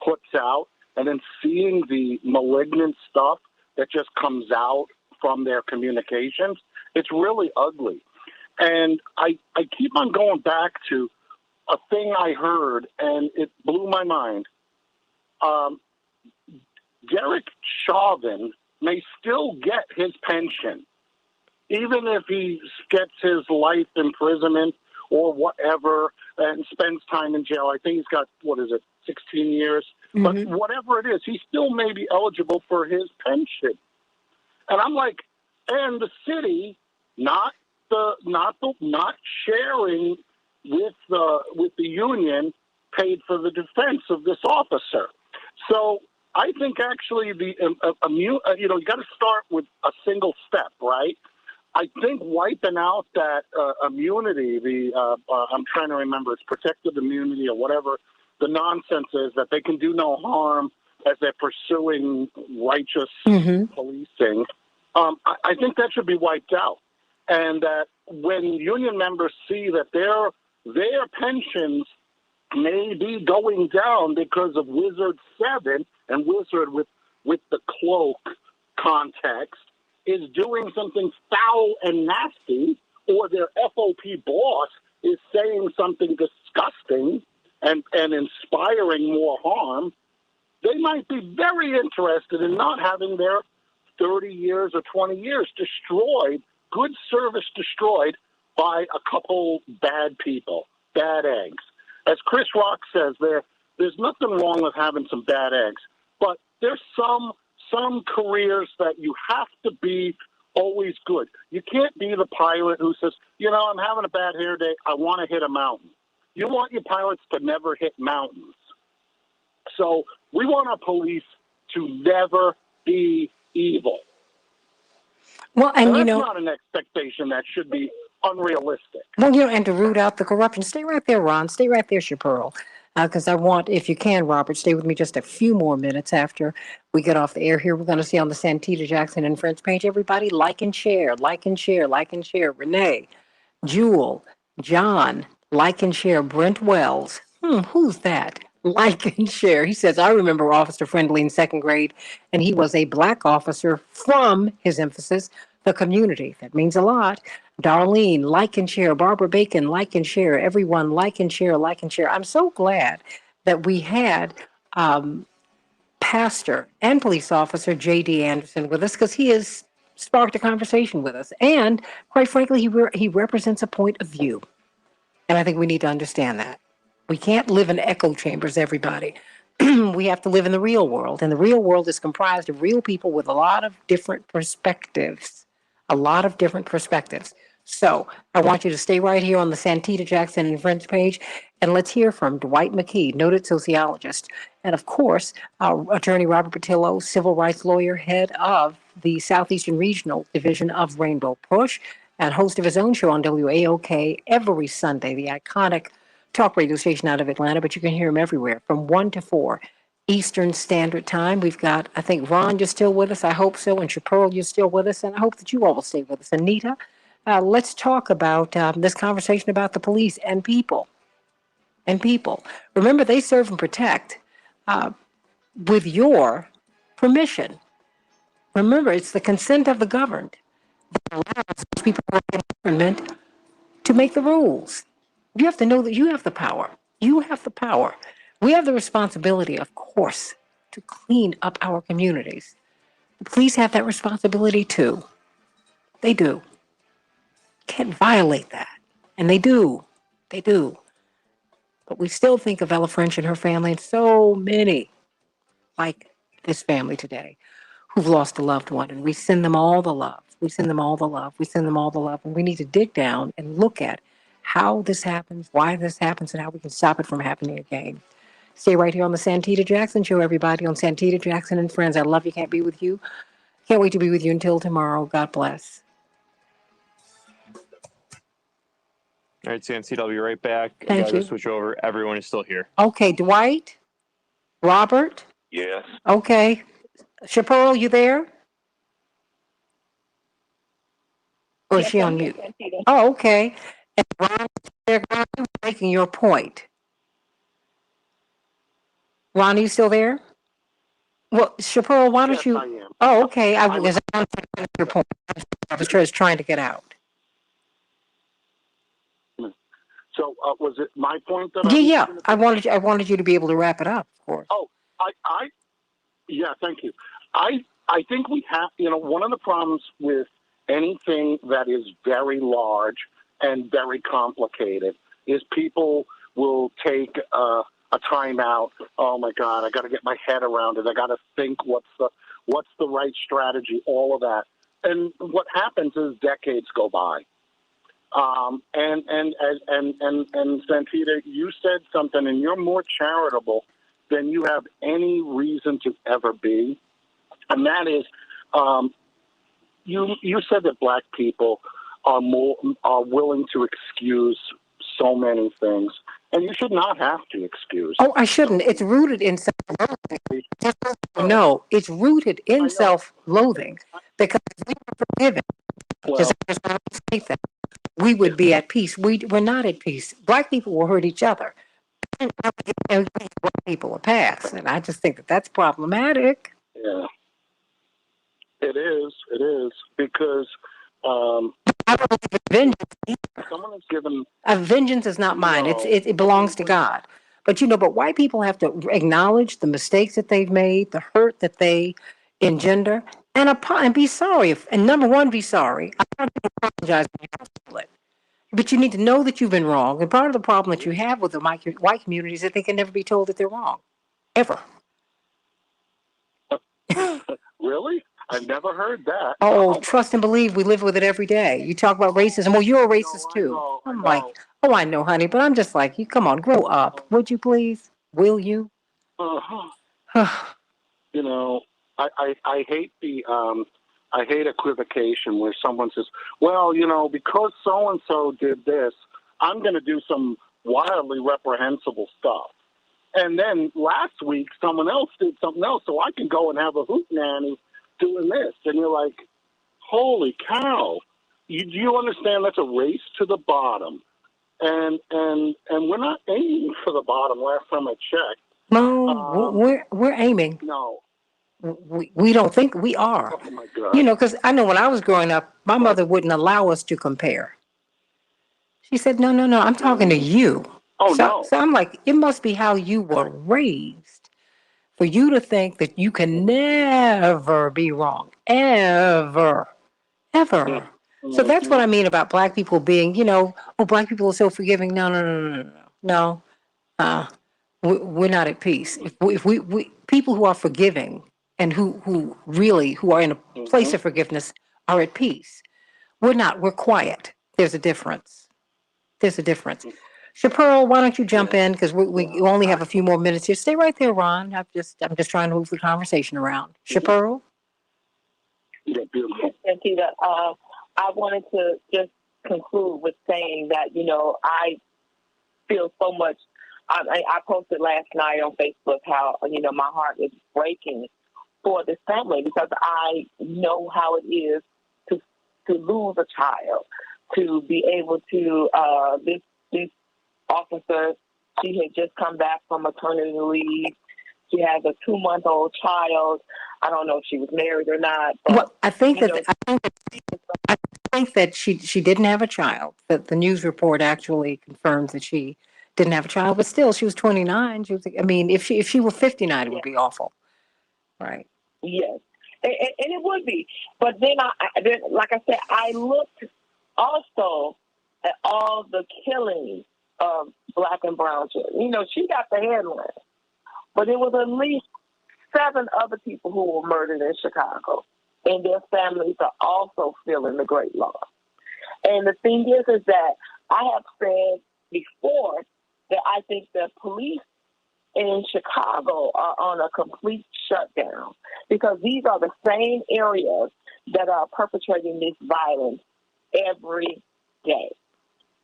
puts out and then seeing the malignant stuff that just comes out from their communications, it's really ugly. And I keep on going back to a thing I heard, and it blew my mind. Derek Chauvin may still get his pension, even if he gets his life imprisonment or whatever and spends time in jail. I think he's got, 16 years? Mm-hmm. But whatever it is, he still may be eligible for his pension. And I'm like, and the city not sharing with the union paid for the defense of this officer. So I think actually you got to start with a single step, right? I think wiping out that immunity, I'm trying to remember, it's protected immunity or whatever the nonsense is that they can do no harm as they're pursuing righteous policing. I think that should be wiped out. And that when union members see that their pensions may be going down because of Wizard 7 and Wizard with the cloak context is doing something foul and nasty, or their FOP boss is saying something disgusting and inspiring more harm, they might be very interested in not having their 30 years or 20 years destroyed, good service destroyed by a couple bad people, bad eggs. As Chris Rock says, there's nothing wrong with having some bad eggs, but there's some careers that you have to be always good. You can't be the pilot who says, I'm having a bad hair day, I want to hit a mountain. You want your pilots to never hit mountains. So we want our police to never be evil. Well, and that's not an expectation that should be unrealistic. Well, and to root out the corruption. Stay right there, Ron. Stay right there, Chaparral. Because I want, if you can, Robert, stay with me just a few more minutes after we get off the air here. We're going to see on the Santita Jackson and Friends page, everybody like and share, like and share, like and share. Renee, Jewel, John, like and share. Brent Wells. Who's that? Like and share. He says, I remember Officer Friendly in second grade, and he was a black officer from, his emphasis, the community. That means a lot. Darlene, like and share. Barbara Bacon, like and share. Everyone, like and share, like and share. I'm so glad that we had Pastor and police officer J.D. Anderson with us, because he has sparked a conversation with us. And quite frankly, he represents a point of view. And I think we need to understand that. We can't live in echo chambers, everybody. We have to live in the real world. And the real world is comprised of real people with a lot of different perspectives. A lot of different perspectives. So I want you to stay right here on the Santita Jackson and Friends page, and let's hear from Dwight McKee, noted sociologist, and of course, our attorney Robert Patillo, civil rights lawyer, head of the Southeastern Regional Division of Rainbow Push, and host of his own show on WAOK every Sunday, the iconic talk radio station out of Atlanta, but you can hear him everywhere from 1 to 4 Eastern Standard Time. We've got, I think, Ron, you're still with us. I hope so. And Chaparral, you're still with us. And I hope that you all will stay with us. Anita, let's talk about this conversation about the police and people. And people. Remember, they serve and protect with your permission. Remember, it's the consent of the governed that allows those people who are in government to make the rules. You have to know that you have the power. You have the power. We have the responsibility, of course, to clean up our communities. The police have that responsibility too. They do. Can't violate that. And they do. They do. But we still think of Ella French and her family, and so many like this family today who've lost a loved one. And we send them all the love. We send them all the love. We send them all the love. And we need to dig down and look at how this happens, why this happens, and how we can stop it from happening again. Stay right here on the Santita Jackson Show, everybody, on Santita Jackson and Friends. I love you. Can't be with you. Can't wait to be with you until tomorrow. God bless. All right, Santita, I'll be right back. I Thank gotta you. switch over. Everyone is still here. Okay, Dwight? Robert? Yes. Okay. Chaparral, you there? Or is she on mute? Oh, okay. And Ron, they're making your point. Ron, are you still there? Well, Chaparral, why don't Yes, you? I am. Oh, okay. I was your point. I was just trying to get out. So was it my point that Yeah. I wanted you to be able to wrap it up, of course. Oh, yeah, thank you. I think we have, one of the problems with anything that is very large and very complicated is people will take a timeout. Oh my God, I got to get my head around it. I got to think what's the right strategy, all of that. And what happens is decades go by. And Santita, you said something, and you're more charitable than you have any reason to ever be. And that is, you said that Black people are willing to excuse so many things, and you should not have to excuse. Oh, I shouldn't. It's rooted in self-loathing. No, it's rooted in self-loathing because if we were forgiven, we would be at peace. We're not at peace. Black people will hurt each other. and white people a pass, and I just think that that's problematic. Yeah, it is. It is because I don't believe in vengeance. someone is given. Vengeance is not mine. No. It belongs to God. But but white people have to acknowledge the mistakes that they've made, the hurt that they engender, and be sorry. And number one, be sorry. I don't apologize when you feel it. But you need to know that you've been wrong. And part of the problem that you have with the white community is that they can never be told that they're wrong, ever. Really? I've never heard that. Oh, trust and believe. We live with it every day. You talk about racism. Well, you're a racist too. I'm like, oh, I know, honey, but I'm just like, you come on, grow up. Would you please? Will you? You know, I hate I hate equivocation where someone says, well, because so and so did this, I'm going to do some wildly reprehensible stuff. And then last week someone else did something else, so I can go and have a hoot nanny doing this. And you're like, holy cow. Do you understand that's a race to the bottom? And we're not aiming for the bottom last time I checked. No, we're aiming. No. We don't think we are. Oh my God. Because I know when I was growing up, my mother wouldn't allow us to compare. She said, no, I'm talking to you. So I'm like, it must be how you were raised for you to think that you can never be wrong. Ever. So that's what I mean about black people being, black people are so forgiving. No. We're not at peace. If we people who are forgiving and who are in a place of forgiveness are at peace. We're not. We're quiet. There's a difference. Chaparral, why don't you jump in because we only have a few more minutes here. Stay right there, Ron. I'm just trying to move the conversation around. Chaparral. Santita, I wanted to just conclude with saying that, I feel so much. I posted last night on Facebook how, my heart is breaking for this family because I know how it is to lose a child, to be able to, this officer, she had just come back from maternity leave. She has a 2-month-old child. I don't know if she was married or not. But, well, I think that she didn't have a child. That the news report actually confirms that she didn't have a child, but still, she was 29. If she were 59, it would be awful, right? Yes, and it would be. But then, like I said, I looked also at all the killings of Black and brown children. She got the headline, but it was at least 7 other people who were murdered in Chicago, and their families are also feeling the great loss. And the thing is that I have said before that I think the police in Chicago are on a complete shutdown because these are the same areas that are perpetrating this violence every day.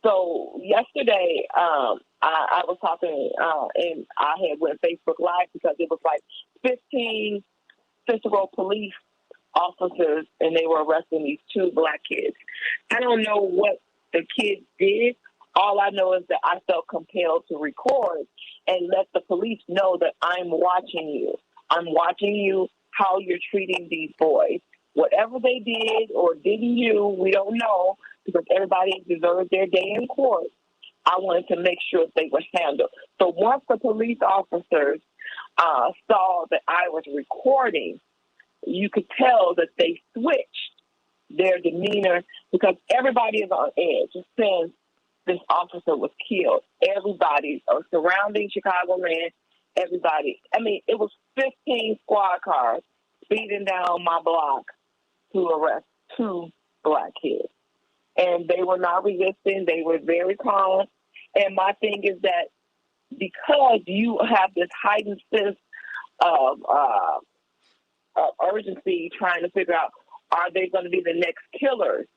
So yesterday, I was talking, and I had went Facebook Live because it was like 15 Cicero police officers, and they were arresting these 2 Black kids. I don't know what the kids did. All I know is that I felt compelled to record and let the police know that I'm watching you. I'm watching you, how you're treating these boys. Whatever they did or didn't do, we don't know, because everybody deserves their day in court. I wanted to make sure they were handled. So once the police officers saw that I was recording, you could tell that they switched their demeanor because everybody is on edge since this officer was killed. Everybody surrounding Chicagoland, everybody. It was 15 squad cars speeding down my block to arrest 2 Black kids. And they were not resisting. They were very calm. And my thing is that because you have this heightened sense of urgency trying to figure out, are they going to be the next killers?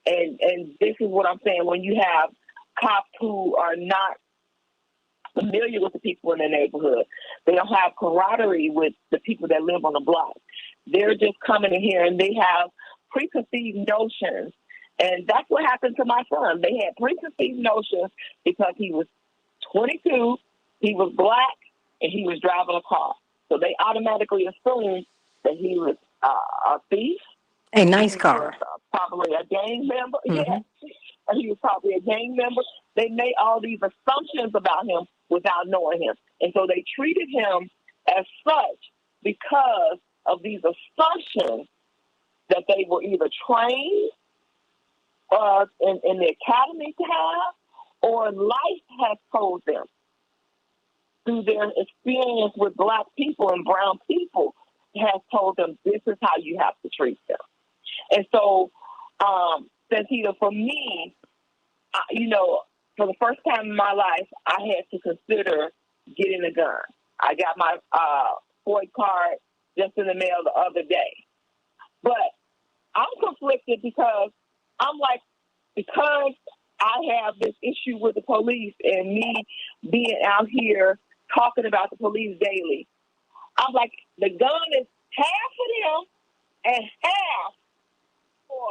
And this is what I'm saying. When you have cops who are not familiar with the people in their neighborhood, they don't have camaraderie with the people that live on the block. They're just coming in here and they have preconceived notions. And that's what happened to my son. They had preconceived notions because he was 22. he was black and he was driving a car. So they automatically assumed that he was a thief. A nice car. Was, probably a gang member. Mm-hmm. Yeah, he was probably a gang member. They made all these assumptions about him without knowing him. And so they treated him as such because of these assumptions that they were either trained in the academy to have, or life has told them through their experience with black people and brown people has told them this is how you have to treat them. And so, Santita, for me, for the first time in my life, I had to consider getting a gun. I got my FOID card just in the mail the other day. But I'm conflicted because I'm like, because I have this issue with the police and me being out here talking about the police daily, I'm like, the gun is half for them and half for.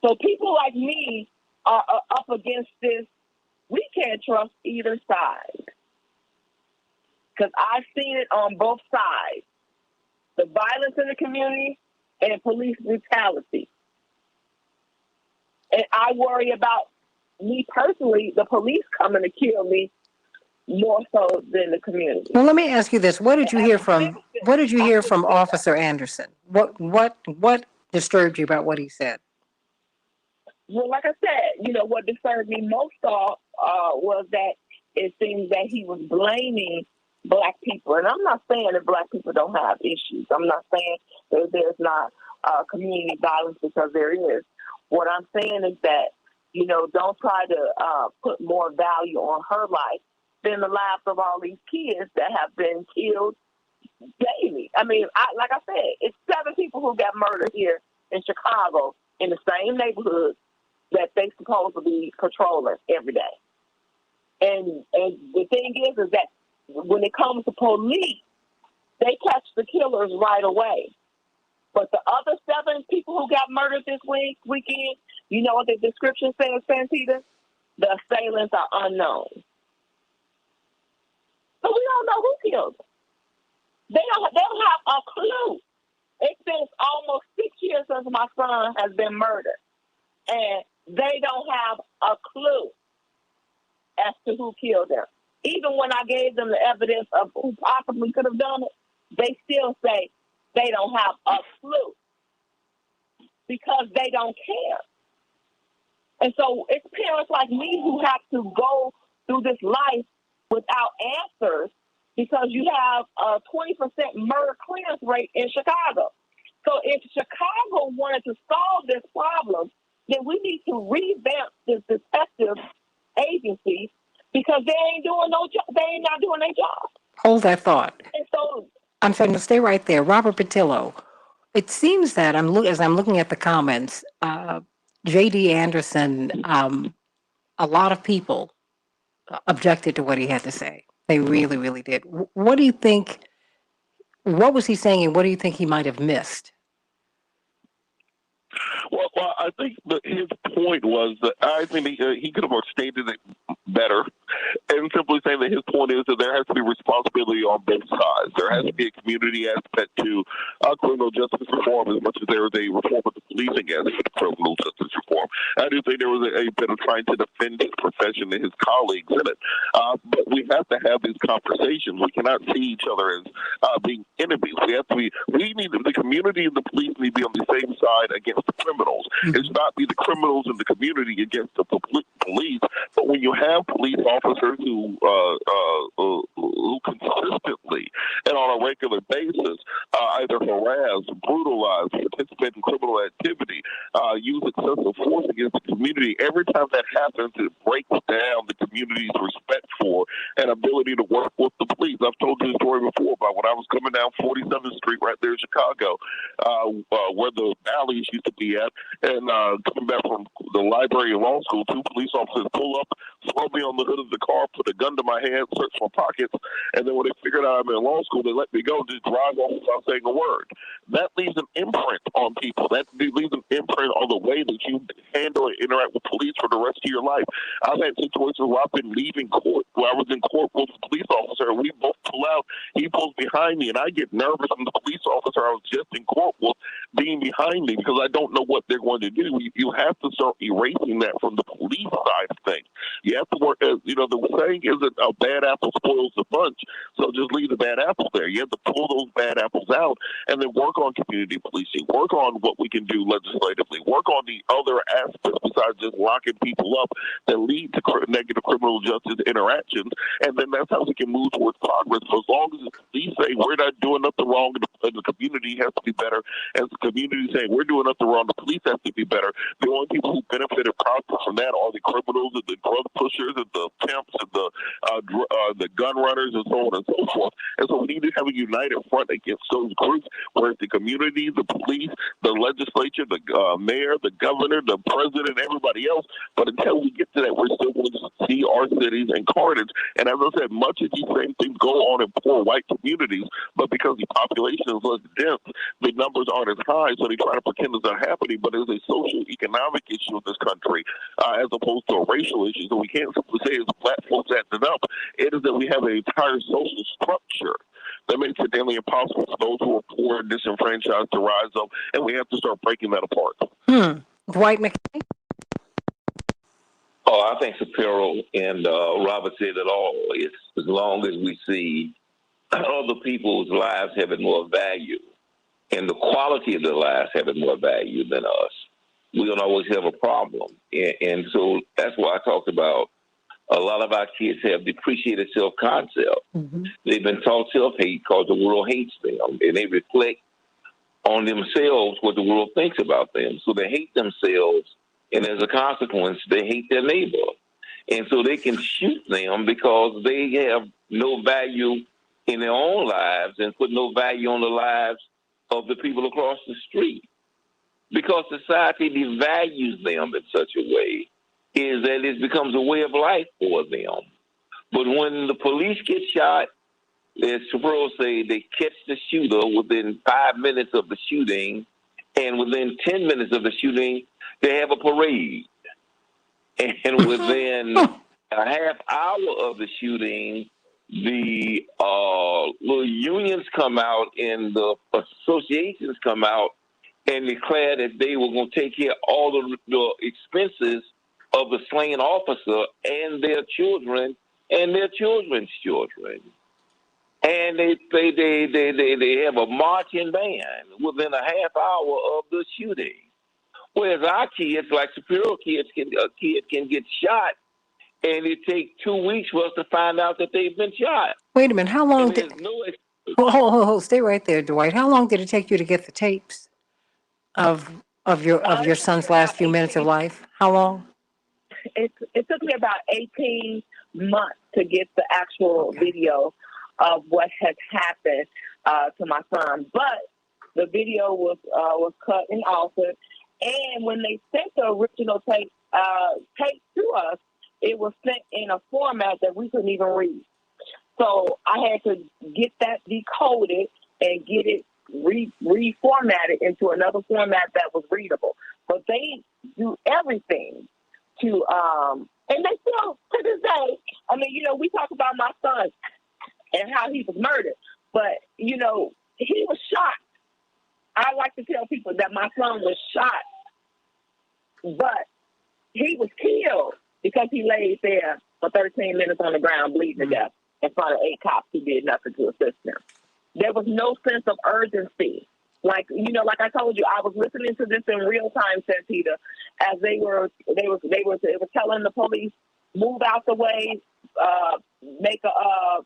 So people like me are up against this. We can't trust either side because I've seen it on both sides. The violence in the community and police brutality. And I worry about me personally, the police coming to kill me more so than the community. Well, let me ask you this: What did you hear from Officer Anderson? What disturbed you about what he said? Well, like I said, what disturbed me most of was that it seems that he was blaming black people. And I'm not saying that black people don't have issues. I'm not saying that there's not community violence, because there is. What I'm saying is that, don't try to put more value on her life than the lives of all these kids that have been killed daily. I mean, like I said, it's 7 people who got murdered here in Chicago in the same neighborhood that they supposed to be patrolling every day. And the thing is that when it comes to police, they catch the killers right away. But the other 7 people who got murdered this weekend, you know what the description says, Santita? The assailants are unknown. So we don't know who killed them. They don't have a clue. It's been almost 6 years since my son has been murdered. And they don't have a clue as to who killed them. Even when I gave them the evidence of who possibly could have done it, they still say they don't have a clue because they don't care. And so it's parents like me who have to go through this life without answers because you have a 20% murder clearance rate in Chicago. So if Chicago wanted to solve this problem, then we need to revamp this detective agency because they ain't doing no job. They ain't not doing their job. Hold that thought. And so I'm saying to stay right there. Robert Patillo. It seems that as I'm looking at the comments, J.D. Anderson, a lot of people objected to what he had to say. They really, really did. What do you think? What was he saying, and what do you think he might have missed? Well, I think that his point was that I think he could have stated it better, and simply saying that his point is that there has to be responsibility on both sides. There has to be a community aspect to criminal justice reform as much as there is a reform of the policing aspect of criminal justice reform. I do think there was a bit of trying to defend his profession and his colleagues in it. But we have to have these conversations. We cannot see each other as being enemies. The community and the police need to be on the same side against the criminals. It's not be the criminals and the community against the police, but when you have police officers who consistently and on a regular basis either harass, brutalize, participate in criminal activity, use excessive force against the community, every time that happens, it breaks down the community's respect for and ability to work with the police. I've told you the story before about when I was coming down 47th Street right there in Chicago, where the alleys used to be at, and coming back from the library and law school, 2 police officers pull up, throw me on the hood of the car, put a gun to my hand, search my pockets, and then when they figured out I'm in law school, they let me go, just drive off without saying a word. That leaves an imprint on people. That leaves an imprint on the way that you handle and interact with police for the rest of your life. I've had situations where stopping, leaving court. Where I was in court with a police officer, and we both pull out. He pulls behind me, and I get nervous. And the police officer I was just in court with being behind me because I don't know what they're going to do. You have to start erasing that from the police side of things. You have to work. The saying isn't a bad apple spoils the bunch. So just leave the bad apples there. You have to pull those bad apples out and then work on community policing, work on what we can do legislatively, work on the other aspects besides just locking people up that lead to negative criminal justice interactions. And then that's how we can move towards progress. For as long as the police say we're not doing nothing wrong and the community has to be better, as the community saying we're doing nothing wrong, the police have to be better, the only people who benefit and profit from that are the criminals and the drug pushers and the pimps and the gun runners and so on and so forth. And so we need to have a united front against those groups, where it's the community, the police, the legislature, the mayor, the governor, the president, everybody else. But until we get to that, we're still going to see our cities in carnage. And as I said, much of these same things go on in poor white communities, but because the population is less dense, the numbers aren't as high, so they try to pretend it's not happening, but it's a social economic issue in this country as opposed to a racial issue. So we can't simply say it's black folks acting up. It is that we have an entire social structure that makes it nearly impossible for those who are poor and disenfranchised to rise up, and we have to start breaking that apart. Dwight McKay? Oh, I think Shapiro and Robert said it all. It's as long as we see other people's lives having more value and the quality of their lives having more value than us, we don't always have a problem. And so that's why I talked about a lot of our kids have depreciated self-concept. They've been taught self-hate because the world hates them, and they reflect on themselves what the world thinks about them. So they hate themselves, and as a consequence, they hate their neighbor. And so they can shoot them because they have no value in their own lives and put no value on the lives of the people across the street. Because society devalues them in such a way is that it becomes a way of life for them. But when the police get shot, as Shapiro say, they catch the shooter within 5 minutes of the shooting, and within 10 minutes of the shooting, they have a parade. And within a half hour of the shooting, the little unions come out and the associations come out and declare that they were going to take care of all the expenses of the slain officer and their children and their children's children. And they have a marching band within a half hour of the shooting. Whereas our kids, like Shapiro kids, a kid can get shot, and it takes 2 weeks for us to find out that they've been shot. Wait a minute, how long did... Hold, stay right there, Dwight. How long did it take you to get the tapes of your son's last few minutes of life? How long? It took me about 18 months to get the actual video of what has happened to my son. But the video was cut and altered. And when they sent the original tape to us, it was sent in a format that we couldn't even read. So I had to get that decoded and get it reformatted into another format that was readable. But they do everything to, and they still, to this day, I mean, we talk about my son and how he was murdered, but, he was shot. I like to tell people that my son was shot, but he was killed because he laid there for 13 minutes on the ground bleeding to death in front of 8 cops who did nothing to assist him. There was no sense of urgency. Like I told you, I was listening to this in real time, Santita, as they were telling the police, move out the way, make a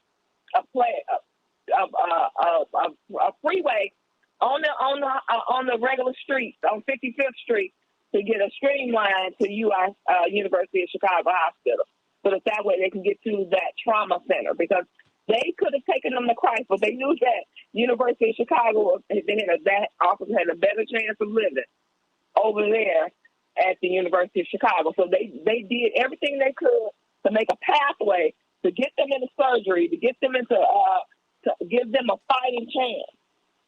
freeway on the regular street on 55th Street to get a streamline to University of Chicago Hospital, so that way they can get to that trauma center, because they could have taken them to Christ, but they knew that University of Chicago that office had a better chance of living over there at the University of Chicago. So they did everything they could to make a pathway to get them into surgery, to get them into to give them a fighting chance.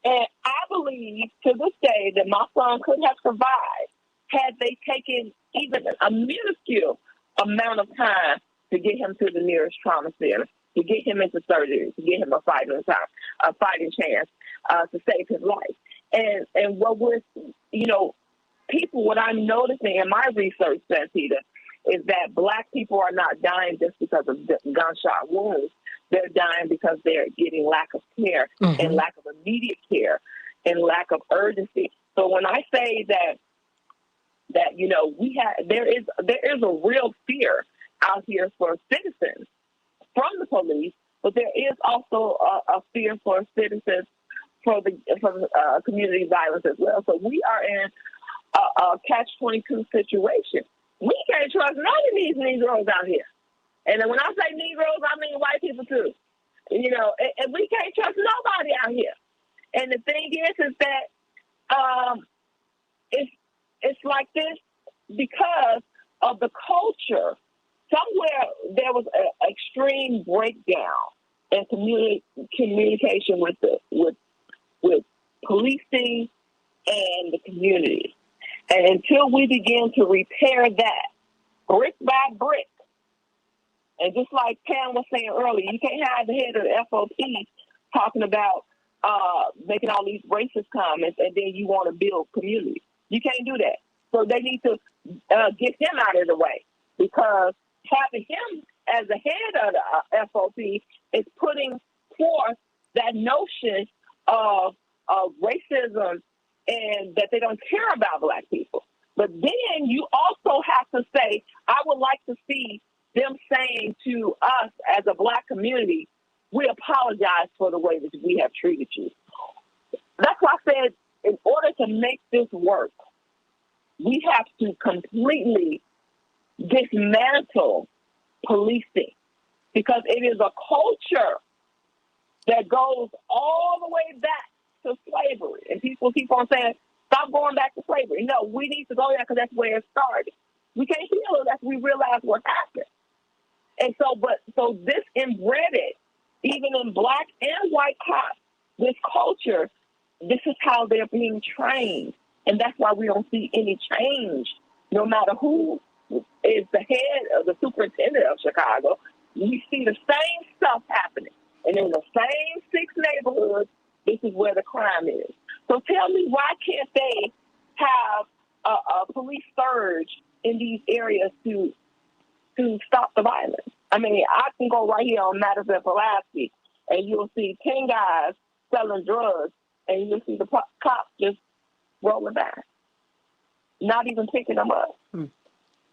And I believe to this day that my son could have survived had they taken even a minuscule amount of time to get him to the nearest trauma center, to get him into surgery, to get him a fighting chance to save his life. And what we're, people, what I'm noticing in my research, Santita, is that Black people are not dying just because of gunshot wounds. They're dying because they're getting lack of care and lack of immediate care and lack of urgency. So when I say that there is a real fear out here for citizens from the police, but there is also a fear for citizens for the community violence as well. So we are in a catch-22 situation. We can't trust none of these Negroes out here. And when I say Negroes, I mean white people too. And we can't trust nobody out here. And the thing is that it's like this because of the culture. Somewhere there was an extreme breakdown in communication with policing and the community. And until we begin to repair that brick by brick, and just like Pam was saying earlier, you can't have the head of the FOP talking about making all these racist comments and then you want to build community. You can't do that. So they need to get him out of the way, because having him as the head of the FOP is putting forth that notion of racism and that they don't care about Black people. But then you also have to say, I would like to see them saying to us as a Black community, we apologize for the way that we have treated you. That's why I said, in order to make this work, we have to completely dismantle policing, because it is a culture that goes all the way back to slavery. And people keep on saying, stop going back to slavery. No, we need to go there because that's where it started. We can't heal unless we realize what happened. And so this embedded, even in Black and white cops, this culture, this is how they're being trained. And that's why we don't see any change, no matter who is the head of the superintendent of Chicago. We see the same stuff happening. And in the same 6 neighborhoods, this is where the crime is. So tell me, why can't they have a police surge in these areas to stop the violence? I mean, I can go right here on Madison Pulaski, and you'll see 10 guys selling drugs, and you'll see the cops just rolling by, not even picking them up.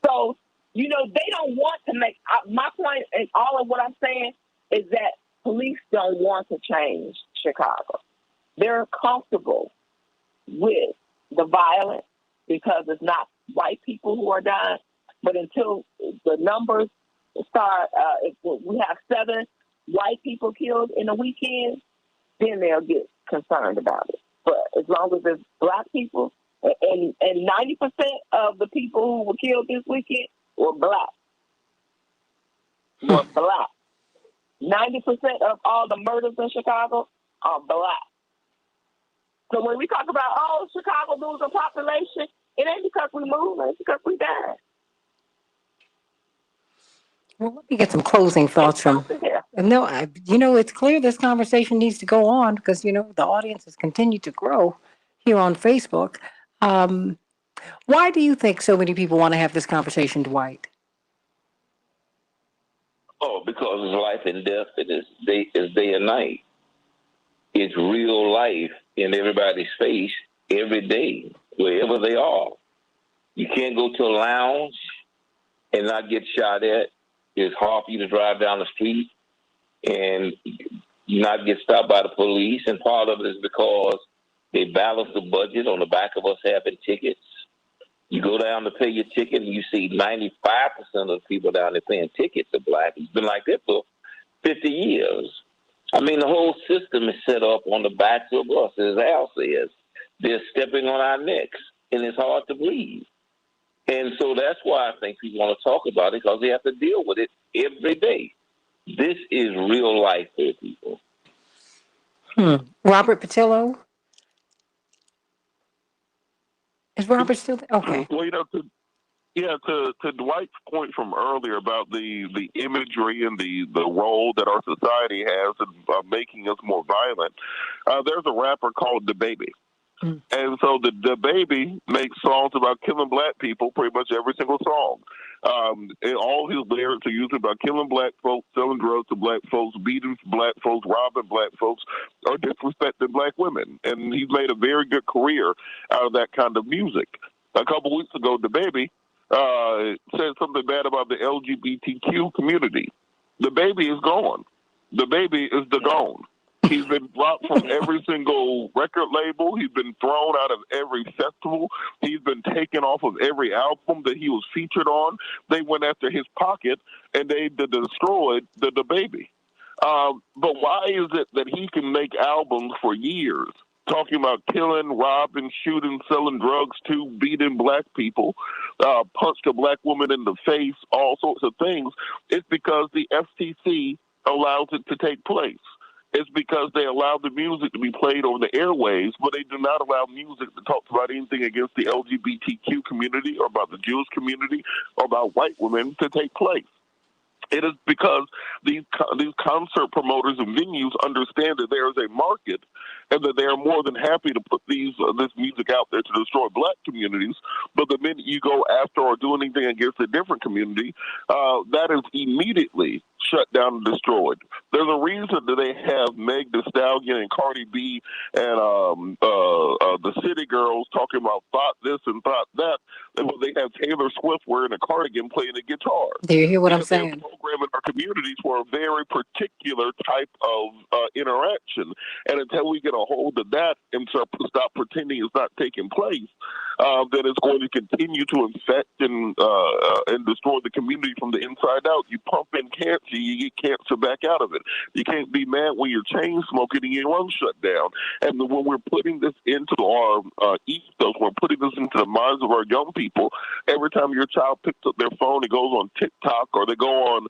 So, they don't want to make, my point in all of what I'm saying is that police don't want to change Chicago. They're comfortable with the violence because it's not white people who are dying. But until the numbers start, if we have 7 white people killed in a weekend, then they'll get concerned about it. But as long as it's Black people, and 90% of the people who were killed this weekend were Black. 90% of all the murders in Chicago are Black. So when we talk about, Chicago losing population, it ain't because we move, it's because we died. Well, let me get some closing thoughts from. No, it's clear this conversation needs to go on because, the audience has continued to grow here on Facebook. Why do you think so many people want to have this conversation, Dwight? Oh, because it's life and death, and it's day and night. It's real life in everybody's face every day, wherever they are. You can't go to a lounge and not get shot at. It's hard for you to drive down the street and not get stopped by the police. And part of it is because they balance the budget on the back of us having tickets. You go down to pay your ticket and you see 95% of the people down there paying tickets are Black. It's been like that for 50 years. I mean, the whole system is set up on the backs of us, as Al says. They're stepping on our necks, and it's hard to breathe. And so that's why I think people want to talk about it, because they have to deal with it every day. This is real life for people. Robert Patillo? Is Robert still there? Okay. Well, Yeah, to Dwight's point from earlier about the imagery and the role that our society has in making us more violent, there's a rapper called the Baby. And so the Baby makes songs about killing black people, pretty much every single song. And all his lyrics are usually about killing black folks, selling drugs to black folks, beating black folks, robbing black folks, or disrespecting black women. And he's made a very good career out of that kind of music. A couple weeks ago, the Baby said something bad about the LGBTQ community. The Baby is gone. The Baby is gone. He's been dropped from every single record label. He's been thrown out of every festival. He's been taken off of every album that he was featured on. They went after his pocket and they destroyed the Baby. But why is it that he can make albums for years talking about killing, robbing, shooting, selling drugs to, beating black people, punched a black woman in the face, all sorts of things? It's because the FCC allows it to take place. It's because they allow the music to be played over the airwaves, but they do not allow music that talks about anything against the LGBTQ community or about the Jewish community or about white women to take place. It is because these concert promoters and venues understand that there is a market and that they are more than happy to put this music out there to destroy black communities. But the minute you go after or do anything against a different community, that is immediately shut down and destroyed. There's a reason that they have Meg Thee Stallion and Cardi B and the City Girls talking about thought this and thought that, and they have Taylor Swift wearing a cardigan playing a guitar. Do you hear what I'm saying? Programming our communities for a very particular type of interaction, and until we get a hold of that and stop pretending it's not taking place, then it's going to continue to infect and destroy the community from the inside out. You pump in cancer, you get cancer back out of it. You can't be mad when you're chain smoking and your lungs shut down. And when we're putting this into our ethos, we're putting this into the minds of our young people. Every time your child picks up their phone and goes on TikTok or they go on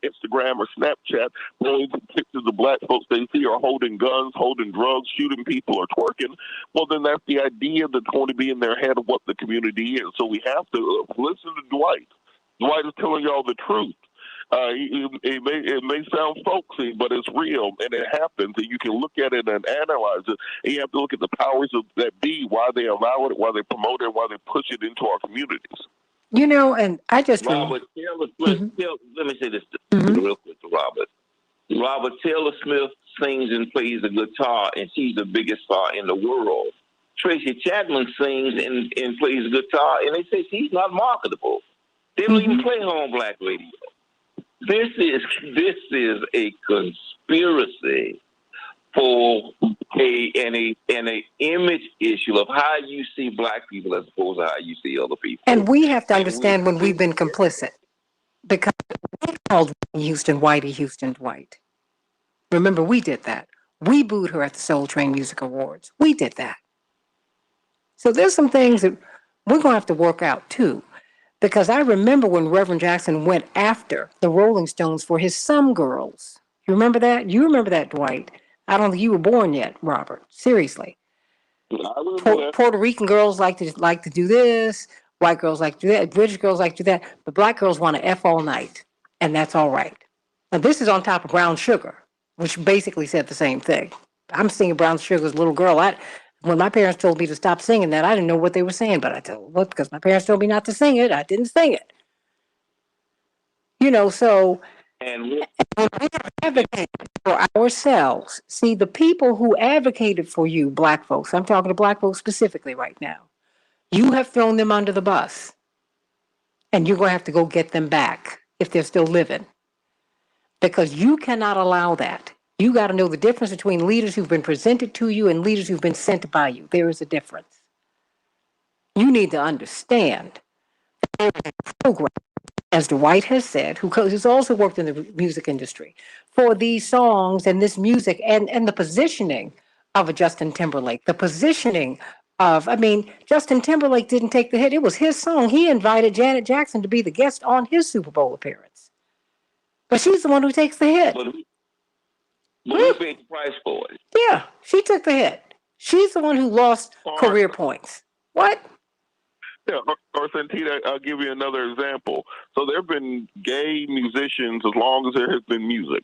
Instagram or Snapchat, the only pictures of black folks they see are holding guns, holding drugs, shooting people, or twerking. Well, then that's the idea that's going to be in their head of what the community is. So we have to listen to Dwight. Dwight is telling y'all the truth. It may sound folksy, but it's real, and it happens, and you can look at it and analyze it, and you have to look at the powers of that be, why they allow it, why they promote it, why they push it into our communities. You know, and I just Robert Taylor Smith. Let me say this real quick to Robert. Robert Taylor Smith sings and plays the guitar, and she's the biggest star in the world. Tracy Chapman sings and plays the guitar, and they say she's not marketable. They don't even play her on black radio. This is a conspiracy for an image issue of how you see black people as opposed to how you see other people. And we have to understand when we've been complicit, because we called Houston White. Remember, we did that. We booed her at the Soul Train Music Awards. We did that. So there's some things that we're going to have to work out too. Because I remember when Reverend Jackson went after the Rolling Stones for his Some Girls. You remember that? You remember that, Dwight? I don't think you were born yet, Robert. Seriously. Puerto Rican girls like to do this. White girls like to do that. British girls like to do that. But black girls want to F all night. And that's all right. Now, this is on top of Brown Sugar, which basically said the same thing. I'm singing Brown Sugar as a little girl. When my parents told me to stop singing that, I didn't know what they were saying, but I told them, because my parents told me not to sing it, I didn't sing it. You know, so and we advocate for ourselves. See, the people who advocated for you, black folks, I'm talking to black folks specifically right now, you have thrown them under the bus. And you're going to have to go get them back if they're still living. Because you cannot allow that. You got to know the difference between leaders who've been presented to you and leaders who've been sent by you. There is a difference. You need to understand that there is a program, as Dwight has said, who has also worked in the music industry, for these songs and this music and the positioning of a Justin Timberlake, the positioning of, Justin Timberlake didn't take the hit. It was his song. He invited Janet Jackson to be the guest on his Super Bowl appearance. But she's the one who takes the hit. But who paid the price for it? Yeah, she took the hit. She's the one who lost career points. What? Yeah, or Santita, I'll give you another example. So there have been gay musicians as long as there has been music.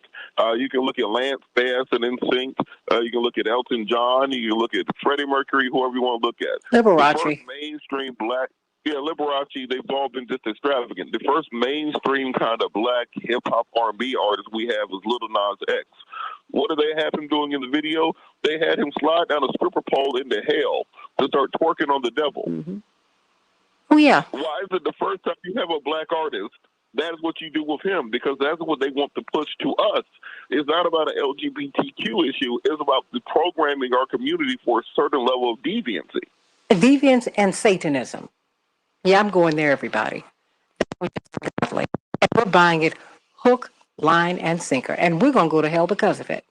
You can look at Lance Bass and NSYNC. You can look at Elton John. You can look at Freddie Mercury, whoever you want to look at. The first Liberace. mainstream black, Liberace, they've all been just extravagant. The first mainstream kind of black hip-hop R&B artist we have is Lil Nas X. What did they have him doing in the video? They had him slide down a stripper pole into hell to start twerking on the devil. Mm-hmm. Oh, yeah. Why is it the first time you have a black artist, that is what you do with him? Because that's what they want to push to us. It's not about an LGBTQ issue. It's about the programming our community for a certain level of deviancy. Deviance and Satanism. Yeah, I'm going there, everybody. And we're buying it hook, line, and sinker. And we're going to go to hell because of it.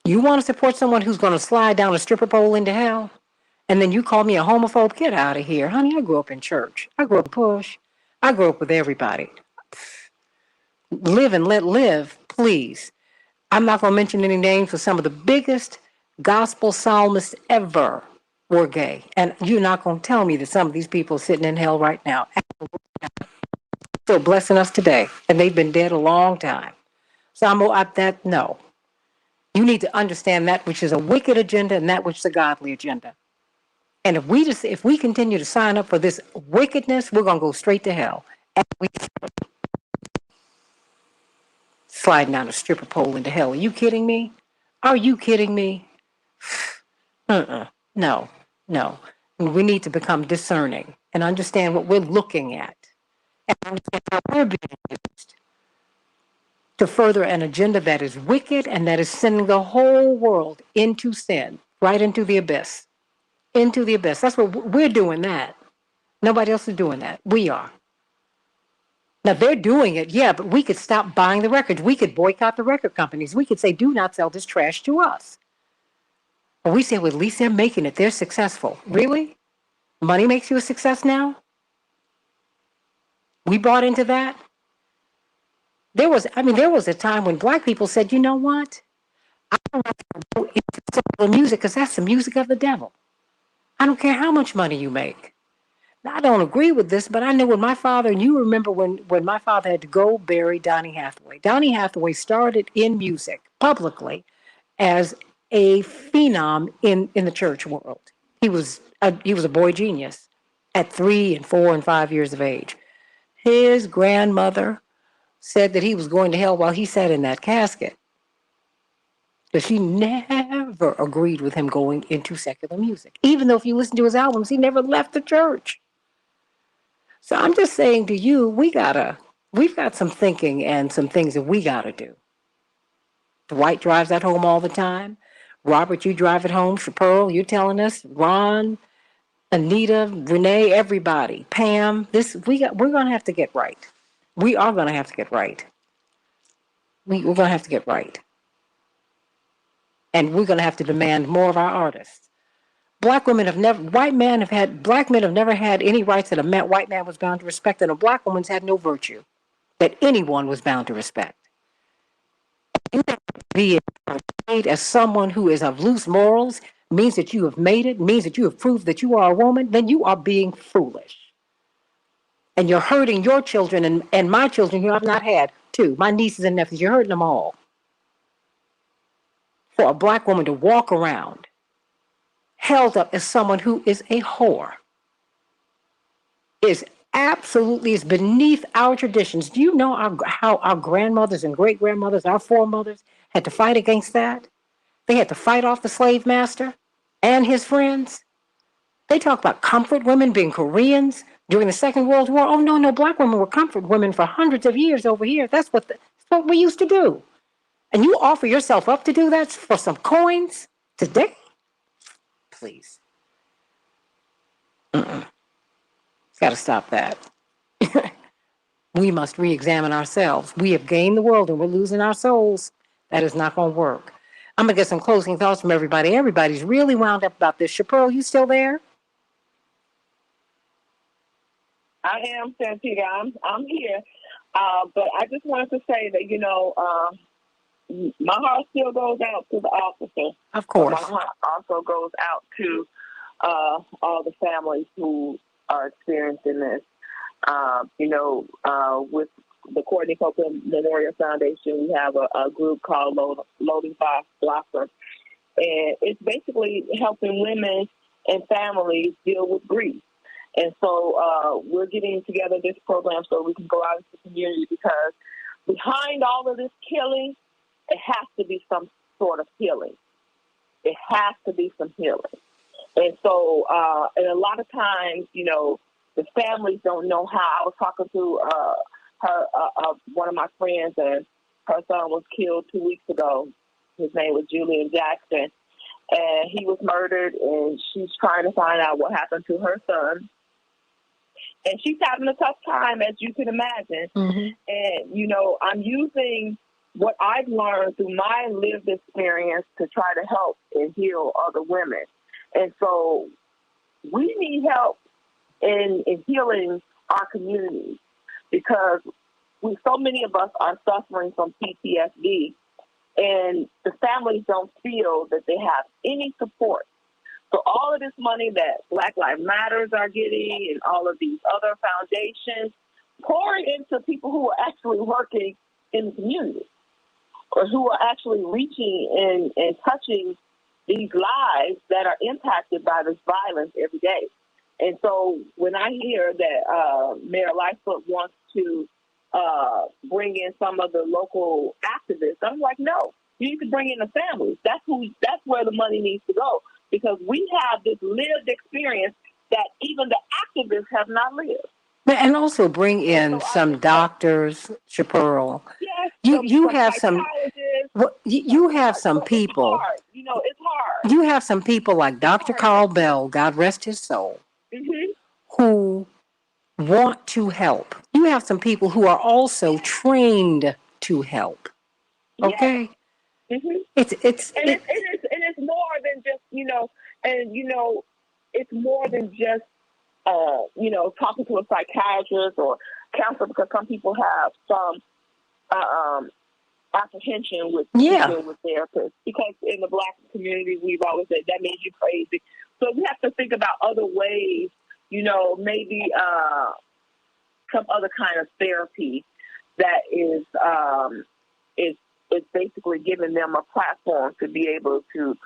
You want to support someone who's going to slide down a stripper pole into hell? And then you call me a homophobe? Get out of here. Honey, I grew up in church. I grew up in Push. I grew up with everybody. Live and let live, please. I'm not going to mention any names, but some of the biggest gospel psalmists ever were gay. And you're not going to tell me that some of these people are sitting in hell right now. Still blessing us today. And they've been dead a long time. So no. You need to understand that which is a wicked agenda and that which is a godly agenda. And if we continue to sign up for this wickedness, we're going to go straight to hell. And we sliding down a stripper pole into hell. Are you kidding me? Are you kidding me? No. We need to become discerning and understand what we're looking at and understand how we're being used to further an agenda that is wicked and that is sending the whole world into sin, right into the abyss. Into the abyss. That's what we're doing that. Nobody else is doing that. We are. Now they're doing it, yeah, but we could stop buying the records. We could boycott the record companies. We could say, do not sell this trash to us. But we say, well, at least they're making it. They're successful. Really? Money makes you a success now? We bought into that? There was a time when black people said, you know what? I don't want to go into secular music because that's the music of the devil. I don't care how much money you make. Now, I don't agree with this, but I know when my father, and you remember when my father had to go bury Donny Hathaway. Donny Hathaway started in music publicly as a phenom in the church world. He was a boy genius at 3 and 4 and 5 years of age. His grandmother said that he was going to hell while he sat in that casket. But she never agreed with him going into secular music. Even though if you listen to his albums, he never left the church. So I'm just saying to you, we've got some thinking and some things that we gotta do. Dwight drives that home all the time. Robert, you drive it home. Chapeau, you're telling us. Ron, Anita, Renee, everybody. Pam, we're gonna have to get right. We are gonna have to get right. We're gonna have to get right. And we're gonna have to demand more of our artists. Black men have never had any rights that a white man was bound to respect, and a black woman's had no virtue that anyone was bound to respect. You have to be portrayed as someone who is of loose morals, means that you have made it, means that you have proved that you are a woman, then you are being foolish. And you're hurting your children and my children who I've not had too, my nieces and nephews, you're hurting them all. For a black woman to walk around held up as someone who is a whore is beneath our traditions. Do you know how our grandmothers and great grandmothers, our foremothers, had to fight against that? They had to fight off the slave master and his friends. They talk about comfort women being Koreans during the Second World War. Oh, no, black women were comfort women for hundreds of years over here. That's what we used to do. And you offer yourself up to do that for some coins today? Please. Got to stop that. We must re-examine ourselves. We have gained the world and we're losing our souls. That is not going to work. I'm going to get some closing thoughts from everybody. Everybody's really wound up about this. Chapeau, you still there? I am, Santita. I'm here. But I just wanted to say that, my heart still goes out to the officer. Of course. My heart also goes out to all the families who are experiencing this. With the Courtney Copeland Memorial Foundation, we have a group called Loading Blossom, and it's basically helping women and families deal with grief. And so we're getting together this program so we can go out into the community, because behind all of this killing, it has to be some sort of healing. It has to be some healing. And so, and a lot of times, the families don't know how. I was talking to one of my friends, and her son was killed 2 weeks ago. His name was Julian Jackson, and he was murdered, and she's trying to find out what happened to her son. And she's having a tough time, as you can imagine. Mm-hmm. And, I'm using what I've learned through my lived experience to try to help and heal other women. And so we need help in healing our communities, because so many of us are suffering from PTSD, and the families don't feel that they have any support. So all of this money that Black Lives Matters are getting and all of these other foundations, pouring into people who are actually working in the community, or who are actually reaching and touching these lives that are impacted by this violence every day. And so when I hear that Mayor Lightfoot wants to bring in some of the local activists, I'm like, no, you need to bring in the families. That's where the money needs to go, because we have this lived experience that even the activists have not lived. And also bring in some doctors, Chaparral. Yes, you have some. Well, you have some people. It's hard. It's hard. You have some people like Dr. Carl Bell, God rest his soul, mm-hmm. who want to help. You have some people who are also trained to help. Okay. Yes. Mm-hmm. It's more than just it's more than just talking to a psychiatrist or counselor, because some people have some apprehension with speaking with therapists, because in the Black community we've always said that means you're crazy. So we have to think about other ways, maybe some other kind of therapy that is basically giving them a platform to be able to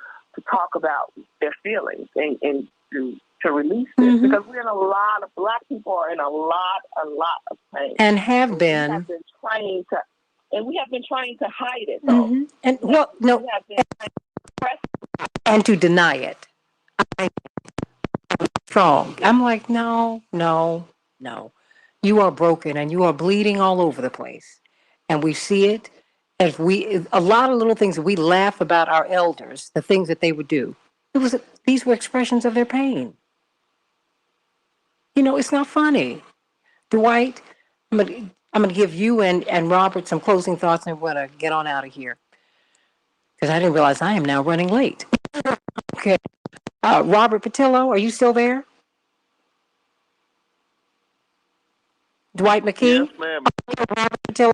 talk about their feelings and to release this, mm-hmm. because we're in Black people are in a lot of pain, and have been. We have been trained to hide it, though. Mm-hmm. And to deny it. I'm strong. I'm like, no. You are broken and you are bleeding all over the place, and we see it. A lot of little things that we laugh about our elders, the things that they would do. These were expressions of their pain. It's not funny. Dwight, I'm gonna give you and Robert some closing thoughts, and we're gonna get on out of here, because I didn't realize I am now running late. Okay, Robert Patillo, are you still there? Dwight McKee? Yes, ma'am. Robert Patillo.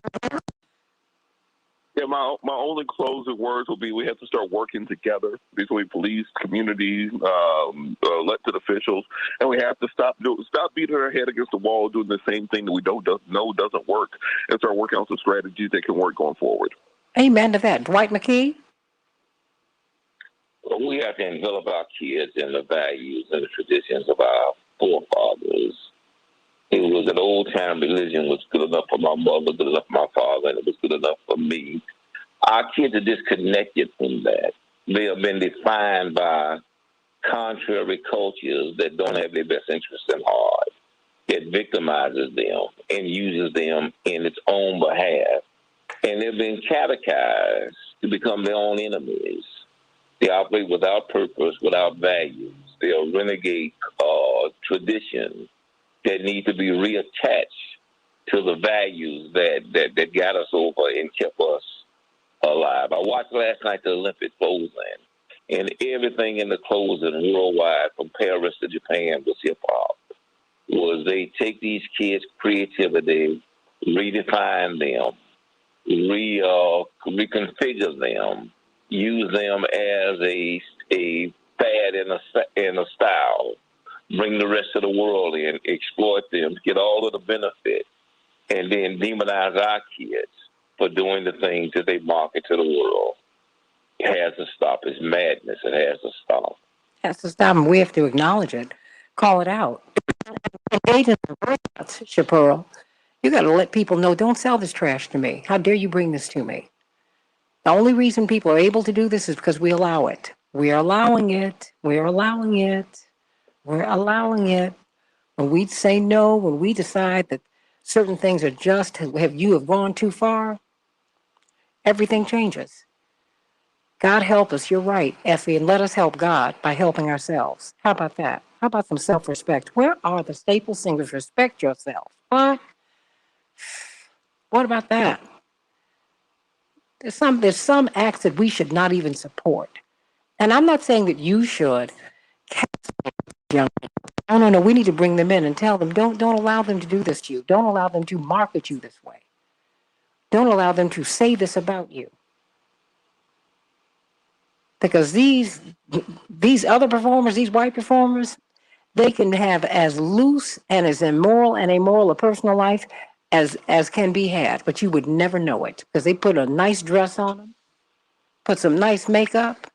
Yeah, my only closing words will be: we have to start working together between police, communities, elected officials, and we have to stop beating our head against the wall, doing the same thing that we know doesn't work, and start working on some strategies that can work going forward. Amen to that. Dwight McKee? Well, we have to envelop our kids in the values and the traditions of our forefathers. It was an old-time religion was good enough for my mother, good enough for my father, and it was good enough for me. Our kids are disconnected from that. They have been defined by contrary cultures that don't have their best interests in heart, that victimizes them and uses them in its own behalf. And they've been catechized to become their own enemies. They operate without purpose, without values. They are renegade traditions that need to be reattached to the values that got us over and kept us alive. I watched last night the Olympic closing, and everything in the closing worldwide, from Paris to Japan, was hip-hop. Was they take these kids' creativity, redefine them, reconfigure them, use them as a fad and a style, bring the rest of the world in, exploit them, get all of the benefit, and then demonize our kids for doing the things that they market to the world. It has to stop. It's madness. It has to stop. Has to stop, and we have to acknowledge it, call it out. Engage in the workouts, Chaparral. You got to let people know, don't sell this trash to me. How dare you bring this to me? The only reason people are able to do this is because we allow it. We are allowing it. We are allowing it. We're allowing it. When we say no, when we decide that certain things are just, you have gone too far, everything changes. God help us, you're right, Effie, and let us help God by helping ourselves. How about that? How about some self-respect? Where are the staple singers? Respect yourself. What? What about that? There's some acts that we should not even support. And I'm not saying that you should. Young people. No. We need to bring them in and tell them, don't allow them to do this to you. Don't allow them to market you this way. Don't allow them to say this about you. Because these other performers, these white performers, they can have as loose and as immoral and amoral a personal life as can be had, but you would never know it because they put a nice dress on them, put some nice makeup,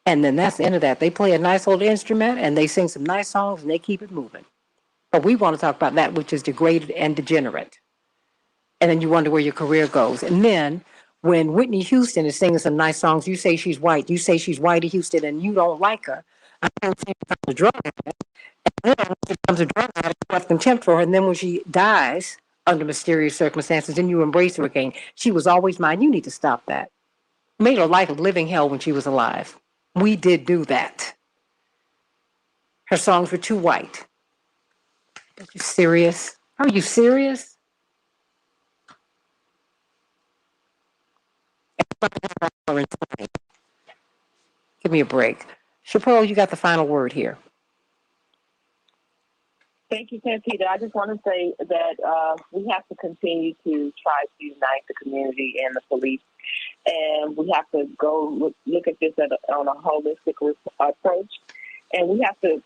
and then that's the end of that. They play a nice old instrument and they sing some nice songs and they keep it moving. But we want to talk about that which is degraded and degenerate. And then you wonder where your career goes. And then when Whitney Houston is singing some nice songs, you say she's white, you say she's Whitey Houston, and you don't like her. I don't think she becomes a drug addict. And then she becomes a drug addict, you have contempt for her. And then when she dies under mysterious circumstances, then you embrace her again. She was always mine. You need to stop that. Made her life a living hell when she was alive. We did do that. Her songs were too white. Are you serious? Are you serious? Give me a break. Chappelle, you got the final word here. Thank you, Santita. I just want to say that we have to continue to try to unite the community and the police, and we have to go look at this on a holistic approach, and we have to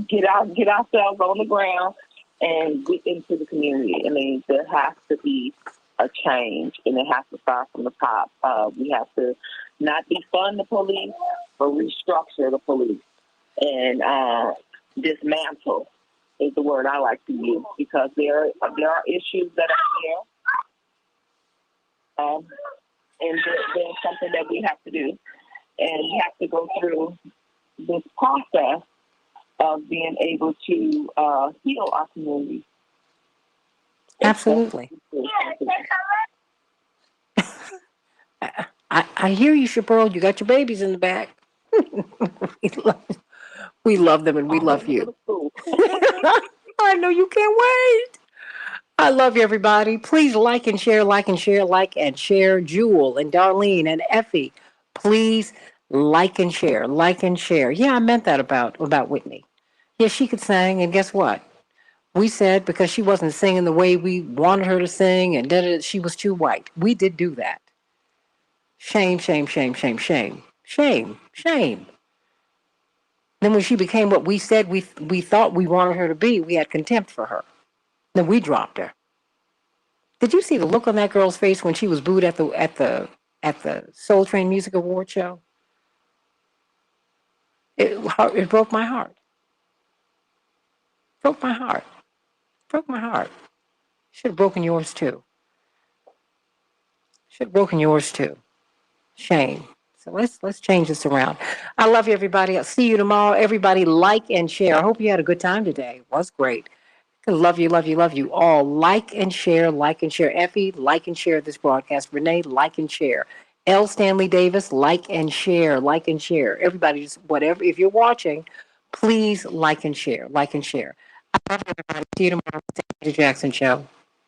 get ourselves on the ground and get into the community. I mean, there has to be a change, and it has to start from the top. We have to not defund the police, but restructure the police and dismantle is the word I like to use, because there are issues that are there, and there's something that we have to do, and we have to go through this process of being able to heal our community. Absolutely. I hear you, Chappelle. You got your babies in the back. we love them and we love you. I know you can't wait. I love you, everybody. Please like and share, like and share, like and share. Jewel and Darlene and Effie, please like and share, like and share. Yeah, I meant that about Whitney. Yeah, she could sing, and guess what? We said because she wasn't singing the way we wanted her to sing, and she was too white. We did do that. Shame, shame, shame, shame, shame, shame, shame. Then when she became what we said we thought we wanted her to be, we had contempt for her. Then we dropped her. Did you see the look on that girl's face when she was booed at the Soul Train Music Award show? It broke my heart. Broke my heart. Broke my heart. Should have broken yours too. Should have broken yours too. Shame. So let's change this around. I love you, everybody. I'll see you tomorrow. Everybody, like and share. I hope you had a good time today. It was great. Love you, love you, love you all. Like and share, like and share. Effie, like and share this broadcast. Renee, like and share. L. Stanley Davis, like and share, like and share. Everybody, just whatever. If you're watching, please like and share, like and share. I love everybody. See you tomorrow. Santita Jackson Show.